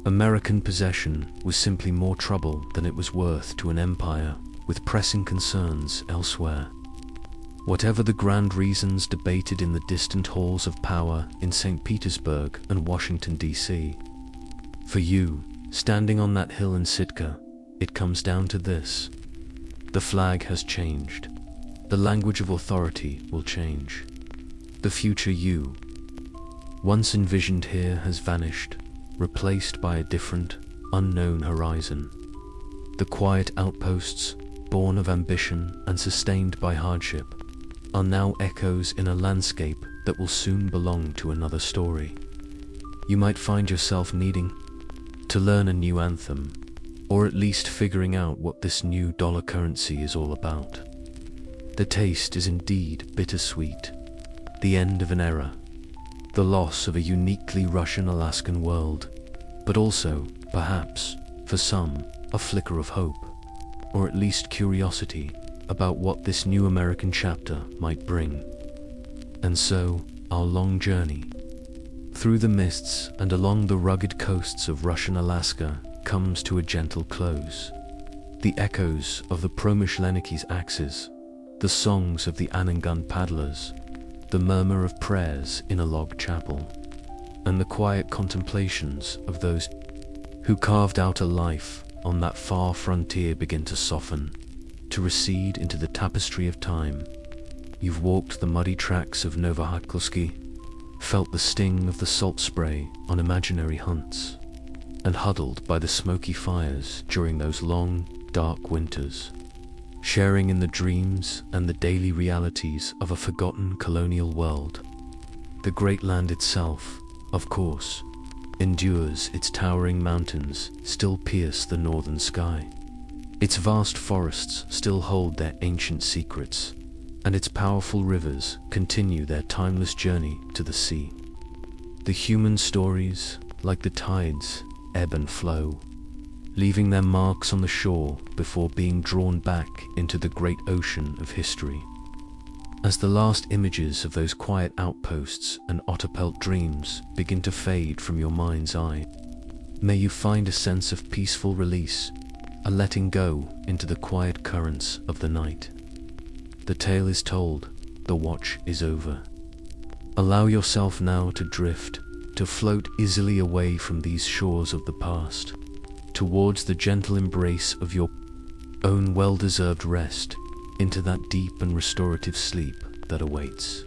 American possession was simply more trouble than it was worth to an empire with pressing concerns elsewhere? Whatever the grand reasons debated in the distant halls of power in St. Petersburg and Washington, D.C., for you, standing on that hill in Sitka, it comes down to this: the flag has changed. The language of authority will change. The future you, once envisioned here, has vanished, replaced by a different, unknown horizon. The quiet outposts, born of ambition and sustained by hardship, are now echoes in a landscape that will soon belong to another story. You might find yourself needing to learn a new anthem, or at least figuring out what this new dollar currency is all about. The taste is indeed bittersweet. The end of an era, the loss of a uniquely Russian Alaskan world, but also, perhaps, for some, a flicker of hope, or at least curiosity about what this new American chapter might bring. And so, our long journey through the mists and along the rugged coasts of Russian Alaska comes to a gentle close. The echoes of the promyshlenniki's axes, the songs of the Anangan paddlers, the murmur of prayers in a log chapel, and the quiet contemplations of those who carved out a life on that far frontier begin to soften, to recede into the tapestry of time. You've walked the muddy tracks of Novohadkovsky, felt the sting of the salt spray on imaginary hunts, and huddled by the smoky fires during those long, dark winters, sharing in the dreams and the daily realities of a forgotten colonial world. The great land itself, of course, endures. Its towering mountains still pierce the northern sky. Its vast forests still hold their ancient secrets, and its powerful rivers continue their timeless journey to the sea. The human stories, like the tides, ebb and flow, leaving their marks on the shore before being drawn back into the great ocean of history. As the last images of those quiet outposts and Otter-Pelt dreams begin to fade from your mind's eye, may you find a sense of peaceful release, a letting go into the quiet currents of the night. The tale is told, the watch is over. Allow yourself now to drift, to float easily away from these shores of the past, towards the gentle embrace of your own well-deserved rest into that deep and restorative sleep that awaits.